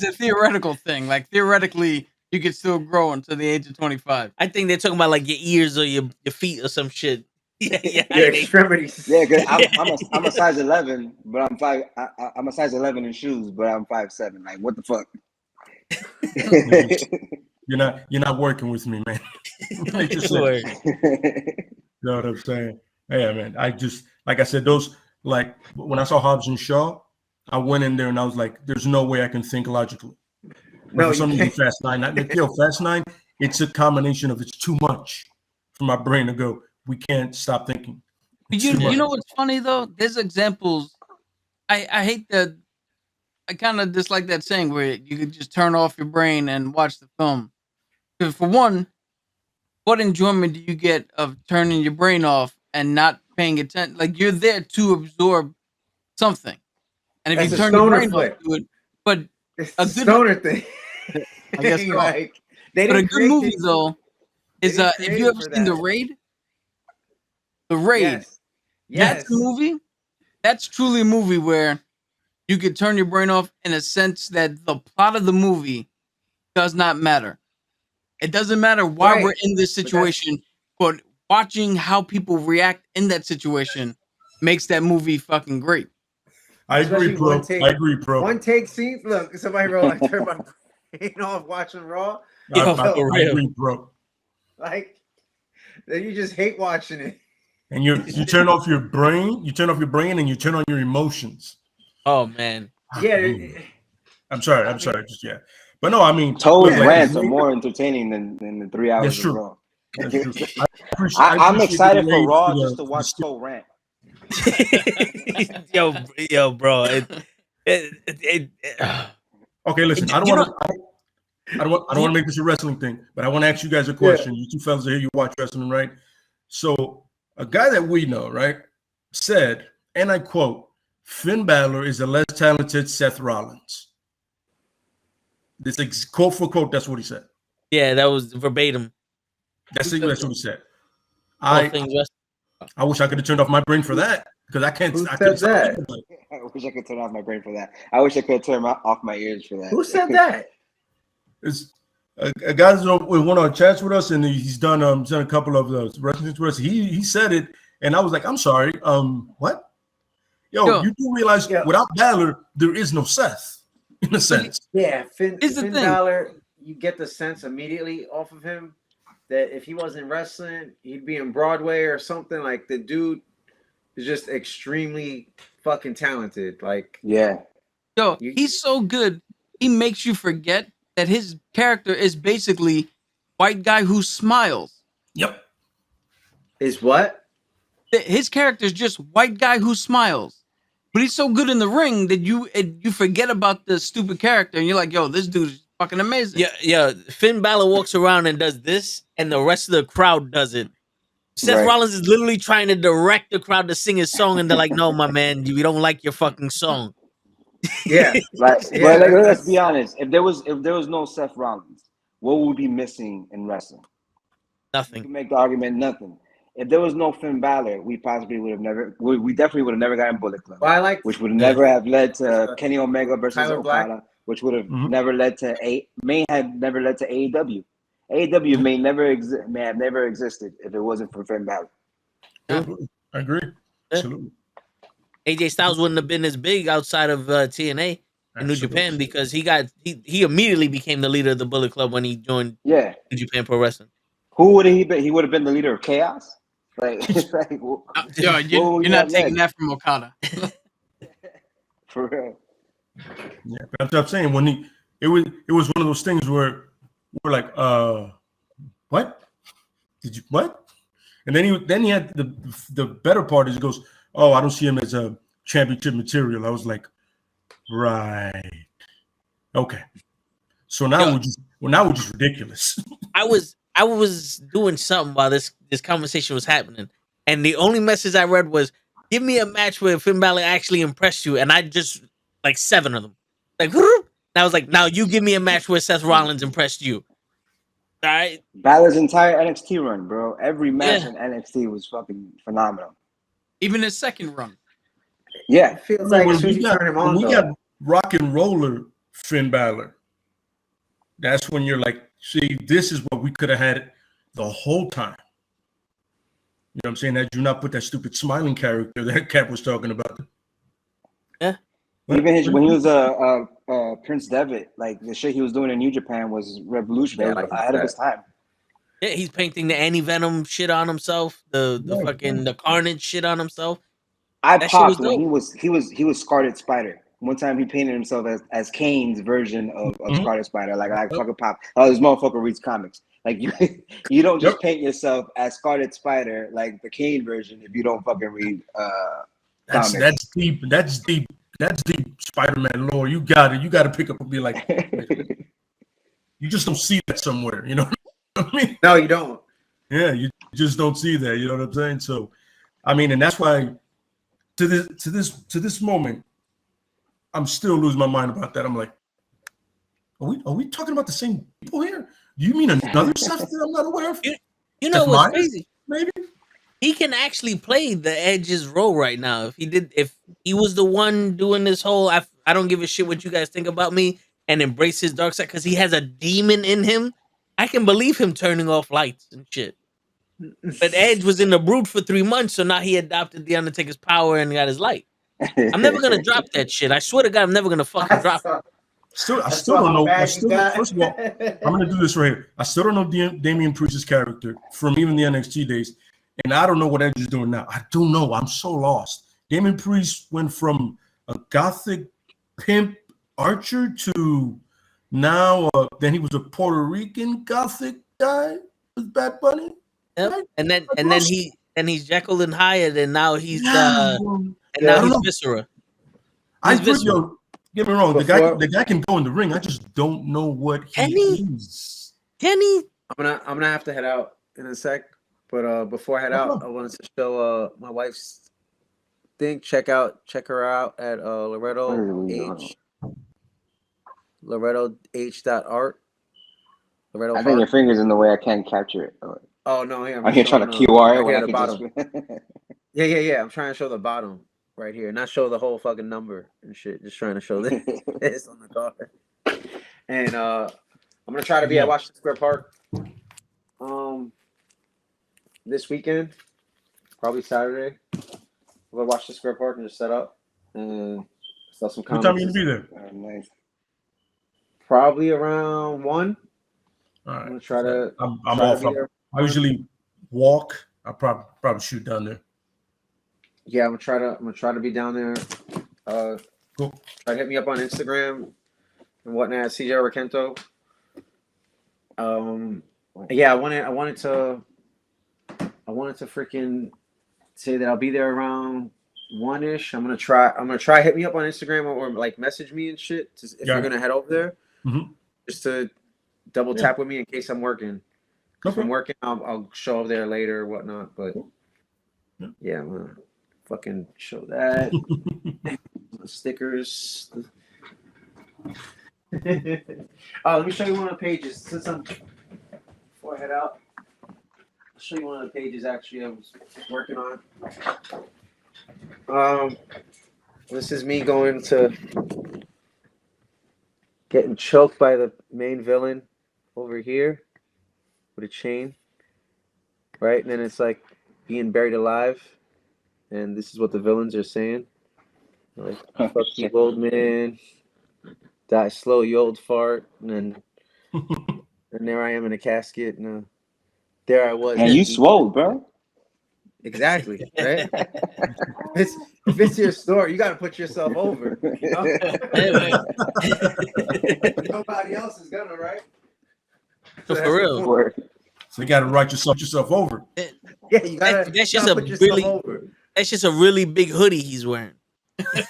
a theoretical thing. Like, theoretically, you could still grow until the age of 25. I think they're talking about like your ears or your feet or some shit. Yeah. Your extremities. Yeah, cause I'm a size 11, but I'm five. I'm a size 11 in shoes, but I'm 5'7". Like, what the fuck? You're not working with me, man. Sure. You know what I'm saying? Yeah, man. I just, like I said, those, like, when I saw Hobbs and Shaw, I went in there and I was like, there's no way I can think logically. But for some reason, Fast 9, Fast 9, it's a combination of it's too much for my brain to go. We can't stop thinking. You know what's funny though? There's examples. I hate that. I kind of dislike that saying where you could just turn off your brain and watch the film. Because for one, what enjoyment do you get of turning your brain off and not paying attention? Like, you're there to absorb something, and if That's you a turn your stoner brain flick. off to it, but It's a the good- stoner thing. I guess so. Like, they But a didn't good create movie it. though is didn't if create you it ever for seen that. The Raid. The Raid. Yes. Yes. That's a movie. That's truly a movie where you could turn your brain off in a sense that the plot of the movie does not matter. It doesn't matter why Right. we're in this situation, but watching how people react in that situation makes that movie fucking great. I agree, Especially bro. one take- I agree, bro. One take scenes. Look, somebody wrote, I turned my brain off watching Raw. I for real. agree, bro. Like, then you just hate watching it. And you turn off your brain, and you turn on your emotions. Oh man. Yeah. I'm sorry. Just yeah. But no, I mean, Toad's look, like, rants are more entertaining than the 3 hours That's of true. Raw. That's true. I'm appreciate excited the for rage Raw to just the- to watch Toad rant. yo, bro. Okay, listen. I don't want to make this a wrestling thing, but I want to ask you guys a question. You two fellas are here, you watch wrestling, right? So a guy that we know, right, said, and I quote, Finn Balor is a less talented Seth Rollins. This quote for quote, that's what he said. Yeah, that was verbatim. That's what he said. All things wrestling. I wish I could have turned off my brain for that because I can't. Who I said that? I wish I could turn off my brain for that. I wish I could turn off my ears for that. Who said that? It's a guy's with one of our chats with us, and he's done a couple of those wrestling to us. He said it, and I was like, I'm sorry. What? Yo, you do realize without Balor, there is no Seth in a sense. Yeah, Finn Here's the thing. Balor. you get the sense immediately off of him that if he wasn't wrestling, he'd be in Broadway or something. Like the dude is just extremely fucking talented. Like Yeah. Yo, You- he's so good. He makes you forget that his character is basically white guy who smiles. Yep. is what? His character is just white guy who smiles. But he's so good in the ring that you forget about the stupid character and you're like, yo, this dude is fucking amazing. Yeah. Finn Balor walks around and does this, and the rest of the crowd does it. Seth Right. Rollins is literally trying to direct the crowd to sing his song, and they're like, "No, my man, we don't like your fucking song." Yeah. Like, Yeah, but like, let's that's- be honest. If there was no Seth Rollins, what would be missing in wrestling? You Nothing. can make the argument nothing. If there was no Finn Balor, we possibly would have never. We definitely would have never gotten Bullet Club, Well, I like which would never have led to Kenny Omega versus Tyler Black. Okada, which would have Mhm. never led to may have never led to AEW. AEW may have never existed if it wasn't for Finn Balor. Absolutely. I agree. Absolutely. AJ Styles wouldn't have been as big outside of TNA in New Japan Absolutely. because he immediately became the leader of the Bullet Club when he joined Yeah, New Japan Pro Wrestling. who would he be? He would have been the leader of Chaos. Like, like Yo, what you're would not have taking led? that from Okada. For real. Yeah, that's what I'm saying. When it was one of those things where we're like, what? Did you what? And then he had the better part is he goes, oh, I don't see him as a championship material. I was like, right, okay. So now we're just ridiculous. I was doing something while this conversation was happening, and the only message I read was, "Give me a match where Finn Balor actually impressed you," and I just like 7 of them. Like, whoop. And I was like, "Now you give me a match where Seth Rollins impressed you." All right. Balor's entire NXT run, bro. Every match Yeah. in NXT was fucking phenomenal. Even his second run. Yeah, It feels like as soon as you turn him when on, we though. got rock and roller Finn Balor, that's when you're like, see, this is what we could have had the whole time. You know what I'm saying? Had you not put that stupid smiling character that Cap was talking about. Yeah. even when he was Prince Devitt, like the shit he was doing in New Japan was revolutionary, Yeah, like ahead of his time. Yeah, he's painting the anti-venom shit on himself, the Right, fucking the carnage shit on himself. I That shit was popped when dope. he was Scarlet Spider. One time he painted himself as Kane's version of Mhm. Scarlet Spider. Like I fucking popped. Oh, this motherfucker reads comics. Like you don't just paint yourself as Scarlet Spider like the Kane version if you don't fucking read comics. That's deep. That's deep. That's deep Spider-Man lore. You got it. You got to pick up and be like, you just don't see that somewhere. You know what I mean? No, you don't. Yeah, you just don't see that. You know what I'm saying? So, I mean, and that's why to this moment, I'm still losing my mind about that. I'm like, are we talking about the same people here? Do you mean another Seth that I'm not aware of? You know Seth what's Meyers, crazy? maybe? He can actually play the Edge's role right now. If he was the one doing this whole I don't give a shit what you guys think about me and embrace his dark side because he has a demon in him, I can believe him turning off lights and shit. But Edge was in the Brood for 3 months, so now he adopted the Undertaker's power and got his light. I'm never gonna drop that shit. I swear to God, I'm never gonna fucking drop it. I still don't know. First of all, I'm gonna do this right here. I still don't know Damian Priest's character from even the NXT days, and I don't know what Edge is doing now. I don't know. I'm so lost. Damian Priest went from a gothic pimp archer to now. Then he was a Puerto Rican gothic guy with Bad Bunny. Yep. Right? And he's Jekyll and Hyde, and now he's Yeah. and I now don't he's know. Viscera. I He's put Viscera. yo. Get me wrong. Before- The guy can go in the ring. I just don't know what he Can he? is. Kenny, I'm gonna have to head out in a sec. But before I head out, I wanted to show my wife's thing. Check her out at Loretto H. LorettoH.art. Loretto. I think your finger's in the way. I can't capture it. Oh no, here I'm here trying to QR it right when here I at the can bottom. just. Yeah. I'm trying to show the bottom right here, not show the whole fucking number and shit. Just trying to show this on the card. And I'm gonna try to be at Washington Square Park this weekend, probably Saturday. We'll watch the Square Park and just set up and sell some What comics. time are you gonna be there? Nice. Probably around 1. All I'm right. gonna try to. I'm try to off. be there. I usually walk. I probably shoot down there. Yeah, I'm gonna try to be down there. Cool. Try to hit me up on Instagram and whatnot. CJ Rakento. Yeah, I wanted to freaking say that I'll be there around 1-ish. I'm gonna try hit me up on Instagram or like message me and shit if you're gonna head over there. Mm-hmm. Just to double tap with me in case I'm working. If I'm working, I'll show up there later or whatnot. But yeah, I'm gonna fucking show that. Stickers. Oh, let me show you one of the pages. Since before I head out, I'll show you one of the pages actually I was working on. This is me going to getting choked by the main villain over here with a chain, right? And then it's like being buried alive, and this is what the villains are saying. Like, fuck you, old man. Die slow, you old fart. And there I am in a casket. And there I was. And you swole, bro. Exactly, right? if it's your story, you got to put yourself over. You know? Nobody else is gonna, right? So for real. So you got to write yourself over. Yeah, you gotta. That's you just gotta a put yourself really. over. That's just a really big hoodie he's wearing.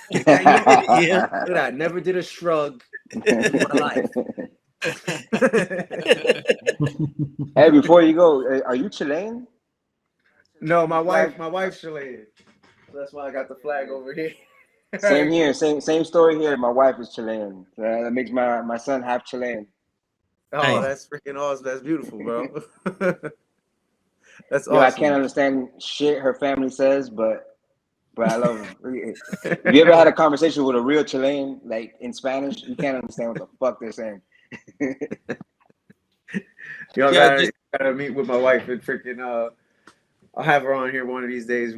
Yeah, look at that. Never did a shrug in my life. Hey, before you go, are you Chilean? No, my wife's Chilean. So that's why I got the flag over here. Same here. Same story here. My wife is Chilean. That makes my son half Chilean. Oh, Nice. that's freaking awesome. That's beautiful, bro. That's Yo, awesome. I can't understand shit her family says, but I love them. Have you ever had a conversation with a real Chilean, like in Spanish? You can't understand what the fuck they're saying. Y'all gotta meet with my wife and freaking I'll have her on here one of these days.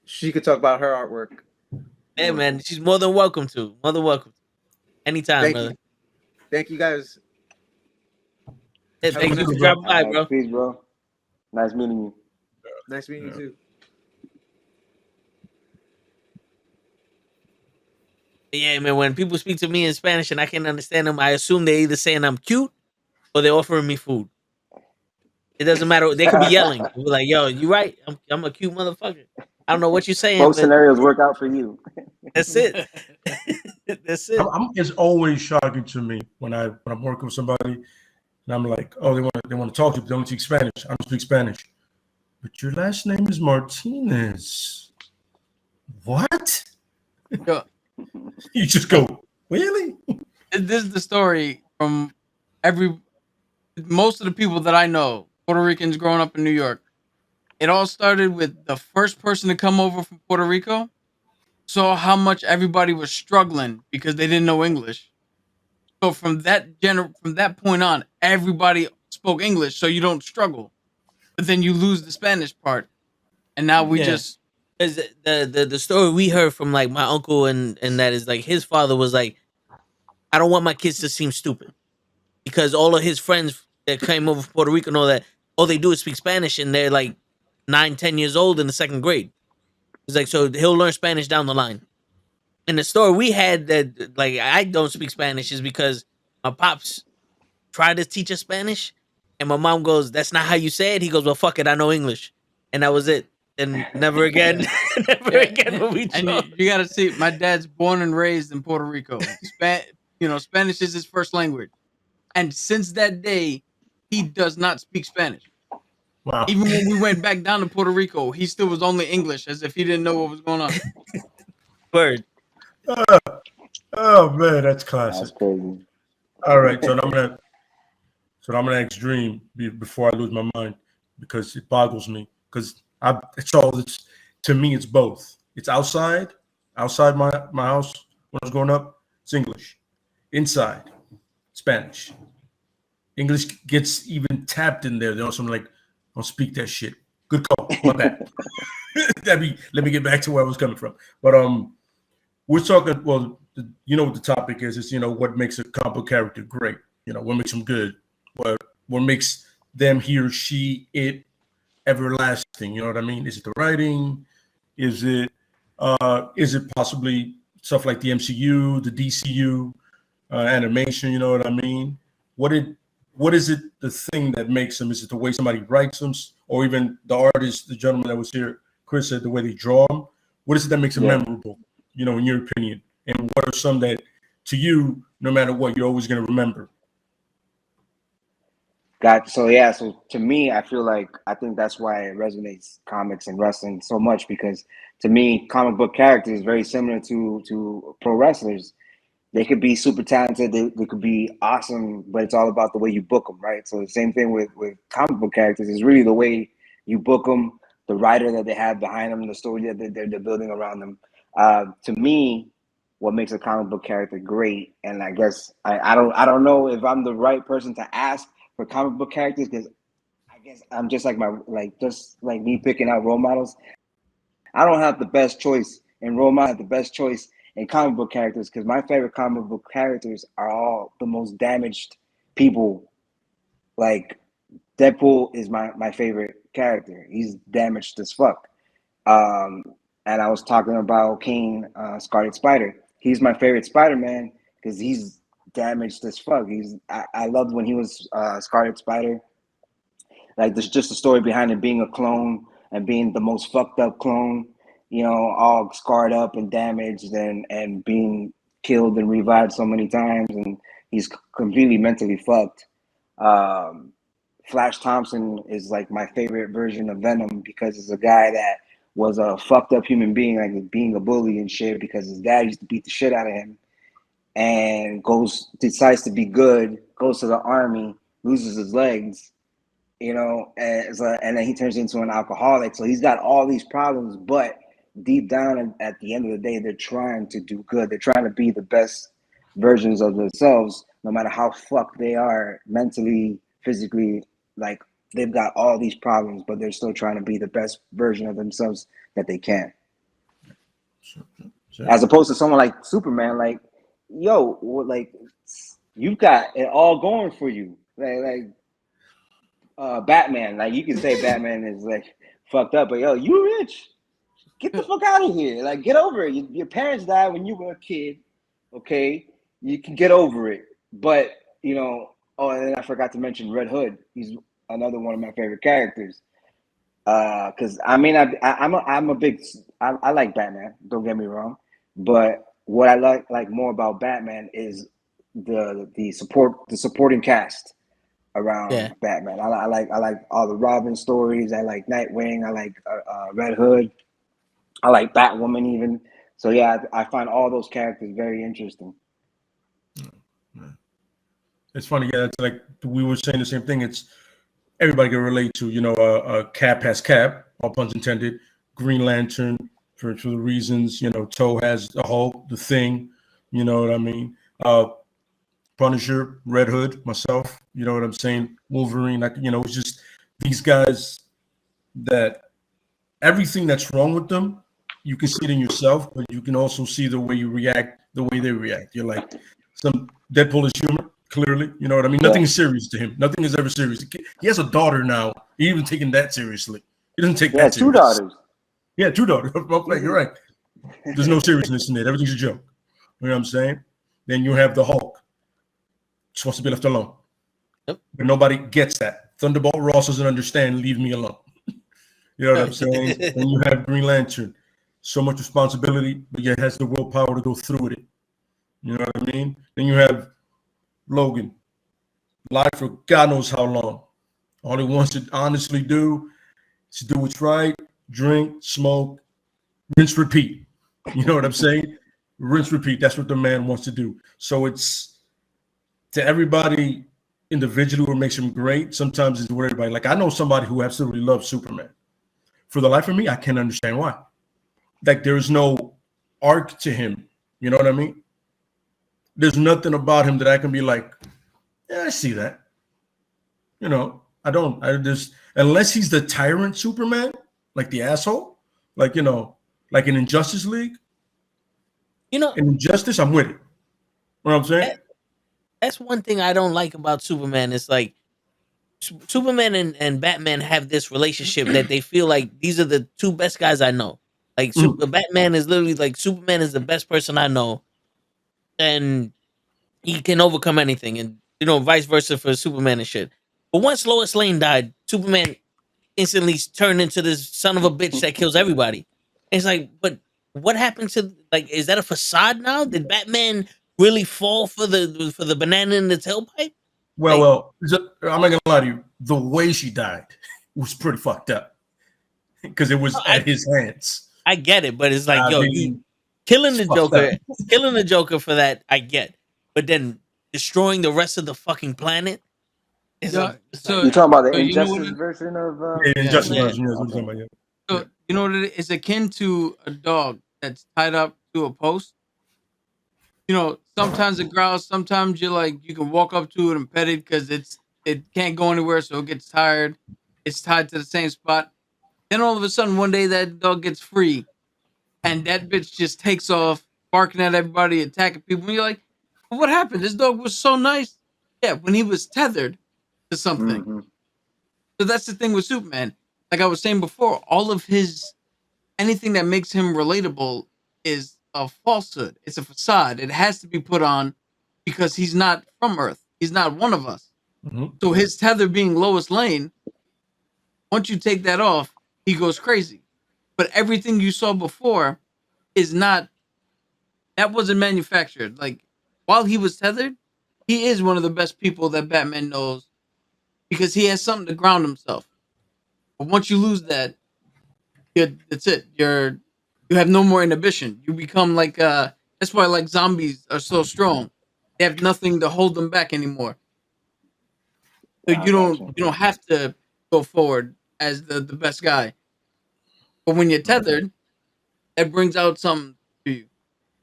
She could talk about her artwork. Hey man, she's more than welcome to. More than welcome. Anytime, Thank brother. you. Thank you guys. Hey, thank you for dropping by, bro. Peace, bro. Nice meeting you. Nice meeting you too. Yeah, man. When people speak to me in Spanish and I can't understand them, I assume they're either saying I'm cute or they're offering me food. It doesn't matter. They could be yelling. They'll be like, "Yo, you right? I'm a cute motherfucker." I don't know what you're saying. Both But scenarios work out for you. that's it. That's it. It's always shocking to me when I'm working with somebody and I'm like, oh, they want to talk to you, but they don't speak Spanish. I don't speak Spanish. But your last name is Martinez. What? Yo, You just go, really? this is the story from most of the people that I know, Puerto Ricans growing up in New York. It all started with the first person to come over from Puerto Rico saw how much everybody was struggling because they didn't know English. So from that point on, everybody spoke English, so you don't struggle. But then you lose the Spanish part, and now we just. Cause the story we heard from like my uncle and that is like his father was like, I don't want my kids to seem stupid because all of his friends that came over from Puerto Rico know that all they do is speak Spanish and they're like 9-10 years old in the second grade. It's like, so he'll learn Spanish down the line. And the story we had that like I don't speak Spanish is because my pops tried to teach us Spanish and my mom goes, that's not how you say it. He goes, well, fuck it, I know English. And that was it. And never again, never again will we And talk. you got to see, my dad's born and raised in Puerto Rico. Spanish is his first language. And since that day, he does not speak Spanish. Wow. Even when we went back down to Puerto Rico, he still was only English, as if he didn't know what was going on. Word. Oh man, that's classic. That's crazy. All right, so I'm gonna ask Dream before I lose my mind because it boggles me because to me it's both. It's outside my house when I was growing up, it's English. Inside, Spanish. English gets even tapped in there. They're also like, don't speak that shit. Good call. My bad. Let me get back to where I was coming from. But we're talking. Well, you know what the topic is? It's what makes a comic book character great. What makes them good. What what makes them, he or she, it everlasting? You know what I mean? Is it the writing? Is it possibly stuff like the MCU, the DCU, animation? You know what I mean? What did what is it the thing that makes them? Is it the way somebody writes them, or even the artist, the gentleman that was here, Chris said, the way they draw them? What is it that makes them memorable? You know, in your opinion, and what are some that to you, no matter what, you're always going to remember? So to me, I think that's why it resonates comics and wrestling so much, because to me, comic book characters is very similar to pro wrestlers. They could be super talented, they could be awesome, but it's all about the way you book them, right? So the same thing with comic book characters is really the way you book them, the writer that they have behind them, the story that they're building around them. To me, what makes a comic book character great, and I guess I don't know if I'm the right person to ask for comic book characters, because I guess I'm just just like me picking out role models. I don't have the best choice in role model, the best choice in comic book characters, because my favorite comic book characters are all the most damaged people. Like Deadpool is my favorite character. He's damaged as fuck. Um, and I was talking about Kane, Scarlet Spider. He's my favorite Spider-Man because he's damaged as fuck. I loved when he was Scarlet Spider. Like there's just the story behind him being a clone and being the most fucked up clone, you know, all scarred up and damaged and being killed and revived so many times, and he's completely mentally fucked. Um, Flash Thompson is like my favorite version of Venom because it's a guy that was a fucked up human being, like being a bully and shit because his dad used to beat the shit out of him, and decides to be good, goes to the army, loses his legs, you know, and then he turns into an alcoholic. So he's got all these problems, but deep down at the end of the day, they're trying to do good. They're trying to be the best versions of themselves, no matter how fucked they are mentally, physically. Like they've got all these problems, but they're still trying to be the best version of themselves that they can. Sure. As opposed to someone like Superman, like, yo, like you've got it all going for you. Batman, like you can say Batman is like fucked up, but yo, you rich. Get the fuck out of here. Like, get over it. Your parents died when you were a kid. Okay, you can get over it. But you know, oh, and then I forgot to mention Red Hood. He's another one of my favorite characters. Because I mean, I like Batman. Don't get me wrong, but what I like more about Batman is the supporting cast Yeah. around Batman. I like all the Robin stories. I like Nightwing. I like Red Hood. I like Batwoman even. So yeah, I find all those characters very interesting. It's funny, yeah. It's like we were saying the same thing. It's everybody can relate to. You know, Cap has Cap, all puns intended. Green Lantern for the reasons. You know, Toe has the Hulk, the Thing. You know what I mean? Punisher, Red Hood, myself. You know what I'm saying? Wolverine. Like, you know, it's just these guys that everything that's wrong with them, you can see it in yourself, but you can also see the way you react, the way they react. You're like, some Deadpool is humor, clearly. You know what I mean? Nothing is serious to him. Nothing is ever serious. He has a daughter now. He even taking that seriously. He doesn't take that two serious. daughters. Yeah, two daughters. You're right. There's no seriousness in it. Everything's a joke. You know what I'm saying? Then you have the Hulk. Just wants to be left alone. Yep. But nobody gets that. Thunderbolt Ross doesn't understand. Leave me alone. You know what I'm saying? Then you have Green Lantern. So much responsibility, but yet has the willpower to go through with it. You know what I mean? Then you have Logan. Life for God knows how long. All he wants to honestly do is do what's right, drink, smoke, rinse, repeat. You know what I'm saying? Rinse, repeat. That's what the man wants to do. So it's to everybody individually what makes him great. Sometimes it's what everybody like. I know somebody who absolutely loves Superman. For the life of me, I can't understand why. Like there's no arc to him. You know what I mean? There's nothing about him that I can be like, yeah, I see that. You know, I don't. I just unless he's the tyrant Superman, like the asshole, like you know, like in Injustice League. You know, In Injustice, I'm with it. You know what I'm saying? that's one thing I don't like about Superman. It's like Superman and Batman have this relationship that they feel like these are the two best guys I know. Like Batman is literally like Superman is the best person I know, and he can overcome anything, and vice versa for Superman and shit. But once Lois Lane died, Superman instantly turned into this son of a bitch that kills everybody. And it's like, but what happened to is that a facade now? Did Batman really fall for the banana in the tailpipe? Well, I'm not gonna lie to you. The way she died was pretty fucked up because it was at his hands. I get it, but it's like, you killing the Joker for that, I get. But then destroying the rest of the fucking planet is you're talking about the Injustice version of Injustice version. Okay. So you know what it is? It's akin to a dog that's tied up to a post. Sometimes it growls, sometimes you can walk up to it and pet it because it can't go anywhere, so it gets tired. It's tied to the same spot. Then all of a sudden one day that dog gets free and that bitch just takes off, barking at everybody, attacking people. And you're like, well, what happened? This dog was so nice. Yeah, when he was tethered to something. Mm-hmm. So that's the thing with Superman. Like I was saying before, all of anything that makes him relatable is a falsehood. It's a facade. It has to be put on because he's not from Earth. He's not one of us. Mm-hmm. So his tether being Lois Lane, once you take that off, he goes crazy. But everything you saw before that wasn't manufactured. Like while he was tethered, he is one of the best people that Batman knows because he has something to ground himself. But once you lose that, that's it. You have no more inhibition. You become like that's why zombies are so strong. They have nothing to hold them back anymore. So you don't have to go forward as the best guy. But when you're tethered, that brings out something to you.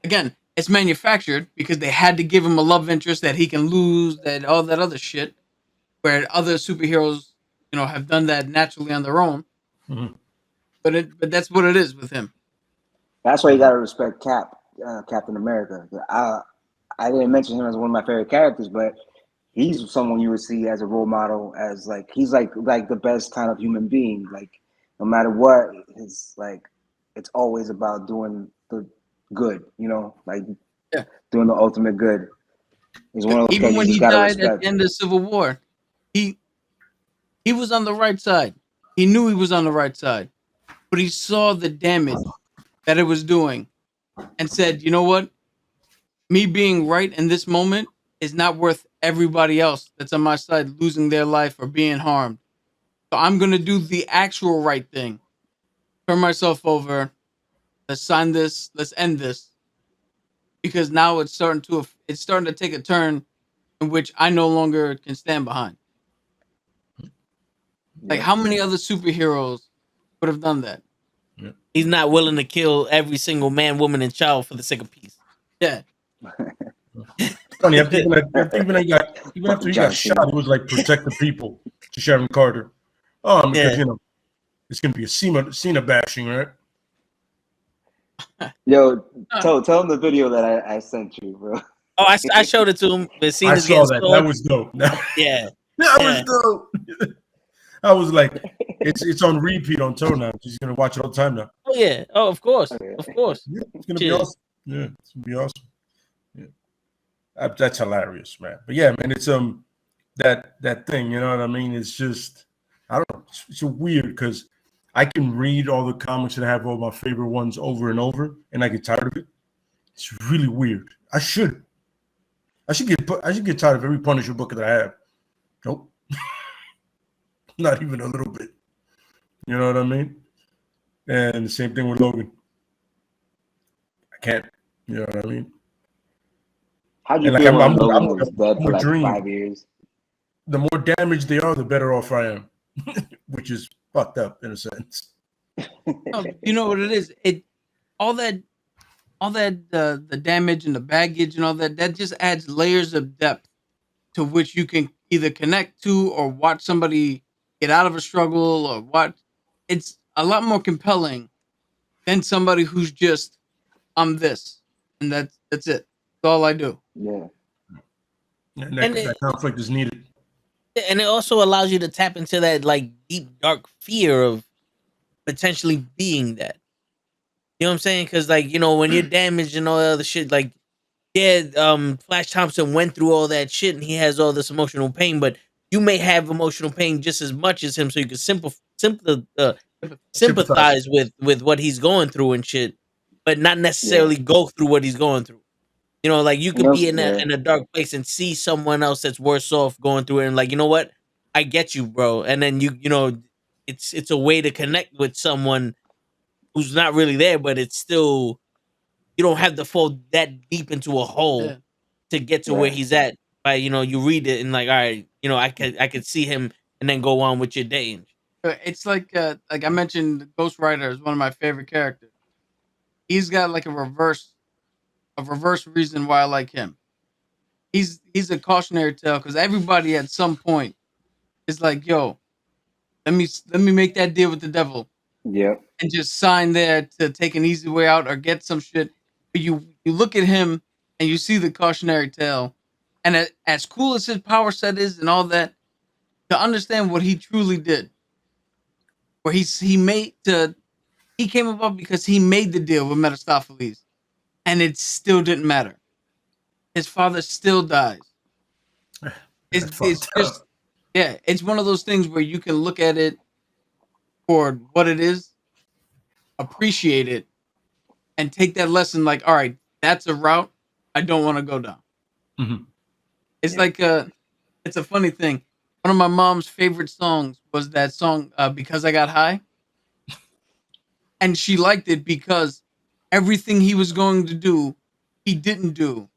Again, it's manufactured because they had to give him a love interest that he can lose, that all that other shit, where other superheroes, have done that naturally on their own. Mm-hmm. But that's what it is with him. That's why you gotta respect Captain America. I didn't mention him as one of my favorite characters, but he's someone you would see as a role model, as he's like the best kind of human being. Like no matter what, it's always about doing the good, doing the ultimate good. He's one of those even when he died at the end of Civil War, he was on the right side. He knew he was on the right side, but he saw the damage that it was doing and said, you know what? Me being right in this moment is not worth everybody else that's on my side losing their life or being harmed. So I'm going to do the actual right thing. Turn myself over. Let's sign this. Let's end this. Because now it's starting to take a turn in which I no longer can stand behind. Like how many other superheroes would have done that? He's not willing to kill every single man, woman, and child for the sake of peace. Yeah. Funny, even after he got shot, he was like protect the people to Sharon Carter. Oh, because it's gonna be a Cena bashing, right? Yo, tell him the video that I sent you, bro. Oh, I showed it to him. But I saw that. That was dope. Yeah, that was dope. I was like, it's on repeat on Toe now. She's gonna watch it all the time now. Oh yeah. Oh, of course, of course. Yeah, it's gonna be awesome. Yeah, it's gonna be awesome. Yeah, that's hilarious, man. But yeah, man, it's that thing. You know what I mean? It's just I don't know. It's weird because I can read all the comics and have all my favorite ones over and over, and I get tired of it. It's really weird. I should get tired of every Punisher book that I have. Nope. Not even a little bit. You know what I mean? And the same thing with Logan. I can't. You know what I mean? How do you feel when Logan was dead for 5 years? The more damaged they are, the better off I am. Which is fucked up in a sense. No, you know what it is? All that the damage and the baggage and all that just adds layers of depth to which you can either connect to or watch somebody get out of a struggle or what. It's a lot more compelling than somebody who's just I'm this and that's it. That's all I do. Yeah. And that conflict is needed. and it also allows you to tap into that like deep dark fear of potentially being that. You know what I'm saying? Because like when you're damaged and all that other shit, like yeah, Flash Thompson went through all that shit and he has all this emotional pain, but you may have emotional pain just as much as him, so you can Sympathize. sympathize with what he's going through and shit, but not Yeah. necessarily go through what he's going through. Like you You could know, be in yeah. a dark place and see someone else that's worse off going through it, and like, you know what, I get you, bro. And then it's a way to connect with someone who's not really there, but it's still you don't have to fall that deep into a hole Yeah. to get to where Yeah. he's at. By you read it and like, all right, I could see him and then go on with your day. It's like I mentioned, Ghost Rider is one of my favorite characters. He's got like a reverse reason why I like him. He's a cautionary tale because everybody at some point is like, yo, let me make that deal with the devil Yeah. and just sign there to take an easy way out or get some shit. But you look at him and you see the cautionary tale, and as cool as his power set is and all that, to understand what he truly did, where he came about because he made the deal with Mephistopheles, and it still didn't matter. His father still dies. That's It's fucked just up. yeah, it's one of those things where you can look at it for what it is, appreciate it, and take that lesson like, all right, that's a route I don't want to go down. Mhm. It's Yeah. like it's a funny thing. One of my mom's favorite songs was that song Because I Got High, and she liked it because everything he was going to do, he didn't do,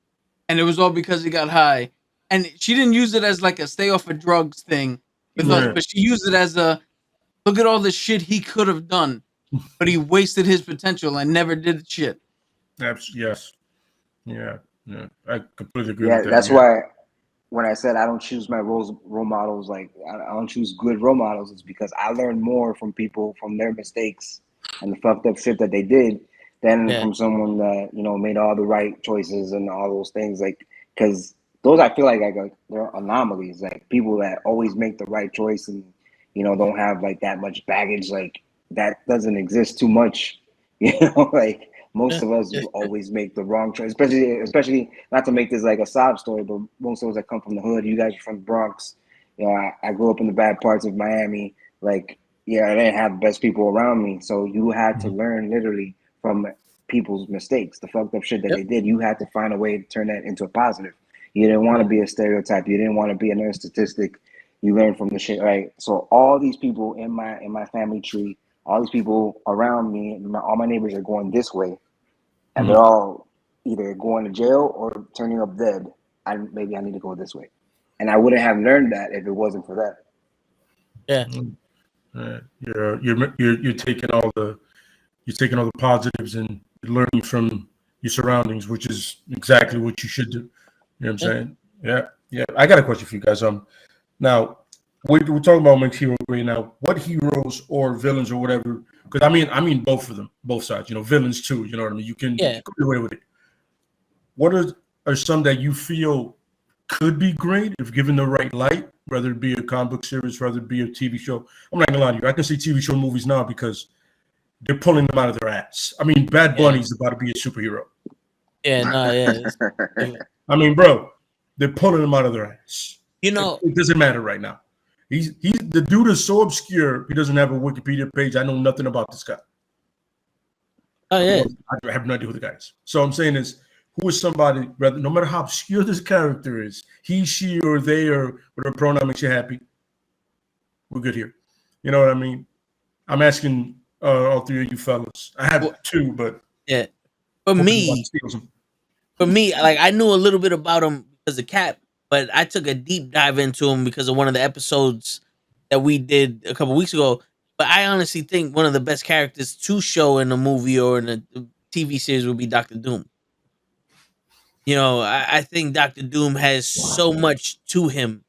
and it was all because he got high. And she didn't use it as like a stay off of drugs thing with us, Yeah. but she used it as a look at all the shit he could have done, but he wasted his potential and never did shit. Yes. Yeah. Yeah. I completely agree with Yeah. that. That's Yeah. why when I said I don't choose my role models, like I don't choose good role models, it's because I learn more from people from their mistakes and the fucked up shit that they did than Yeah, from someone that made all the right choices and all those things. Like, because those I feel like they're anomalies. Like people that always make the right choice and don't have like that much baggage. Like that doesn't exist too much. Like most yeah, of us yeah, always make the wrong choice, especially not to make this like a sob story, but most of us that come from the hood, you guys are from the Bronx. I grew up in the bad parts of Miami. Like, yeah, I didn't have the best people around me, so you had to Mhm. learn literally from people's mistakes, the fucked up shit that yep, they did. You had to find a way to turn that into a positive. You didn't want to be a stereotype. You didn't want to be another statistic. You learned from the shit, right? So all these people in my family tree, all these people around me, all my neighbors are going this way, and they're Mhm. all either going to jail or turning up dead. Maybe I need to go this way, and I wouldn't have learned that if it wasn't for that. yeah, You're taking all the positives and learning from your surroundings, which is exactly what you should do. You know what I'm yeah. saying? Yeah, yeah. I got a question for you guys. Now we're talking about makes hero great. Now, what heroes or villains or whatever? Because I mean both of them, both sides. Villains too. You know what I mean? You can Yeah. go away with it. What are some that you feel could be great if given the right light, whether it be a comic book series, whether it be a TV show? I'm not gonna lie to you. I can see TV show movies now because they're pulling them out of their ass. I mean, Bad Yeah, Bunny's about to be a superhero. yeah, no, yeah. I mean, bro, they're pulling them out of their ass. You It, know, it doesn't matter right now. He's the dude is so obscure. He doesn't have a Wikipedia page. I know nothing about this guy. oh yeah, I have no idea who the guy is. So I'm saying is, who is somebody? Rather, no matter how obscure this character is, he, she, or they, or whatever pronoun makes you happy, we're good here. You know what I mean? I'm asking all three of you fellas. I well, have two, but yeah. For hoping nobody me, steals them. like I knew a little bit about him because of Cap, but I took a deep dive into him because of one of the episodes that we did a couple weeks ago. But I honestly think one of the best characters to show in a movie or in a TV series would be Doctor Doom. I think Doctor Doom has so much to him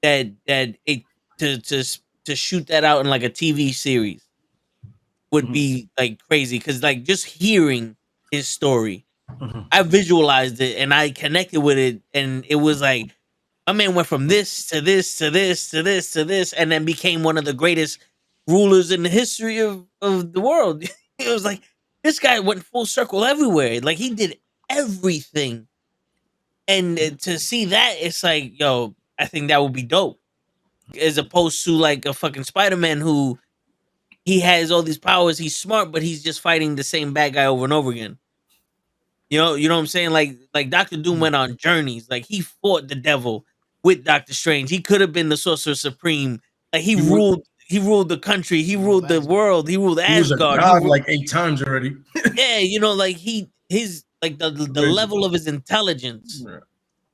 that it to shoot that out in like a TV series would Mhm, be like crazy because like just hearing his story, mhm, I visualized it and I connected with it, and it was like My man went from this to this to this to this to this, and then became one of the greatest rulers in the history of the world. It was like this guy went full circle everywhere. Like he did everything, and to see that, it's like, yo, I think that would be dope. As opposed to like a fucking Spider Man who he has all these powers, he's smart, but he's just fighting the same bad guy over and over again. You know what I'm saying? Like Doctor Doom went on journeys. Like he fought the devil with Doctor Strange. He could have been the Sorcerer Supreme. Like He was, he ruled the country, he ruled the world, he ruled he was a Asgard. god like 8 times already. Yeah, you know, like his like the level of his intelligence Yeah.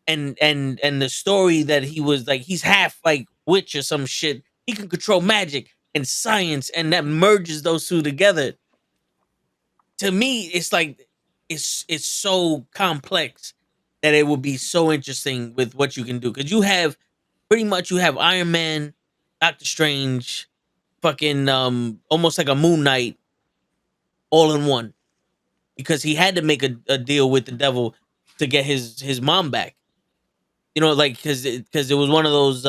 and the story that he was like he's half like witch or some shit. He can control magic and science, and that merges those two together. To me, it's like it's so complex that it would be so interesting with what you can do, because you have pretty much you have Iron Man, Doctor Strange, fucking almost like a Moon Knight all in one, because he had to make a deal with the devil to get his mom back. You know, like because it was one of those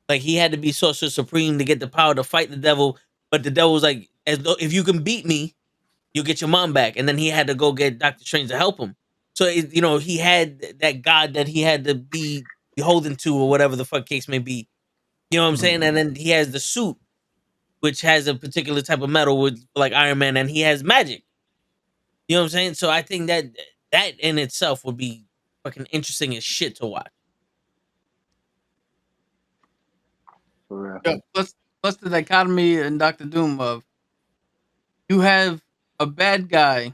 like he had to be Sorcerer Supreme to get the power to fight the devil, but the devil was like, as though if you can beat me, you'll get your mom back. And then he had to go get Doctor Strange to help him. So you know, he had that god that he had to be beholden to, or whatever the fuck case may be. You know what I'm saying? And then he has the suit, which has a particular type of metal with like Iron Man, and he has magic. You know what I'm saying? So I think that that in itself would be fucking interesting as shit to watch. For real. Yeah, plus the dichotomy in Doctor Doom of you have a bad guy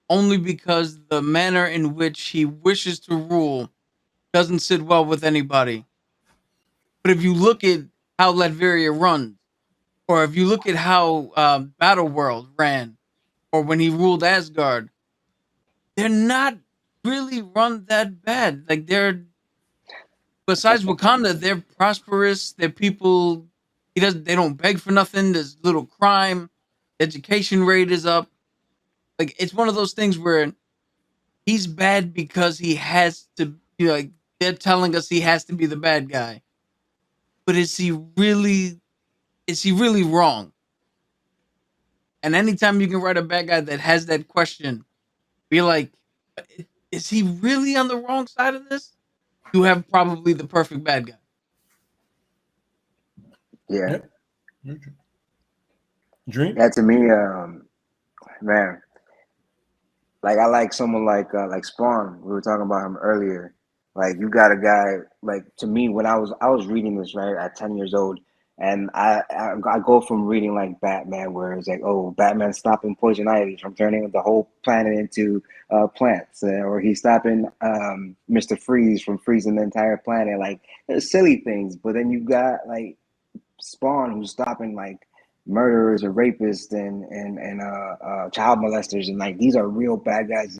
only because the manner in which he wishes to rule doesn't sit well with anybody. But if you look at how Latveria runs, or if you look at how Battle World ran, or when he ruled Asgard, they're not really run that bad. Like they're besides Wakanda, they're prosperous. They're people. They don't beg for nothing. There's little crime. Education rate is up. Like it's one of those things where he's bad because he has to be like they're telling us he has to be the bad guy. But is he really wrong? And anytime you can write a bad guy that has that question, be like, is he really on the wrong side of this? You have probably the perfect bad guy. Yeah. Yep. Dream? Yeah, to me, man, like I like someone like Spawn. We were talking about him earlier. Like you got a guy like to me when I was reading this right at 10 years old, and I go from reading like Batman where it's like, oh, Batman stopping poison ivy from turning the whole planet into plants, or he's stopping Mr. Freeze from freezing the entire planet. Like there's silly things, but then you got like Spawn who's stopping like murderers or rapists and child molesters, and like these are real bad guys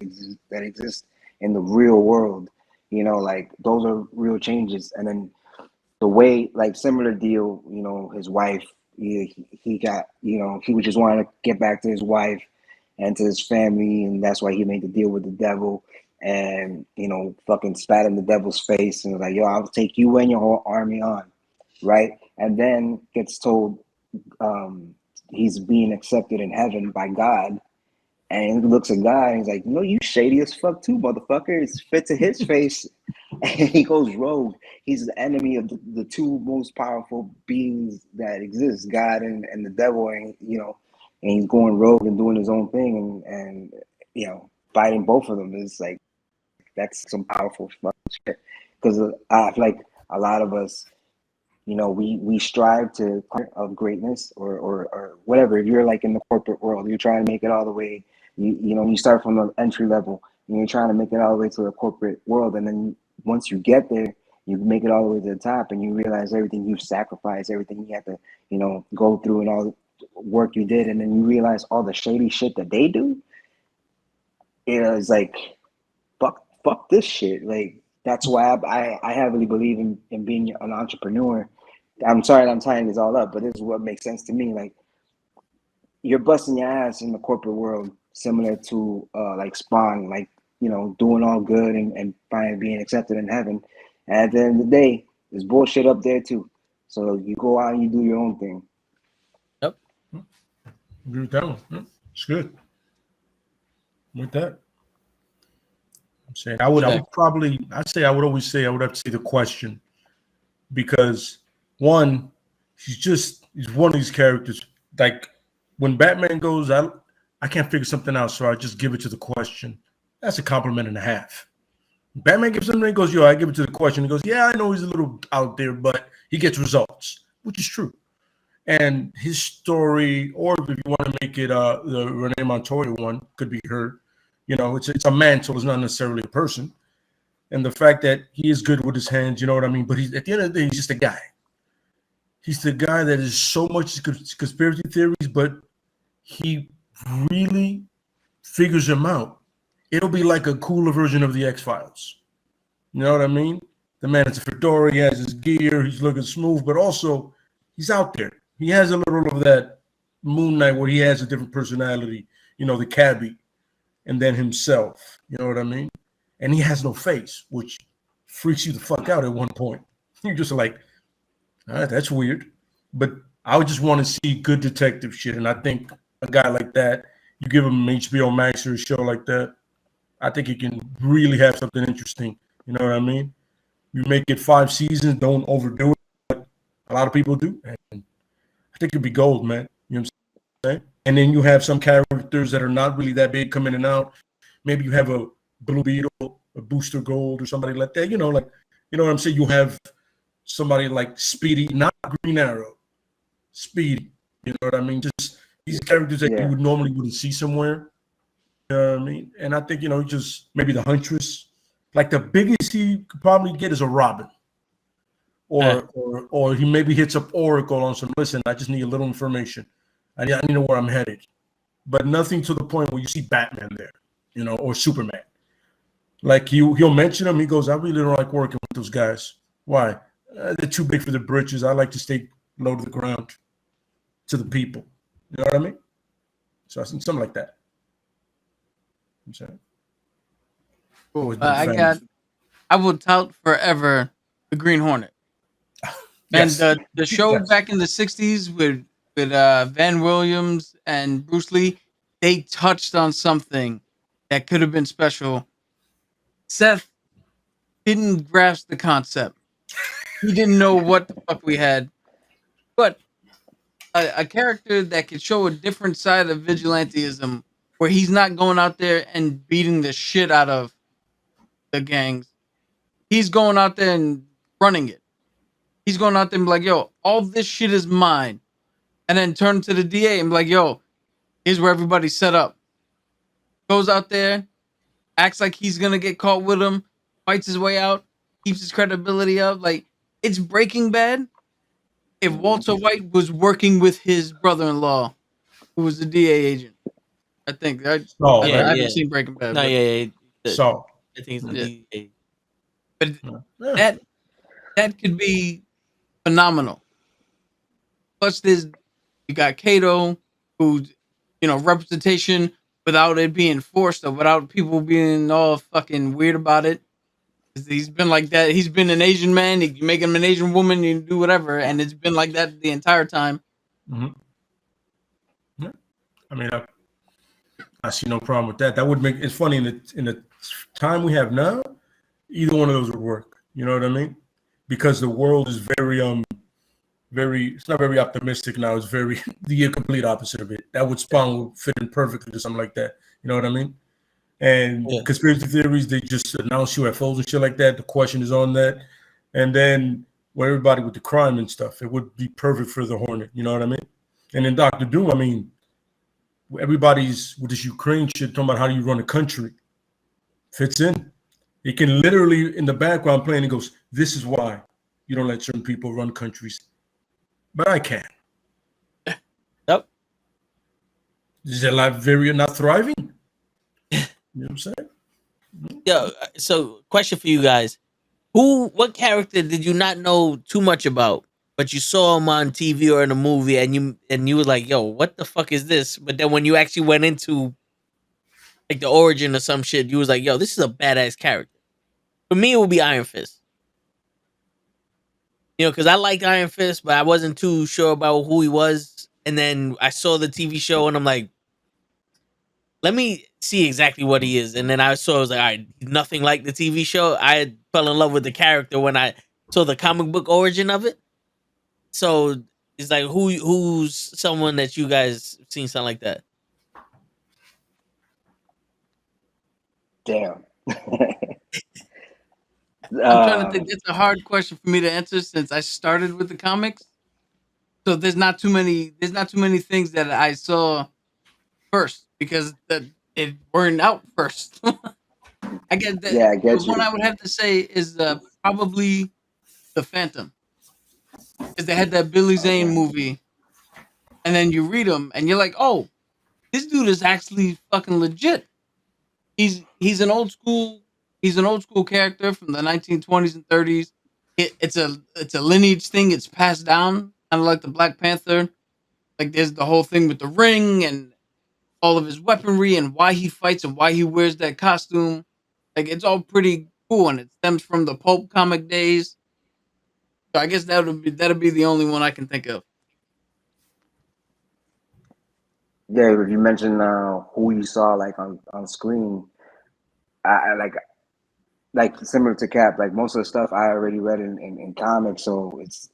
that exist in the real world. You know, like those are real changes. And then the way, like similar deal, you know, his wife, he got, you know, he was just wanting to get back to his wife and to his family, and that's why he made the deal with the devil. And you know, fucking spat in the devil's face and was like, "Yo, I'll take you and your whole army on," right? And then gets told he's being accepted in heaven by God. And he looks at God and he's like, "No, you shady as fuck too, motherfucker." It's fit to his face. And he goes rogue. He's the enemy of the two most powerful beings that exist, God and the devil. And, you know, and he's going rogue and doing his own thing and you know, fighting both of them. Is like, that's some powerful fucking shit. Because I feel like a lot of us, you know, we strive to of greatness or whatever. If you're like in the corporate world, you're trying to make it all the way. You know, you start from the entry level and you're trying to make it all the way to the corporate world, and then once you get there, you make it all the way to the top, and you realize everything you've sacrificed, everything you had to, you know, go through, and all the work you did, and then you realize all the shady shit that they do. It's like fuck this shit. Like that's why I heavily believe in being an entrepreneur. I'm sorry that I'm tying this all up, but this is what makes sense to me. Like you're busting your ass in the corporate world, similar to like Spawn, like doing all good and finally being accepted in heaven. And at the end of the day, there's bullshit up there too. So you go out and you do your own thing. Yep. Agree with that one. Yeah, it's good. With that, I'm saying I would always say I would have to say the question, because one, he's one of these characters. Like when Batman goes, I can't figure something out, so I just give it to the question. That's a compliment and a half. Batman gives something and goes, yo, I give it to the question. He goes, yeah, I know he's a little out there, but he gets results, which is true. And his story, or if you want to make it the Renee Montoya one, could be her. It's a mantle, it's not necessarily a person. And the fact that he is good with his hands, you know what I mean? But he's at the end of the day, he's just a guy. He's the guy that is so much conspiracy theories, but he really figures them out. It'll be like a cooler version of the X-Files. You know what I mean? The man has a fedora, he has his gear, he's looking smooth, but also he's out there. He has a little of that Moon Knight where he has a different personality, the cabbie, and then himself. You know what I mean? And he has no face, which freaks you the fuck out at one point. You're just like, all right, that's weird. But I would just want to see good detective shit. And I think a guy like that, you give him an HBO Max or a show like that, I think he can really have something interesting. You know what I mean? You make it 5 seasons, don't overdo it. Like a lot of people do. And I think it'd be gold, man. You know what I'm saying? And then you have some characters that are not really that big come in and out. Maybe you have a Blue Beetle, a Booster Gold, or somebody like that. You know what I'm saying? You have somebody like Speedy, not Green Arrow, Speedy. You know what I mean? Just these characters that you normally wouldn't see somewhere. You know what I mean? And I think, just maybe the Huntress. Like the biggest he could probably get is a Robin. Or he maybe hits up Oracle on some, listen, I just need a little information. I need to know where I'm headed. But nothing to the point where you see Batman there, or Superman. Like he'll mention them. He goes, I really don't like working with those guys. Why? They're too big for the britches. I like to stay low to the ground, to the people. You know what I mean? So I think something like that. I'm saying. I will tout forever the Green Hornet. Yes. And the show back in the 60s with Van Williams and Bruce Lee, they touched on something that could have been special. Seth didn't grasp the concept. He didn't know what the fuck we had. But a character that could show a different side of vigilantism, where he's not going out there and beating the shit out of the gangs. He's going out there and running it. He's going out there and be like, yo, all this shit is mine. And then turn to the DA and be like, yo, here's where everybody's set up. Goes out there, acts like he's going to get caught with him, fights his way out, keeps his credibility up. Like, it's Breaking Bad if Walter White was working with his brother-in-law, who was the DA agent. I think. I haven't seen Breaking Bad. No, yeah. So I think it's DA. But that could be phenomenal. Plus, you got Kato, who's representation without it being forced or without people being all fucking weird about it. He's been like that. He's been an Asian man. You make him an Asian woman, you do whatever, and it's been like that the entire time. Mm-hmm. Yeah. I mean, I see no problem with that. That would make it's funny in the time we have now. Either one of those would work. You know what I mean? Because the world is very it's not very optimistic now. It's very the complete opposite of it. That would fit in perfectly to something like that. You know what I mean? And conspiracy theories, they just announce UFOs and shit like that. The question is on that. And then everybody with the crime and stuff, it would be perfect for the Hornet. You know what I mean? And then Dr. Doom, I mean, everybody's with this Ukraine shit talking about how do you run a country. Fits in. It can literally, in the background playing, it goes, this is why you don't let certain people run countries. But I can. Yep. Is their life very not thriving? You know what I'm saying? Yo, so question for you guys. What character did you not know too much about, but you saw him on TV or in a movie and you were like, yo, what the fuck is this? But then when you actually went into like the origin of some shit, you was like, yo, this is a badass character. For me, it would be Iron Fist. You know, because I liked Iron Fist, but I wasn't too sure about who he was. And then I saw the TV show, and I'm like, let me see exactly what he is. And then I saw, I was like, all right, nothing like the TV show. I fell in love with the character when I saw the comic book origin of it. So it's like, who's someone that you guys seen something like that? Damn. I'm trying to think. It's a hard question for me to answer since I started with the comics. So there's not too many. There's not too many things that I saw first because it weren't out first. I guess Yeah, I the get one you. I would have to say is probably the Phantom, because they had that Billy Zane Okay. movie, and then you read them and you're like, oh, this dude is actually fucking legit. He's an old school. He's an old school character from the 1920s and 30s. It's a lineage thing. It's passed down, kind of like the Black Panther. Like there's the whole thing with the ring and all of his weaponry and why he fights and why he wears that costume. Like it's all pretty cool, and it stems from the pulp comic days. So I guess that'll be the only one I can think of. Yeah, if you mentioned who you saw like on screen, I like similar to Cap, like most of the stuff I already read in comics, so it's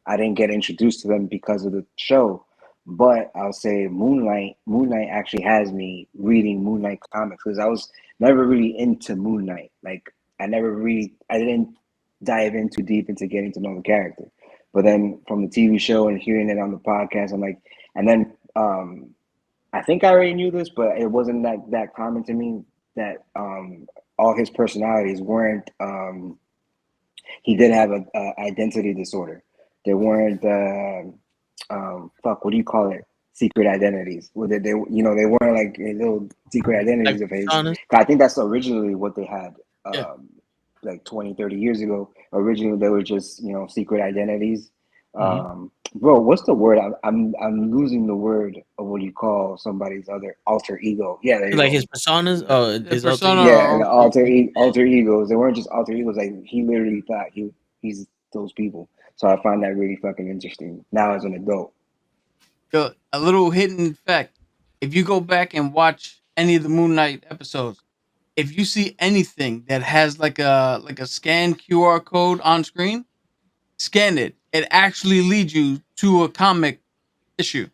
I didn't get introduced to them because of the show. But I'll say Moon Knight actually has me reading Moon Knight comics because I was never really into Moon Knight. Like I didn't dive in too deep into getting to know the character. But then from the TV show and hearing it on the podcast, I'm like, and then I think I already knew this, but it wasn't that common to me that all his personalities weren't. He did have a identity disorder. They weren't. Fuck. What do you call it? Secret identities. Well, they they weren't like little secret identities Like of his. personas? 'Cause I think that's originally what they had. Yeah. Like 20, 30 years ago. Originally, they were just secret identities. Bro, what's the word? I'm losing the word of what you call somebody's other alter ego. Yeah, there you Like go. his personas? Oh, The his alter persona ego. Yeah, and or the alter egos. They weren't just alter egos. Like he literally thought he's those people. So I find that really fucking interesting. Now as an adult. a little hidden fact. If you go back and watch any of the Moon Knight episodes, if you see anything that has like a scan QR code on screen, scan it. It actually leads you to a comic issue.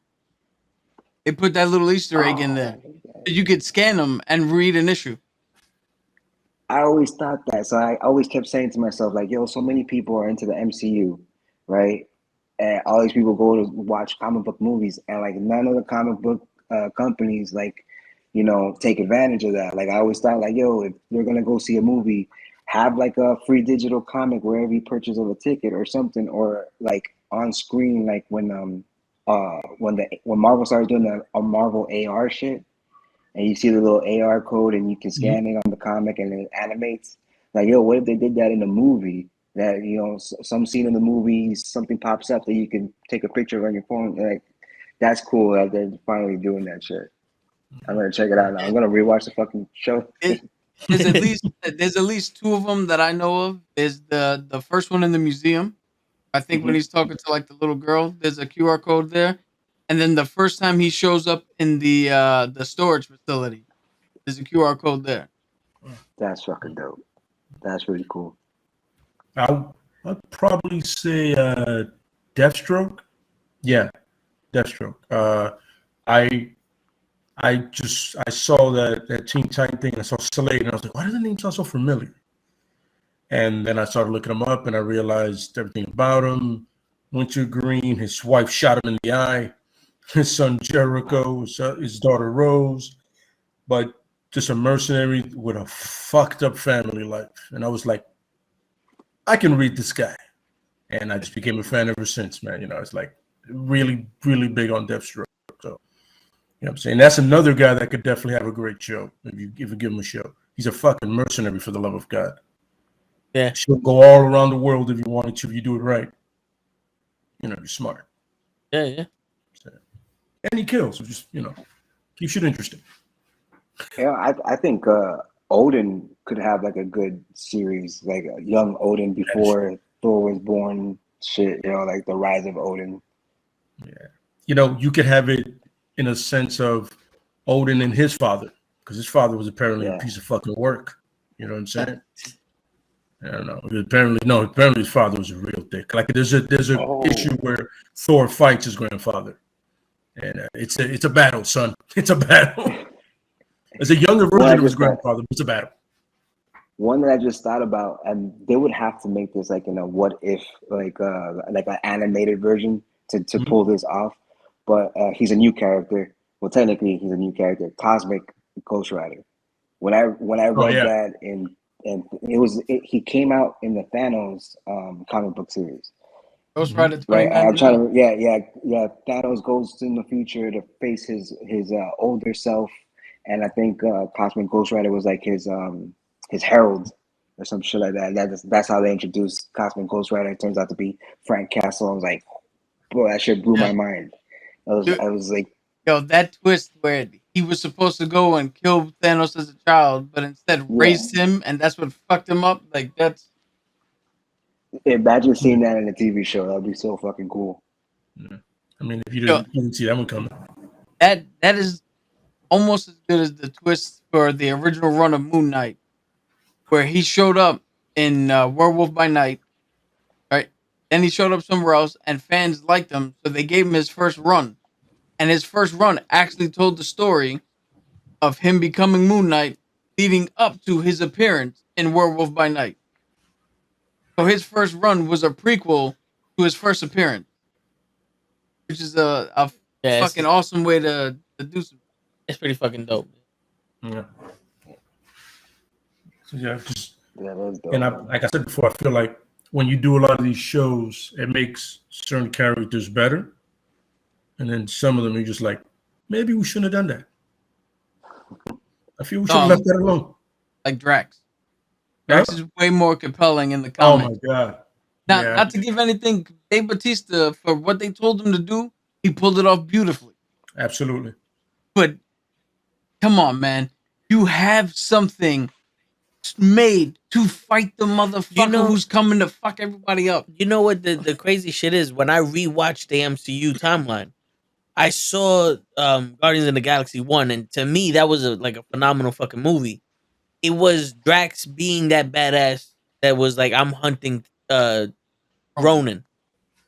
They put that little Easter egg in there. Oh, So you could scan them and read an issue. I always thought that. So I always kept saying to myself, like, yo, so many people are into the MCU, right? And all these people go to watch comic book movies, and like none of the comic book companies like, take advantage of that. Like I always thought, like, yo, if you're gonna go see a movie, have like a free digital comic wherever you purchase of a ticket or something, or like on screen, like when Marvel started doing the Marvel AR shit and you see the little AR code and you can scan it on the comic and it animates. Like, yo, what if they did that in a movie? That some scene in the movie, something pops up that you can take a picture of on your phone. Like, that's cool that they're finally doing that shit. I'm gonna check it out now. I'm gonna rewatch the fucking show. It, there's at least two of them that I know of. There's the first one in the museum. I think when he's talking to like the little girl, there's a QR code there. And then the first time he shows up in the storage facility, there's a QR code there. That's fucking dope. That's really cool. I'd probably say Deathstroke. Yeah, Deathstroke. I I saw that Teen Titan thing. And I saw Slade, and I was like, why does the name sound so familiar? And then I started looking him up, and I realized everything about him. Wintergreen, his wife shot him in the eye. His son Jericho, his daughter Rose, but just a mercenary with a fucked up family life. And I was like, I can read this guy. And I just became a fan ever since, man. It's like really, really big on Deathstroke. So, what I'm saying? That's another guy that could definitely have a great show if you give him a show. He's a fucking mercenary, for the love of God. Yeah. She'll go all around the world if you wanted to, if you do it right. You're smart. Yeah. So, and he kills, so just, keeps it interesting. Yeah, I think Odin could have like a good series, like a young Odin before Thor was born. Shit, like the rise of Odin. You could have it in a sense of Odin and his father, because his father was apparently a Yeah, piece of fucking work. You know what I'm saying? I don't know. Apparently his father was a real dick. Like there's a Oh, issue where Thor fights his grandfather, and it's a battle, son. It's a battle. It's a younger one I version of his just thought, grandfather. But it's a battle. one that I just thought about, and they would have to make this like in a what if, like an animated version to Mhm. pull this off. But he's a new character. Well, technically, he's a new character, Cosmic Ghost Rider. When I Oh read yeah. that and he came out in the Thanos comic book series, Ghost Mhm. Rider right? I'm trying 2099. to yeah. Thanos goes in the future to face his older self, and I think Cosmic Ghost Rider was like his herald or some shit like that. That's how they introduced Cosmic Ghost Rider. It turns out to be Frank Castle. I was like, bro, that shit blew Yeah. my mind. I was like, Yo, that twist where he was supposed to go and kill Thanos as a child, but instead yeah. raised him, and that's what fucked him up. Like that's Imagine seeing that in a TV show. That'd be so fucking cool. Yeah. I mean, if you yo, didn't see that one coming. that is almost as good as the twist for the original run of Moon Knight, where he showed up in Werewolf by Night, right? Then he showed up somewhere else, and fans liked him, so they gave him his first run. And his first run actually told the story of him becoming Moon Knight, leading up to his appearance in Werewolf by Night. So his first run was a prequel to his first appearance, which is a Yeah, fucking awesome way to do some. it's pretty fucking dope. Yeah. So yeah, just Yeah, that's and dope. like I said before, I feel like when you do a lot of these shows, it makes certain characters better, and then some of them you're just like, maybe we shouldn't have done that. I feel we should have left that alone. Like Drax. Huh? Drax is way more compelling in the Oh my comics. god. Not Yeah, not to give anything, Dave Batista for what they told him to do, he pulled it off beautifully. absolutely. But come on, man, you have something made to fight the motherfucker You know, who's coming to fuck everybody up. you know what the crazy shit is? When I rewatched the MCU timeline, I saw Guardians of the Galaxy 1, and to me that was like a phenomenal fucking movie. It was Drax being that badass that was like, I'm hunting Ronan.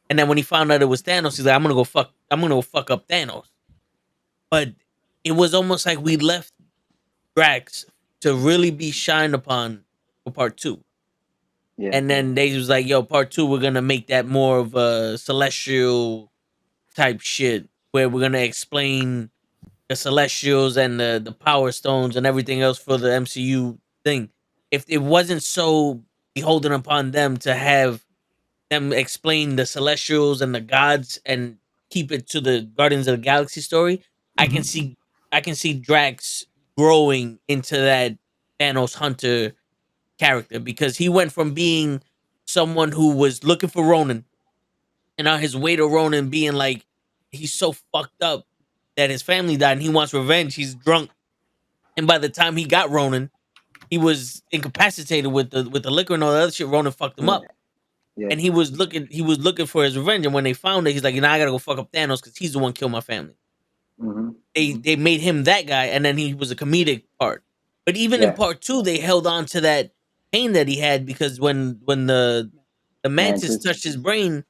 And then when he found out it was Thanos, he's like, I'm gonna go fuck up Thanos. But it was almost like we left Drax to really be shined upon for part two. Yeah, And then they was like, yo, part two, we're gonna make that more of a celestial type shit where we're gonna explain the celestials and the power stones and everything else for the MCU thing. If it wasn't so beholden upon them to have them explain the celestials and the gods and keep it to the Guardians of the Galaxy story, I can Mhm. see I can see Drax growing into that Thanos hunter character, because he went from being someone who was looking for Ronan, and on his way to Ronan being like, he's so fucked up that his family died and he wants revenge. He's drunk, and by the time he got Ronan, he was incapacitated with the liquor and all that other shit. Ronan fucked him yeah, up, yeah. and he was looking for his revenge. And when they found it, he's like, you know, I gotta go fuck up Thanos because he's the one killed my family. Hmm. They made him that guy, and then he was a comedic part. But even in Yeah, part two, they held on to that pain that he had, because when the mantis Mantis. touched his brain,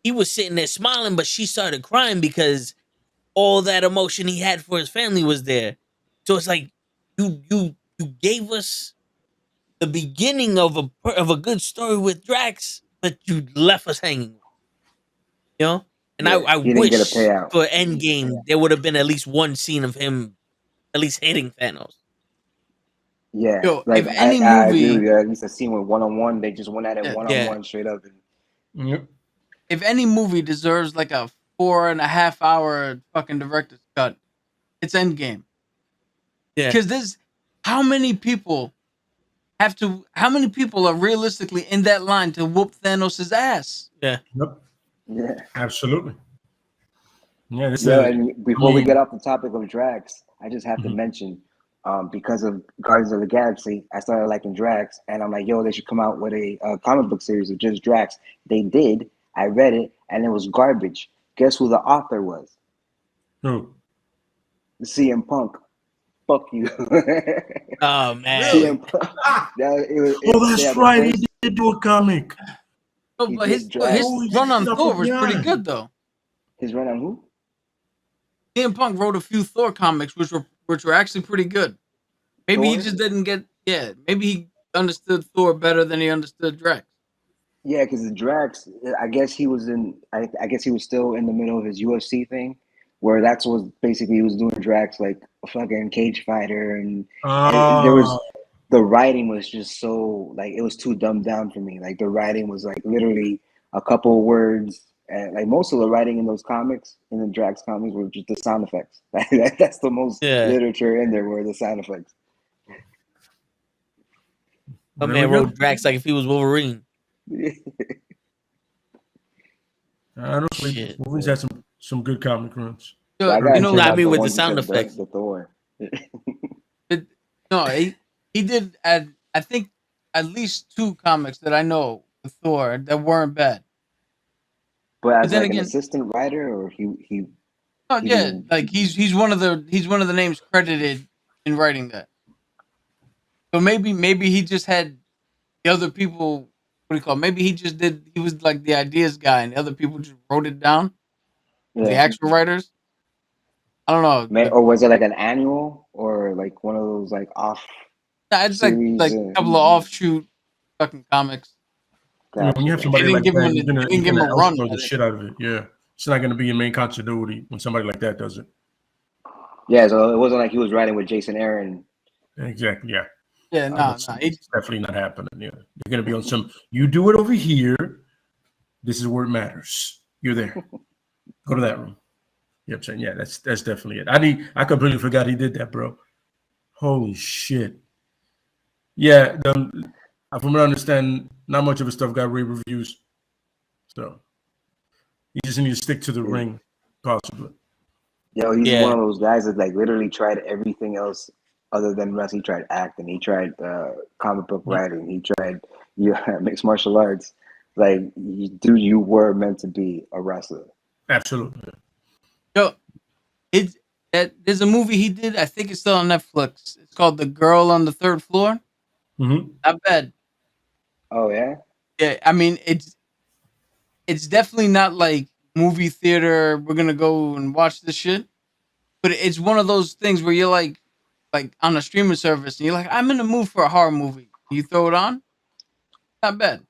he was sitting there smiling, but she started crying because all that emotion he had for his family was there. So it's like you gave us the beginning of a good story with Drax, but you left us hanging. You know, and Yeah, I he didn't get a wish payout. for Endgame there would have been at least one scene of him at least hitting Thanos. Yeah, Yo, like if any I agree with movie, you. At least a scene with one on one, they just went at it yeah, one on Yeah, one straight up. Yep. if any movie deserves like a 4.5 hour fucking director's cut, it's Endgame. yeah. Because there's how many people how many people are realistically in that line to whoop Thanos' ass? Yeah. Yep. Yeah, Absolutely. Yeah. This yeah. is. And I before we get mean, off the topic of Drax, I just have to mhm. mention because of Guardians of the Galaxy, I started liking Drax, and I'm like, yo, they should come out with a comic book series of just Drax. They did. I read it, and it was garbage. Guess who the author was? Who? CM Punk. Fuck you. Oh man. Really? CM Punk. It, Oh, that's yeah, the right. He first did do a comic. Oh, he but did his Drax. Holy run on shit, I Thor was pretty forgot. good though. His run on who? CM Punk wrote a few Thor comics which were actually pretty good. Maybe he Thor? just didn't get maybe he understood Thor better than he understood Drax. Yeah, because the Drax, I guess he was in. I guess he was still in the middle of his UFC thing, where that's what basically he was doing Drax like a fucking cage fighter, and there was Oh, the writing was just so like it was too dumbed down for me. Like the writing was like literally a couple of words, and like most of the writing in those comics, in the Drax comics, were just the sound effects. That's the most Yeah. literature in there were the sound effects. My there man we go. wrote Drax like if he was Wolverine. Honestly, Shit. Wolverine's had some good comic runs. So I You gotta know, check I out mean the with the ones you sound said, effects. the Thor. It, no, he did add I think at least 2 comics that I know with Thor that weren't bad. But But as then like an again, assistant writer, or oh he yeah, didn't. like he's one of the names credited in writing that. So maybe he just had the other people. What do you call it? Maybe he just did. He was like the ideas guy, and the other people just wrote it down. The Yeah, actual writers. I don't know. But or was it like an annual or like one of those like off nah, it's series? like a couple of offshoot fucking comics. You know, when you Gotcha, have They somebody gotcha. didn't like give him that, a, they you're didn't give him gonna a run. outgrow I the think. shit out of it. Yeah, it's not gonna be your main continuity when somebody like that does it. Yeah, so it wasn't like he was writing with Jason Aaron. Exactly. Yeah, Yeah, nah. that's He, definitely not happening. Yeah, you're gonna be on some. You do it over here. This is where it matters. You're there. Go to that room. You know what I'm saying? Yeah, that's definitely it. I completely forgot he did that, bro. Holy shit. Yeah, from what I understand, not much of his stuff got rave reviews. So you just need to stick to the ring, possibly. Yo, he's one yeah, of those guys that like literally tried everything else other than wrestling. He tried acting. He tried comic book Yep. writing. He tried mixed martial arts. Like, dude, you were meant to be a wrestler. Absolutely. yo, it's that there's a movie he did. I think it's still on Netflix. It's called The Girl on the Third Floor. Mm-hmm. Not bad. Oh yeah. Yeah, I mean it's definitely not like movie theater. We're gonna go and watch this shit, but it's one of those things where you're like on a streaming service, and you're like, I'm in the mood for a horror movie. You throw it on, not bad.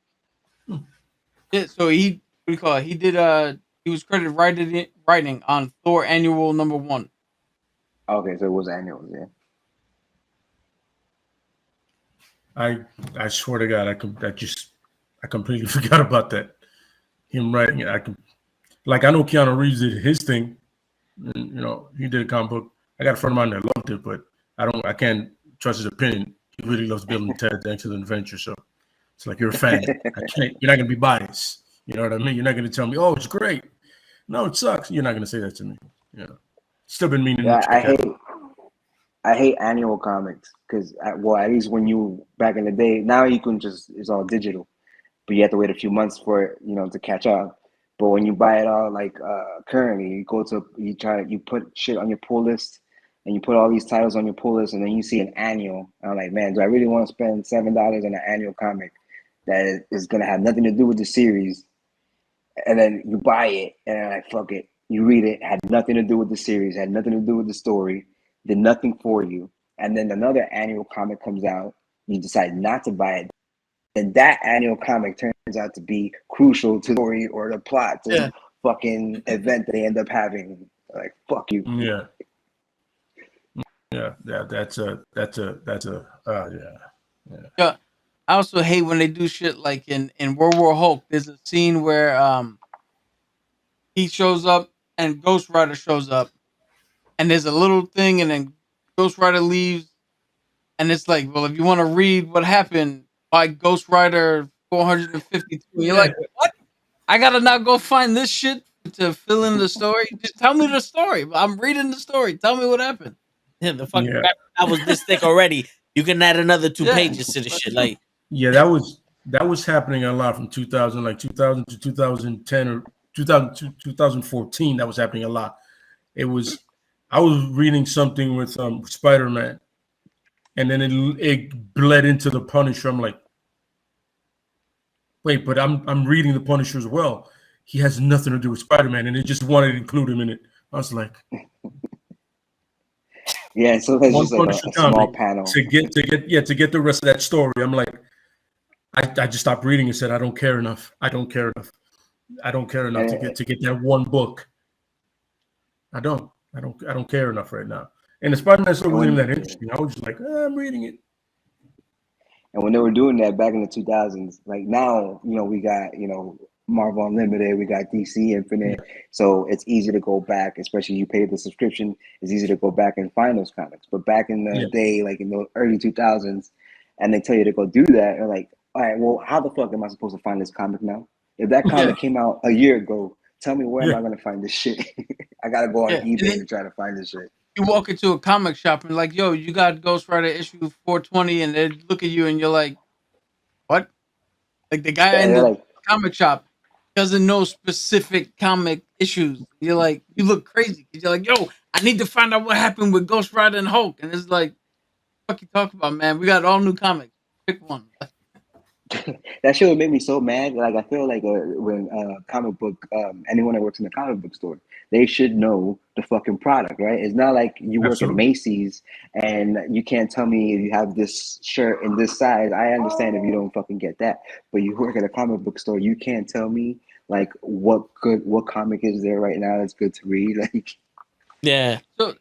Yeah, so he what do you call it? He did he was credited writing on Thor Annual #1. Okay, so it was annuals. Yeah. I swear to God, I completely forgot about that. Him writing it. I know Keanu Reeves did his thing. And, he did a comic book. I got a friend of mine that loved it, but I can't trust his opinion. He really loves Bill and Ted: The Excellent Adventure. So it's like, you're a fan. You're not gonna be biased. You know what I mean? You're not gonna tell me, oh, it's great. No, it sucks. You're not gonna say that to me. Still been meaning Yeah, to check out. I hate annual comics because, well, at least when you back in the day, now you can it's all digital, but you have to wait a few months for it, to catch up. But when you buy it all like currently, you put shit on your pull list, and you put all these titles on your pull list, and then you see an annual. And I'm like, man, do I really want to spend $7 on an annual comic that is gonna have nothing to do with the series? And then you buy it, and I'm like, fuck it. You read it, had nothing to do with the series, had nothing to do with the story, did nothing for you. And then another annual comic comes out, you decide not to buy it. Then that annual comic turns out to be crucial to the story or the plot to Yeah, the fucking event that they end up having. Like, fuck you. Yeah, yeah. Yeah. yeah. I also hate when they do shit like in World War Hulk. There's a scene where he shows up and Ghost Rider shows up, and there's a little thing, and then Ghost Rider leaves, and it's like, well, if you want to read what happened by Ghost Rider 452, you're Yeah. like, what? I gotta now go find this shit to fill in the story. Just tell me the story. I'm reading the story. Tell me what happened. The fucking Yeah. graphic novel was this thick already. You can add another 2 Yeah. pages to the shit. Like, Yeah, that was happening a lot from 2000, like 2000 to 2010 or 2000 to 2014. That was happening a lot. It was I was reading something with Spider-Man, and then it bled into the Punisher. I'm like, wait, but I'm reading the Punisher as well. He has nothing to do with Spider-Man, and it just wanted to include him in it. I was like, Yeah, so that's one just like Punisher a small comic panel. to get the rest of that story. I'm like, I just stopped reading and said, I don't care enough. I don't care enough. I don't care enough And, to get that one book. I don't care enough right now. And the Spider-Man story wasn't even that interesting. I was just like, I'm reading it. and when they were doing that back in the 2000s, like now, we got, Marvel Unlimited, we got DC Infinite. So it's easy to go back, especially you pay the subscription. It's easy to go back and find those comics. But back in the day, like in the early 2000s, and they tell you to go do that, you're like, all right, well, how the fuck am I supposed to find this comic now? If that comic came out a year ago, tell me where am I going to find this shit? I got to go on eBay to try to find this shit. You walk into a comic shop and like, yo, you got Ghost Rider issue 420, and they look at you and you're like, what? Like the guy in the comic shop doesn't know specific comic issues. You're like, you look crazy because you're like, yo, I need to find out what happened with Ghost Rider and Hulk, and it's like, what you talking about, man? We got all new comics. Pick one. That shit would make me so mad. Like I feel like when comic book anyone that works in a comic book store, they should know the fucking product, right? It's not like you work at Macy's and you can't tell me if you have this shirt in this size. I understand if you don't fucking get that, but you work at a comic book store, you can't tell me like what comic is there right now that's good to read. Like, yeah. So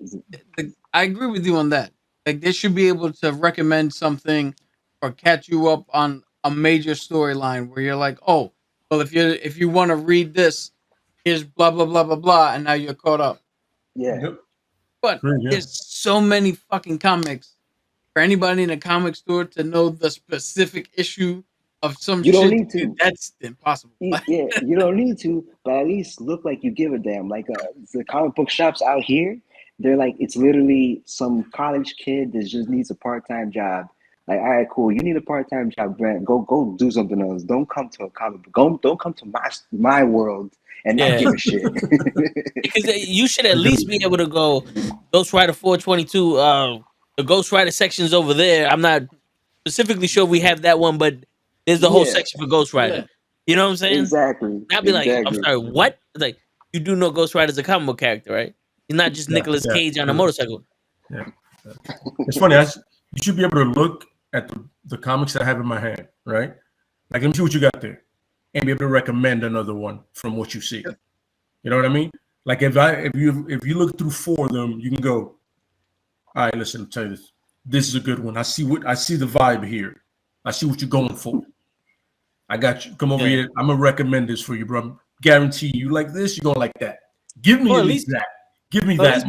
I agree with you on that. Like they should be able to recommend something or catch you up on a major storyline where you're like, oh, well, if you want to read this, here's blah blah blah blah blah, and now you're caught up. yeah. But there's so many fucking comics for anybody in a comic store to know the specific issue of some You shit. don't need to. Dude, that's impossible. Yeah, you don't need to, but at least look like you give a damn. Like the comic book shops out here, they're like it's literally some college kid that just needs a part-time job. Like, all right, cool. You need a part-time job, Brent. Go do something else. Don't come to a comic book. Don't come to my world and not give a shit. Because you should at least be able to go Ghost Rider 422. The Ghost Rider section's over there. I'm not specifically sure we have that one, but there's the whole section for Ghost Rider. Yeah. You know what I'm saying? Exactly. I'd be like, I'm sorry, what? Like, you do know Ghost Rider's a comic book character, right? He's not just Nicolas Cage on a motorcycle. Yeah. It's funny. You should be able to look at the comics that I have in my hand, right? Like, let me see what you got there, and be able to recommend another one from what you see. You know what I mean? Like, if you look through 4 of them, you can go, all right, listen, I'll tell you this. This is a good one. I see the vibe here. I see what you're going for. I got you. Come over here. I'm gonna recommend this for you, bro. Guarantee you like this, you're gonna like that. Give me at least that. Give me that. At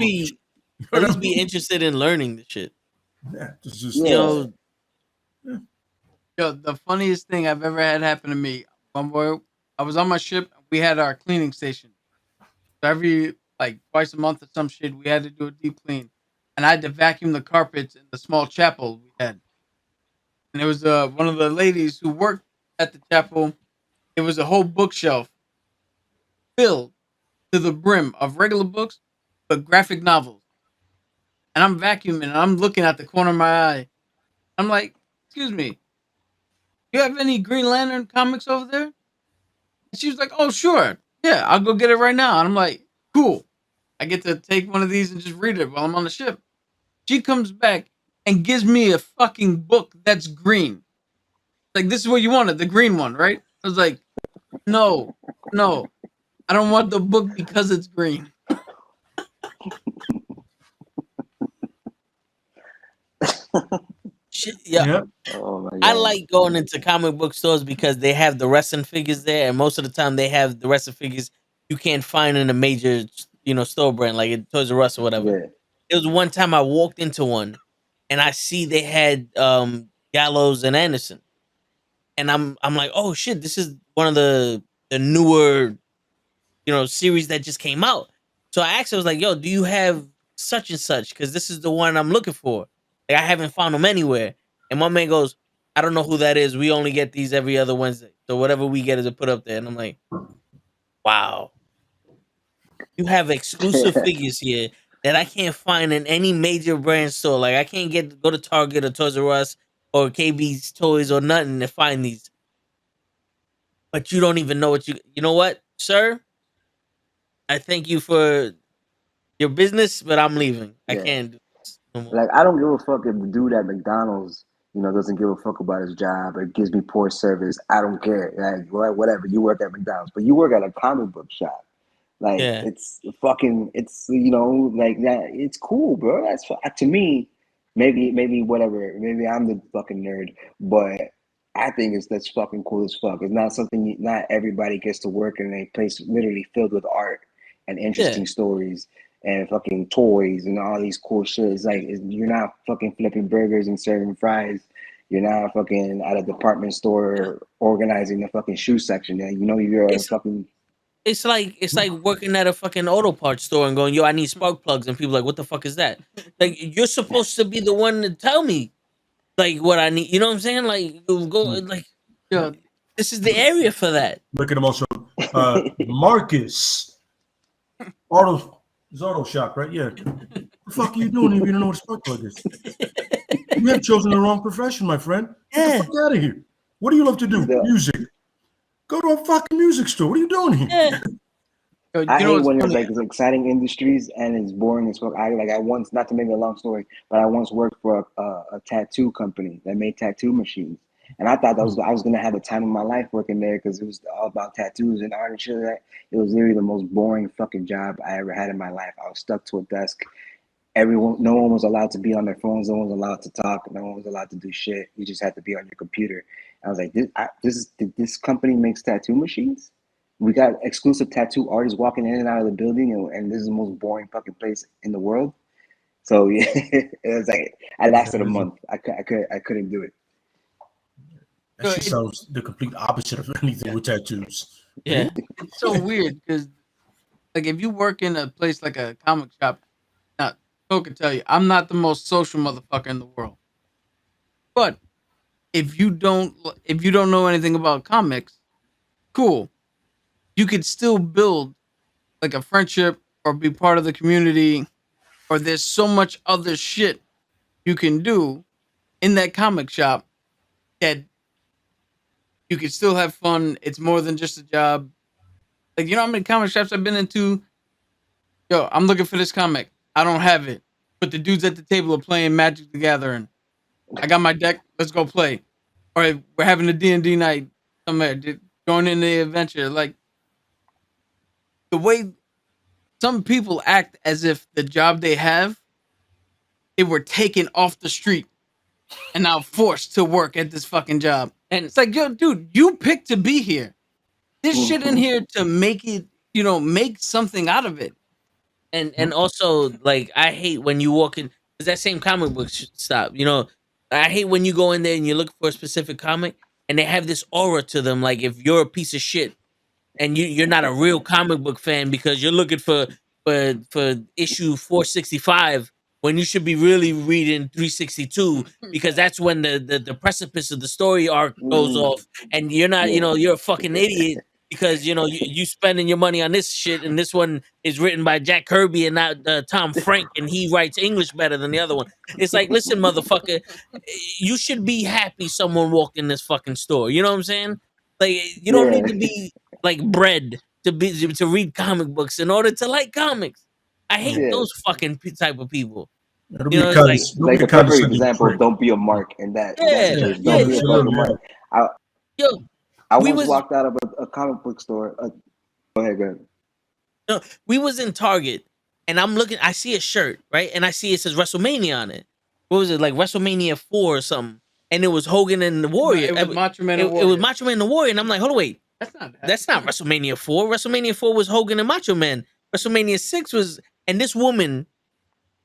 least be interested in learning the shit. Yeah, you know. Yo, the funniest thing I've ever had happen to me. I was on my ship. We had our cleaning station. So every twice a month or some shit, we had to do a deep clean, and I had to vacuum the carpets in the small chapel we had. And it was one of the ladies who worked at the chapel. It was a whole bookshelf filled to the brim of regular books, but graphic novels. And I'm vacuuming and I'm looking at the corner of my eye. I'm like, excuse me, you have any Green Lantern comics over there? And she was like, oh, sure. Yeah, I'll go get it right now. And I'm like, cool. I get to take one of these and just read it while I'm on the ship. She comes back and gives me a fucking book that's green. Like, this is what you wanted, the green one, right? I was like, no. I don't want the book because it's green. Shit, yeah. Oh my God. I like going into comic book stores because they have the wrestling figures there, and most of the time they have the wrestling figures you can't find in a major, store brand like at Toys R Us or whatever. Yeah. It was one time I walked into one, and I see they had Gallows and Anderson, and I'm like, oh shit, this is one of the newer, series that just came out. So I asked, I was like, yo, do you have such and such because this is the one I'm looking for. Like, I haven't found them anywhere. And my man goes, I don't know who that is. We only get these every other Wednesday. So whatever we get is to put up there. And I'm like, wow, you have exclusive figures here that I can't find in any major brand store. Like, I can't go to Target or Toys R Us or KB's Toys or nothing to find these. But you don't even know you know what, sir? I thank you for your business, but I'm leaving. I Yeah. can't do this no more. Like, I don't give a fuck if the dude at McDonald's, doesn't give a fuck about his job or gives me poor service. I don't care. Like, whatever. You work at McDonald's, but you work at a comic book shop. Like, Yeah. it's like that. It's cool, bro. That's to me. Maybe whatever. Maybe I'm the fucking nerd, but I think that's fucking cool as fuck. It's not something. Not everybody gets to work in a place literally filled with art and interesting stories and fucking toys and all these cool shit. It's like you're not fucking flipping burgers and serving fries. You're not fucking at a department store organizing the fucking shoe section. You're a fucking. It's like working at a fucking auto parts store and going, yo, I need spark plugs, and people are like, what the fuck is that? Like, you're supposed to be the one to tell me, like, what I need. You know what I'm saying? Like, you go, like, yo, this is the area for that. Look at him also. Marcus. Auto shop, right? Yeah. What the fuck are you doing if you don't know what a spark plug is? You have chosen the wrong profession, my friend. Get the fuck out of here. What do you love to do? Music. Go to a fucking music store. What are you doing here? Yeah. I hate when it's like it's exciting industries and it's boring as fuck. I once, not to make it a long story, but I once worked for a tattoo company that made tattoo machines, and I thought I was gonna have the time of my life working there because it was all about tattoos and art and shit like that. It was literally the most boring fucking job I ever had in my life. I was stuck to a desk. No one was allowed to be on their phones. No one was allowed to talk. No one was allowed to do shit. You just had to be on your computer. I was like, this company makes tattoo machines? We got exclusive tattoo artists walking in and out of the building, and this is the most boring fucking place in the world. So yeah, it was like I lasted a month. I couldn't do it. That shit sounds the complete opposite of anything with tattoos. Yeah. It's so weird because, like, if you work in a place like a comic shop, now, Phil can tell you, I'm not the most social motherfucker in the world. But if you don't know anything about comics, cool. You could still build like a friendship or be part of the community, or there's so much other shit you can do in that comic shop that you can still have fun. It's more than just a job. Like, you know how many comic shops I've been into? Yo, I'm looking for this comic. I don't have it. But the dudes at the table are playing Magic the Gathering. I got my deck. Let's go play. All right, we're having a D&D night somewhere. Going in the adventure. Like, the way some people act as if the job they have, they were taken off the street and now forced to work at this fucking job. And it's like, yo, dude, you picked to be here. This shit in here to make it, make something out of it. And also, like, I hate when you walk in, because that same comic book stop, I hate when you go in there and you're looking for a specific comic and they have this aura to them, like if you're a piece of shit and you're not a real comic book fan because you're looking for issue 465 when you should be really reading 362 because that's when the precipice of the story arc goes off, and you're not, you're a fucking idiot because you spending your money on this shit, and this one is written by Jack Kirby and not Tom Frank, and he writes English better than the other one. It's like, listen, motherfucker, you should be happy someone walked in this fucking store. You know what I'm saying? Like, you don't need to be like bred to read comic books in order to like comics. I hate those fucking type of people. Like a perfect example. Don't be a mark in that. Don't be a fucking mark. I once walked out of a comic book store. Go ahead. No, we was in Target, and I'm looking. I see a shirt, right, and I see it says WrestleMania on it. What was it, like WrestleMania 4 or something? And it was Hogan and the Warrior. It was Macho Man and Warrior. It was Macho Man and the Warrior, and I'm like, hold on, wait. That's not WrestleMania 4. WrestleMania 4 was Hogan and Macho Man. WrestleMania 6 was, and this woman,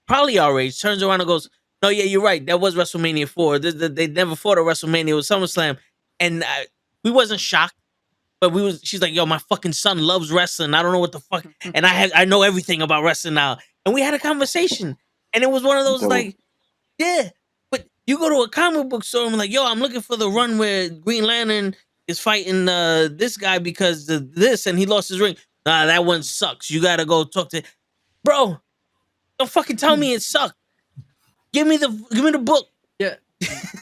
probably our age, turns around and goes, no, yeah, you're right. That was WrestleMania 4. They never fought at WrestleMania. It was SummerSlam. And we wasn't shocked, but she's like, yo, my fucking son loves wrestling. I don't know what the fuck. And I know everything about wrestling now. and we had a conversation, and it was one of those So- like, yeah. But you go to a comic book store and be like, yo, I'm looking for the run where Green Lantern is fighting this guy because of this, and he lost his ring. Nah, that one sucks. You gotta go talk to, bro. Don't fucking tell me it sucked. Give me the book. Yeah.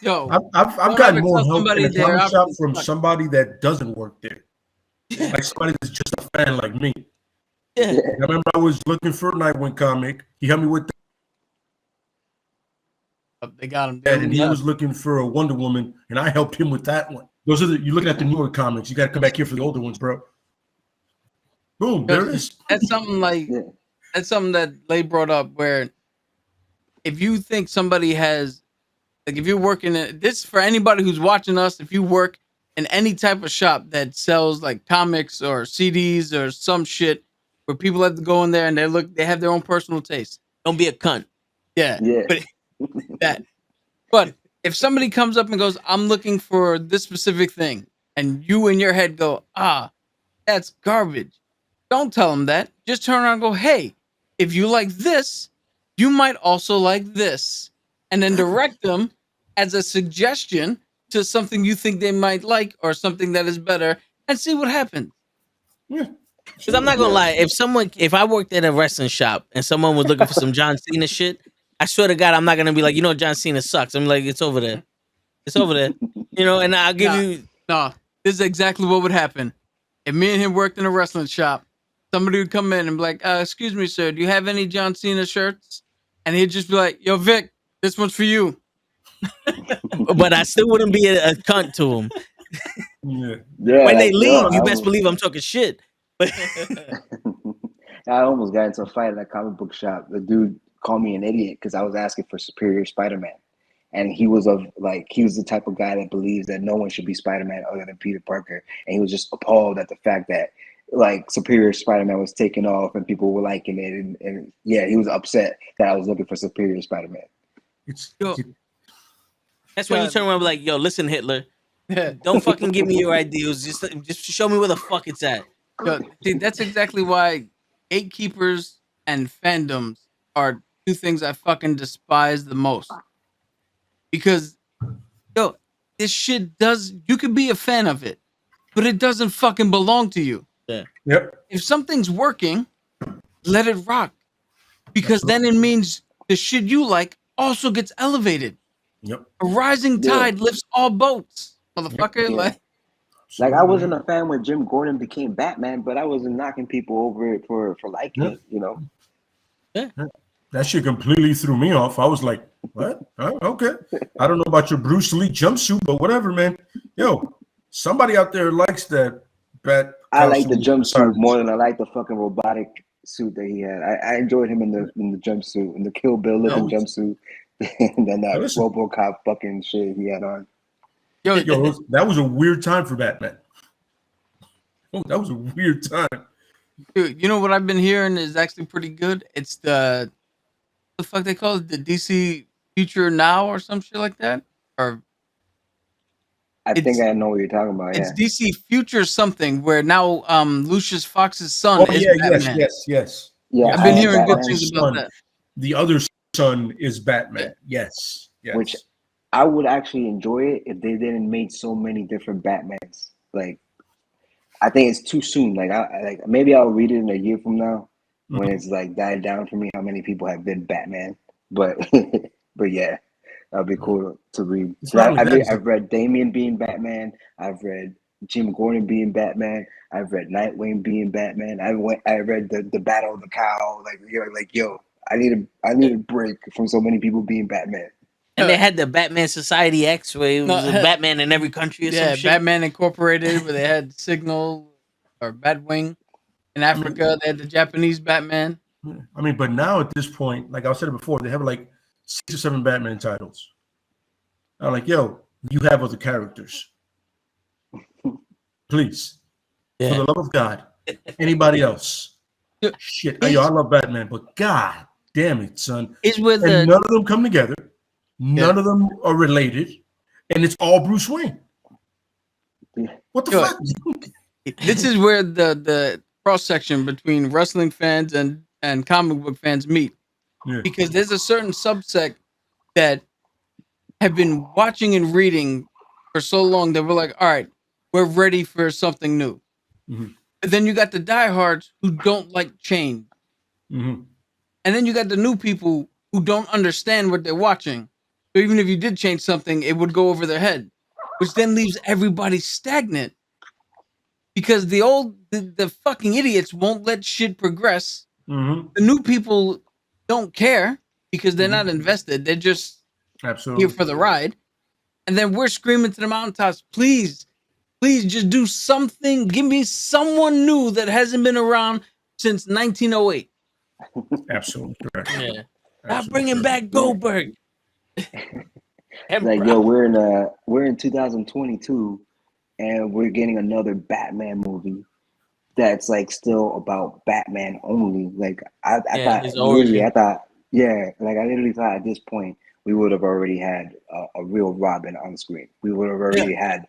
Yo, I've Don't gotten ever more tell help somebody in a their comic shop options from suck. somebody that doesn't work there. Like somebody that's just a fan like me. Yeah. Yeah. I remember I was looking for a Nightwing comic. He helped me with they got him. that, and he was looking for a Wonder Woman, and I helped him with that one. Those are you're looking at the newer comics. You got to come back here for the older ones, bro. Boom, there it is. That's something like Yeah. that's something that Lay brought up. Where if you think somebody has, like, if you're working in this, for anybody who's watching us, if you work in any type of shop that sells like comics or CDs or some shit, where people have to go in there and they have their own personal taste. Don't be a cunt. Yeah, Yeah. but that. But if somebody comes up and goes, "I'm looking for this specific thing," and you in your head go, "Ah, that's garbage," don't tell them that. Just turn around and go, "Hey, if you like this, you might also like this," and then direct them as a suggestion to something you think they might like or something that is better, and see what happens. Because I'm not gonna lie, if I worked at a wrestling shop and someone was looking for some John Cena shit, I swear to God, I'm not gonna be like, John Cena sucks. I'm like, it's over there. It's over there. And I'll give Nah. you. No, this is exactly what would happen. If me and him worked in a wrestling shop, somebody would come in and be like, "Excuse me, sir, do you have any John Cena shirts?" And he'd just be like, "Yo, Vic, this one's for you." But I still wouldn't be a cunt to them. Yeah. Yeah, When they like, leave, yo, you I best was- believe I'm talking shit. But I almost got into a fight at a comic book shop. The dude called me an idiot because I was asking for Superior Spider-Man, and he was the type of guy that believes that no one should be Spider-Man other than Peter Parker, and he was just appalled at the fact that like Superior Spider-Man was taking off and people were liking it, and yeah, he was upset that I was looking for Superior Spider-Man. It's Yo. that's when you turn around and be like, yo, listen, Hitler, Yeah. don't fucking give me your ideals. Just show me where the fuck it's at. Yo, see, that's exactly why gatekeepers and fandoms are two things I fucking despise the most. Because, yo, this shit you could be a fan of it, but it doesn't fucking belong to you. Yep. If something's working, let it rock. Because then it means the shit you like also gets elevated. Yep. A rising Yeah. tide lifts all boats, motherfucker. Yeah. Like I wasn't a fan when Jim Gordon became Batman, but I wasn't knocking people over it for liking Yeah. it, you know. That shit completely threw me off. I was like, what? Oh, okay. I don't know about your Bruce Lee jumpsuit, but whatever, man. Yo, somebody out there likes that bat. I like the costume. jumpsuit more than I like the fucking robotic suit that he had. I enjoyed him in the jumpsuit, in the Kill Bill looking jumpsuit, and then that Listen. RoboCop fucking shit he had on. Yo, Yo, that was a weird time for Batman. Oh, that was a weird time. dude, you know what I've been hearing is actually pretty good? It's the fuck they call it? The DC Future Now or some shit like that? Or I think It's- I know what you're talking about. it's Yeah, DC Future something where now Lucius Fox's son Oh, is yeah, Batman. yes. yeah. I've been I- hearing good Batman- things about son. that. The other son is Batman. Yes. Which I would actually enjoy it if they didn't make so many different Batmans. Like, I think it's too soon. Like maybe I'll read it in a year from now when it's like died down for me how many people have been Batman. But but yeah, that'd be cool to read. It's not only that, I've read Damian being Batman. I've read Jim Gordon being Batman. I've read Nightwing being Batman. I read the Battle of the Cow. Yo, I need a break from so many people being Batman. And they had the Batman Society X, where it was No, a Batman in every country or Yeah, some shit. Batman Incorporated, where they had Signal or Batwing. In Africa, they had the Japanese Batman. I mean, but now at this point, like I said before, they have like 6 or 7 Batman titles. I'm like, yo, you have other characters. Please. For Yeah. the love of God. Anybody else? Yeah. Shit. Yo, I love Batman, but God damn it, son. Is where And the none of them come together. None of them are related. And it's all Bruce Wayne. Yeah. What the Yo, fuck? This is where the cross section between wrestling fans and and comic book fans meet. Yeah. Because there's a certain subsect that have been watching and reading for so long that we're like, all right, we're ready for something new. Mhm. And then you got the diehards who don't like change. Mm-hmm. And then you got the new people who don't understand what they're watching. So even if you did change something, it would go over their head, which then leaves everybody stagnant. Because the fucking idiots won't let shit progress. Mm-hmm. The new people don't care because they're Mhm. not invested. They're just Absolutely. here for the ride. And then we're screaming to the mountaintops, please, please just do something. Give me someone new that hasn't been around since 1908. Absolutely correct. Yeah. Stop Absolutely bringing correct. back Goldberg. Like, yo, we're in 2022, and we're getting another Batman movie that's like still about Batman only. Like I Yeah, thought his literally, origin. I thought yeah, like I literally thought at this point we would have already had a real Robin on screen. We would have already had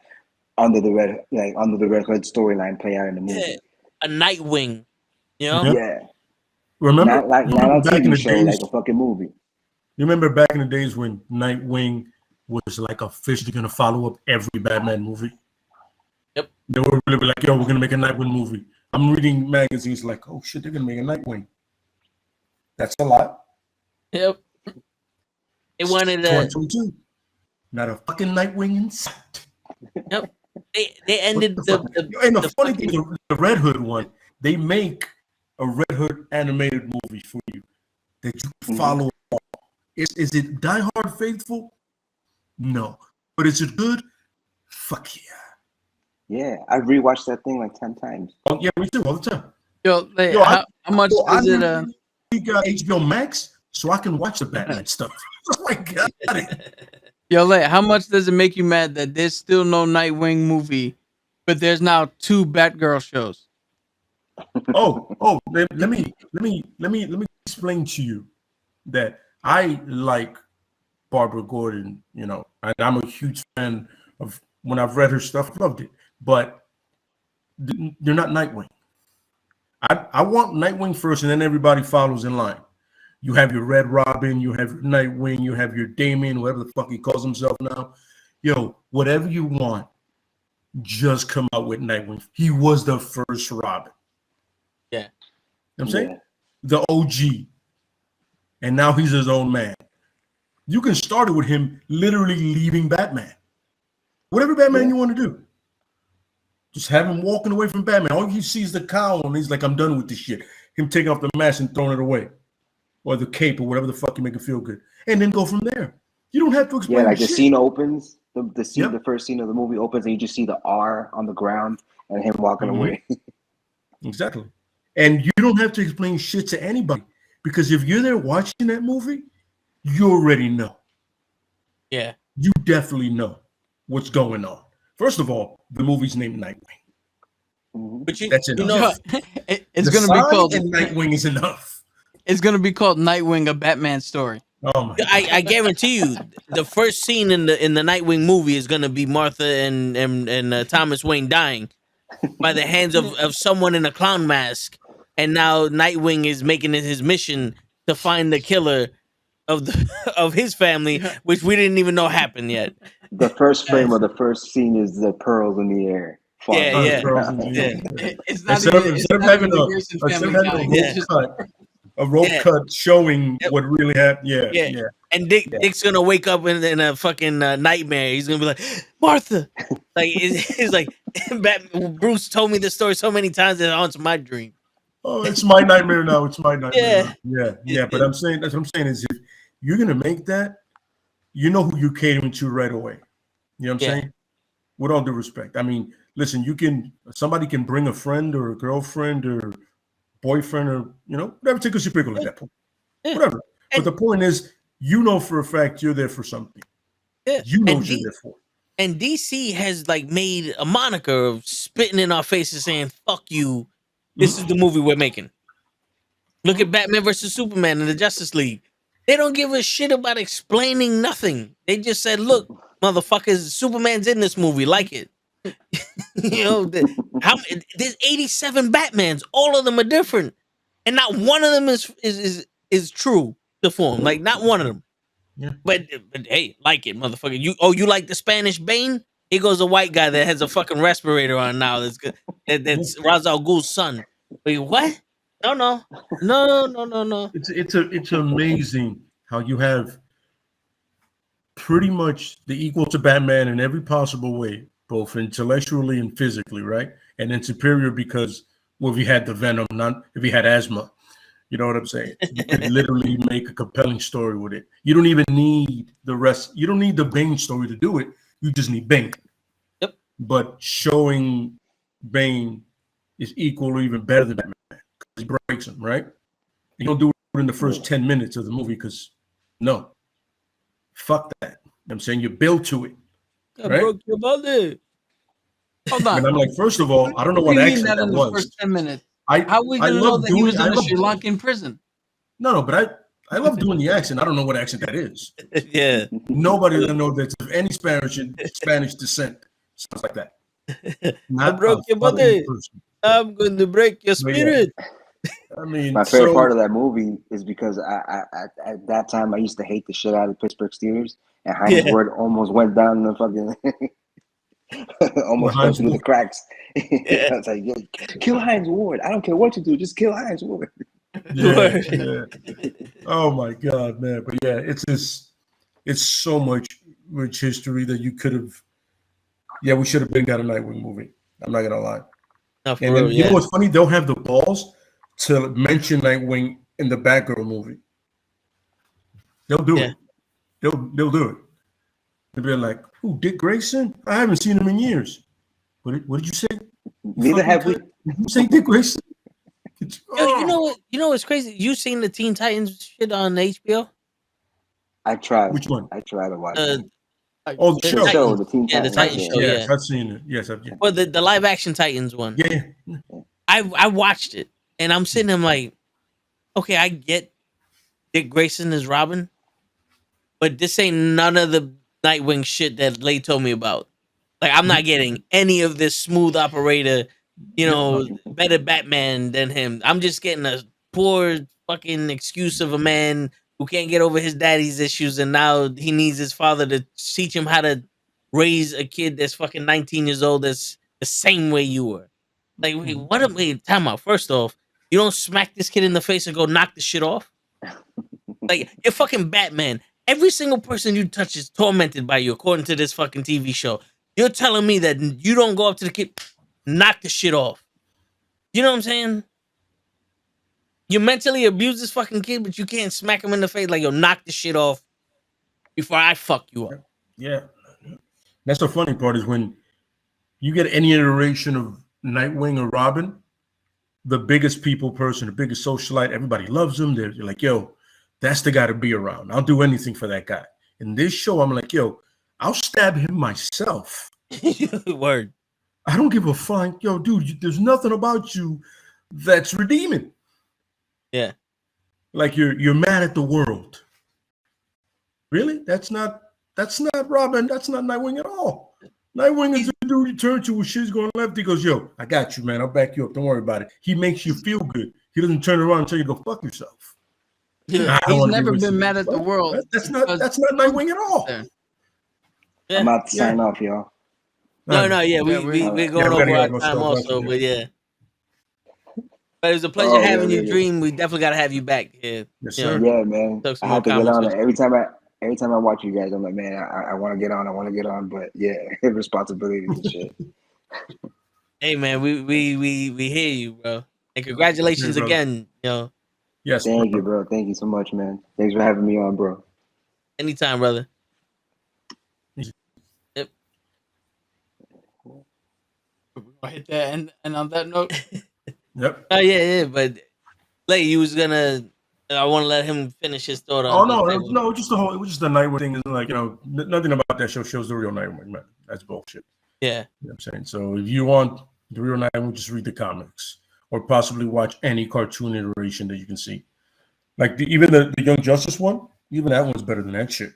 under the red hood storyline play out in the Yeah. movie. A Nightwing. You know? Yeah. Yeah, Remember not a back in TV the show, days? like a fucking movie. You remember back in the days when Nightwing was like officially going to follow up every Batman movie? Yep. They were really like, yo, we're going to make a Nightwing movie. I'm reading magazines like, oh shit, they're going to make a Nightwing. That's a lot. Yep. They wanted a 2022. Not a fucking Nightwing in sight. Yep. They What ended the fuck? And the funny thing, the Red Hood one, they make a Red Hood animated movie for you that you can follow. Is it Die Hard faithful? No. But is it good? Fuck yeah. Yeah, I rewatched that thing like 10 times. Oh yeah, me too, all the time. Yo, Yo, how much is it? We got HBO Max, so I can watch the Batman stuff. Oh my god. Yo, how much does it make you mad that there's still no Nightwing movie, but there's now 2 Batgirl shows? Let me explain to you that I like Barbara Gordon, you know, and I'm a huge fan of when I've read her stuff, I loved it. But they're not Nightwing. I want Nightwing first, and then everybody follows in line. You have your Red Robin, you have your Nightwing, you have your Damien, whatever the fuck he calls himself now. Yo, whatever you want, just come out with Nightwing. He was the first Robin. Yeah. You know what I'm saying? The OG. And now he's his own man. You can start it with him literally leaving Batman. Whatever Batman you want to do. Just have him walking away from Batman. All you see is the cowl, and he's like, I'm done with this shit. Him taking off the mask and throwing it away. Or the cape, or whatever the fuck you make it feel good. And then go from there. You don't have to explain Yeah, like the shit. scene opens, the scene, Yep. the first scene of the movie opens, and you just see the R on the ground and him walking away. Exactly. And you don't have to explain shit to anybody. Because if you're there watching that movie, you already know. Yeah. You definitely know what's going on. First of all, the movie's named Nightwing. But That's enough. It's The gonna be sign called and Nightwing is enough. It's gonna be called Nightwing, a Batman story. Oh my! I guarantee you, the first scene in the Nightwing movie is gonna be Martha and Thomas Wayne dying by the hands of someone in a clown mask, and now Nightwing is making it his mission to find the killer of of his family, which we didn't even know happened yet. The first frame of the first scene is the pearls in the air. Yeah, yeah. It's not Instead of even having the Gerson family a rope cut showing what really happened. Yeah. And Dick's gonna wake up in a fucking nightmare. He's gonna be like, Martha, like it's like Bruce told me this story so many times that it haunts my dream. Oh, it's my nightmare now. It's my nightmare. Yeah. Yeah. But that's what I'm saying is, if you're gonna make that, you know who you're catering to right away. You know what I'm saying? With all due respect. I mean, listen, somebody can bring a friend or a girlfriend or boyfriend or, whatever tickles your pickle at that point. Whatever. But the point is, you know for a fact you're there for something. Yeah. You know what you're there for. And DC has like made a moniker of spitting in our faces saying, fuck you. This is the movie we're making. Look at Batman versus Superman in the Justice League. They don't give a shit about explaining nothing. They just said, look, motherfuckers, Superman's in this movie. Like it. There's 87 Batmans. All of them are different. and not one of them is true to form. Like not one of them. Yeah. But hey, like it, motherfucker. You like the Spanish Bane? Here goes a white guy that has a fucking respirator on now. That's good. That's Ra's al Ghul's son. Wait, what? No. It's amazing how you have pretty much the equal to Batman in every possible way, both intellectually and physically, right? And then superior because, well, if he had the venom, not if he had asthma. You know what I'm saying? You could literally make a compelling story with it. You don't even need the rest. You don't need the Bane story to do it. You just need Bane. Yep. But showing Bane is equal or even better than Batman because he breaks him, right? You don't do it in the first 10 minutes of the movie because, no. Fuck that. You know what I'm saying? You build to it. I right? broke your body. Hold on. And I'm like, first of all, I don't know What what do you mean accent that in that the was. first 10 minutes? I How are we I going to know love that he doing was in I a love Sri Lankan prison? no, but I love doing the accent. I don't know what accent that is. Yeah. Nobody that knows that's of any Spanish descent sounds like that. I Not broke a your fucking body. person. I'm going to break your But yeah. spirit. I mean, My favorite so part of that movie is because I at that time I used to hate the shit out of the Pittsburgh Steelers, and Heinz Yeah. Ward almost went down the fucking, almost fell Heinz through the Ward? cracks. Yeah. I was like, yeah, kill Heinz Ward. I don't care what you do, just kill Heinz Ward. yeah, Word. yeah. Oh my god, man! But yeah, it's so much rich history that you could have. Yeah, we should have got a Nightwing movie. I'm not gonna lie. No, for And real, then you yeah. know what's funny? They'll have the balls to mention Nightwing in the Batgirl movie. They'll do Yeah. it. They'll do it. They'll be like, "Who? Dick Grayson? I haven't seen him in years." What did you say? Neither fucking have we. cunt? Did you say Dick Grayson? Yo, you know what? You know what's crazy? You seen the Teen Titans shit on HBO? I tried. Which one? I tried to watch Uh, it. Oh, the The show. show, the Teen Yeah, the Titans. Titans show, yeah. Yes, I've seen it. Yes, I've seen it. Well, the live action Titans one. Yeah. I watched it and I'm sitting there like, okay, I get Dick Grayson is Robin, but this ain't none of the Nightwing shit that Lay told me about. Like, I'm not getting any of this smooth operator, better Batman than him. I'm just getting a poor fucking excuse of a man who can't get over his daddy's issues, and now he needs his father to teach him how to raise a kid that's fucking 19 years old that's the same way you were. Like, wait, time out. First off, you don't smack this kid in the face and go knock the shit off. Like, you're fucking Batman. Every single person you touch is tormented by you, according to this fucking TV show. You're telling me that you don't go up to the kid, knock the shit off. You know what I'm saying? You mentally abuse this fucking kid, but you can't smack him in the face like, yo, knock the shit off before I fuck you up. Yeah. That's the funny part is when you get any iteration of Nightwing or Robin, the biggest people person, the biggest socialite, everybody loves him. They're like, yo, that's the guy to be around. I'll do anything for that guy. In this show, I'm like, yo, I'll stab him myself. Word. I don't give a fuck. Yo, dude, there's nothing about you that's redeeming. Yeah. Like you're mad at the world. Really? That's not Robin. That's not Nightwing at all. Nightwing is the dude you turn to when shit's going left. He goes, yo, I got you, man. I'll back you up. Don't worry about it. He makes you feel good. He doesn't turn around and tell you to go fuck yourself. Yeah, he's never been mad at the world. That's not Nightwing at all. Yeah. I'm about to sign off, y'all. No, yeah, we're going over our time also, but yeah. But it was a pleasure having you, Dream. We definitely got to have you back here. Yes, sir. Yeah, man. Talk some I have to more get on comments it. Every time I watch you guys, I'm like, man, I want to get on, but yeah, responsibilities and shit. Hey man, we hear you, bro. And congratulations again, Yes. Thank you, bro. Thank you so much, man. Thanks for having me on, bro. Anytime, brother. Yep. We're gonna hit that and on that note. Yep. Oh yeah, but Lay, you was gonna. I want to let him finish his thought on. No, just the whole. It was just the Nightwing thing. Is like nothing about that show shows the real Nightwing, man. That's bullshit. Yeah. You know what I'm saying? So if you want the real Nightwing, just read the comics or possibly watch any cartoon iteration that you can see. Like even the Young Justice one, even that one's better than that shit.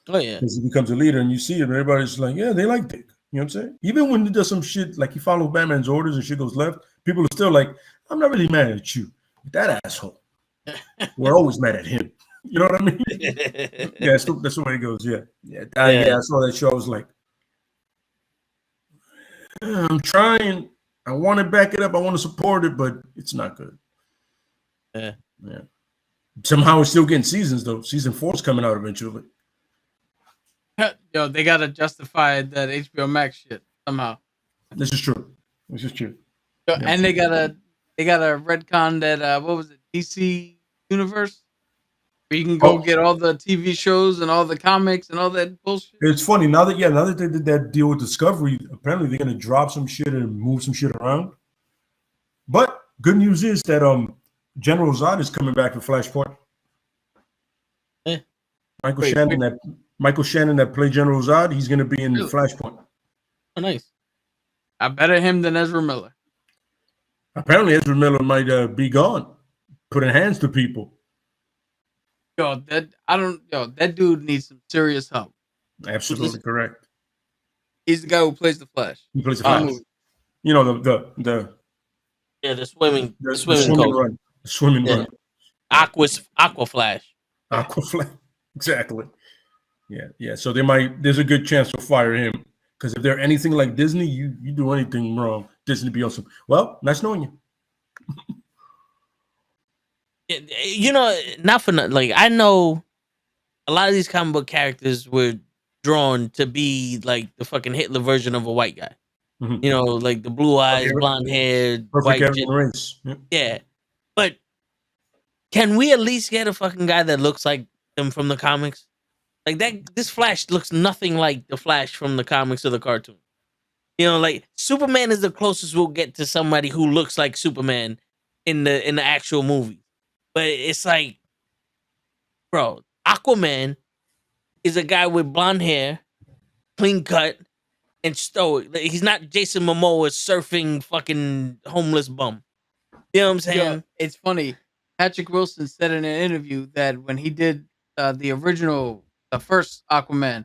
Oh yeah. Because he becomes a leader and you see it, and everybody's like, yeah, they like Dick. You know what I'm saying? Even when he does some shit like he follows Batman's orders and shit goes left, people are still like, I'm not really mad at you. That asshole. We're always mad at him. You know what I mean? Yeah, that's the way it goes. Yeah. Yeah. I saw that show. I was like, I'm trying. I want to back it up. I want to support it, but it's not good. Yeah. Somehow we're still getting seasons, though. Season 4's coming out eventually. Yo, they gotta justify that HBO Max shit somehow. This is true. Yo, and they gotta retcon that what was it, DC Universe, where you can go get all the TV shows and all the comics and all that bullshit. It's funny now that they did that deal with Discovery. Apparently they're gonna drop some shit and move some shit around. But good news is that General Zod is coming back for Flashpoint. Michael Shannon that played General Zod, he's gonna be in Flashpoint. Oh, nice. I better him than Ezra Miller. Apparently Ezra Miller might be gone, putting hands to people. That dude needs some serious help. Absolutely correct. He's the guy who plays the Flash. He plays the Flash. You know the swimming run. The swimming run. Aqua Flash. Aqua Flash. Exactly. Yeah. So there's a good chance to fire him. Because if they're anything like Disney, you do anything wrong, Disney be awesome. Well, nice knowing you. You know, not for nothing. Like, I know a lot of these comic book characters were drawn to be like the fucking Hitler version of a white guy. Mm-hmm. You know, like the blue eyes, blonde hair, white race. Yeah. But can we at least get a fucking guy that looks like them from the comics? Like that, this Flash looks nothing like the Flash from the comics or the cartoon. You know, like Superman is the closest we'll get to somebody who looks like Superman in the actual movie. But it's like, bro, Aquaman is a guy with blonde hair, clean cut, and stoic. He's not Jason Momoa surfing fucking homeless bum. You know what I'm saying? Yeah, it's funny. Patrick Wilson said in an interview that when he did the first Aquaman,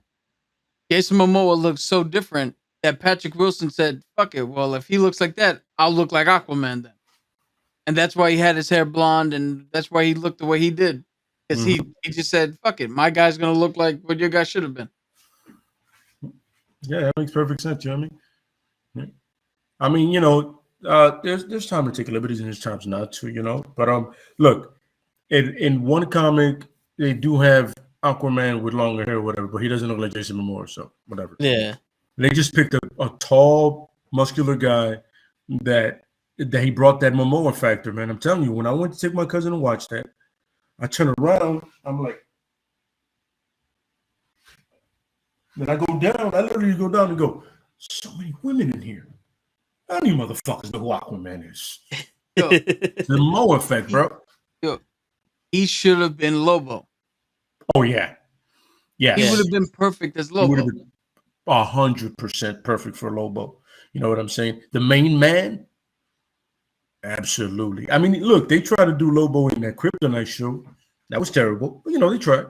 Jason Momoa looked so different that Patrick Wilson said, fuck it. Well, if he looks like that, I'll look like Aquaman then. And that's why he had his hair blonde, and that's why he looked the way he did. Because he just said, fuck it, my guy's going to look like what your guy should have been. Yeah, that makes perfect sense, you know what I mean? Yeah. I mean, you know, there's time to take liberties and there's times not to, you know. But look, in one comic, they do have Aquaman with longer hair or whatever, but he doesn't look like Jason Momoa, so whatever. Yeah. They just picked a tall, muscular guy that he brought that Momoa factor, man. I'm telling you, when I went to take my cousin and watch that, I turn around, I'm like, then I go down, I literally go down and go, so many women in here. How many motherfuckers know who Aquaman is? Yo, the Momoa effect, bro. Yo, he should have been Lobo. Oh, yeah. Yeah. He would have been perfect as Lobo. He would have been 100% perfect for Lobo. You know what I'm saying? The main man? Absolutely. I mean, look, they tried to do Lobo in that Kryptonite show. That was terrible. But, you know, they tried.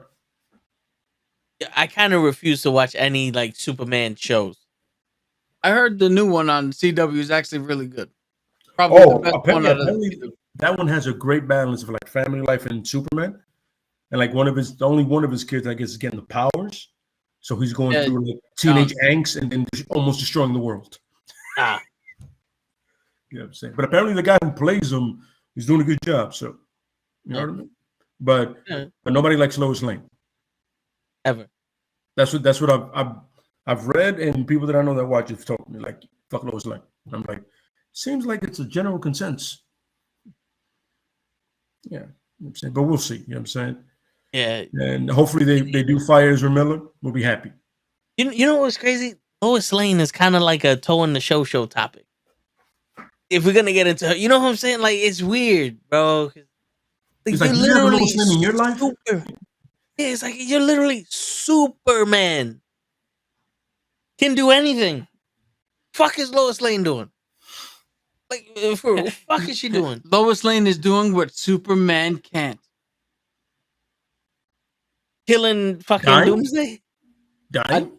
I kind of refuse to watch any, like, Superman shows. I heard the new one on CW is actually really good. Probably the best one out of that one has a great balance of, like, family life and Superman. And, like, only one of his kids, I guess, is getting the powers. So he's going through, like, teenage angst and then almost destroying the world. You know what I'm saying? But apparently the guy who plays him is doing a good job. So, you know what I mean? But nobody likes Lois Lane. Ever. That's what I've read, and people that I know that watch it have told me, like, fuck Lois Lane. And I'm like, seems like it's a general consensus. Yeah. You know what I'm saying? But we'll see. You know what I'm saying? Yeah. And hopefully they do fire Ezra Miller. We'll be happy. You know what's crazy? Lois Lane is kind of like a toe in the show topic. If we're gonna get into her, you know what I'm saying? Like, it's weird, bro. Like, it's like, you have Lois Lane in your life? Yeah, it's like you're literally Superman. Can do anything. Fuck is Lois Lane doing? Like, what the fuck is she doing? Lois Lane is doing what Superman can't. Killing fucking Doomsday? Dying?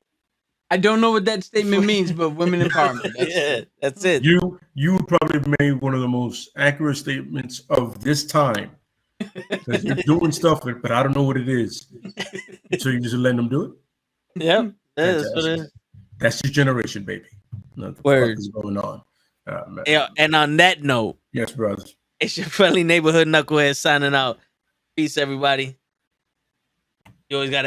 I don't know what that statement means, but women empowerment. That's it. You probably made one of the most accurate statements of this time. Because you're doing stuff, but I don't know what it is. So you just letting them do it? Yep. That's what it is. That's your generation, baby. What the fuck is going on? Man. Yeah, and on that note, yes, brothers. It's your friendly neighborhood knucklehead signing out. Peace, everybody. You always got to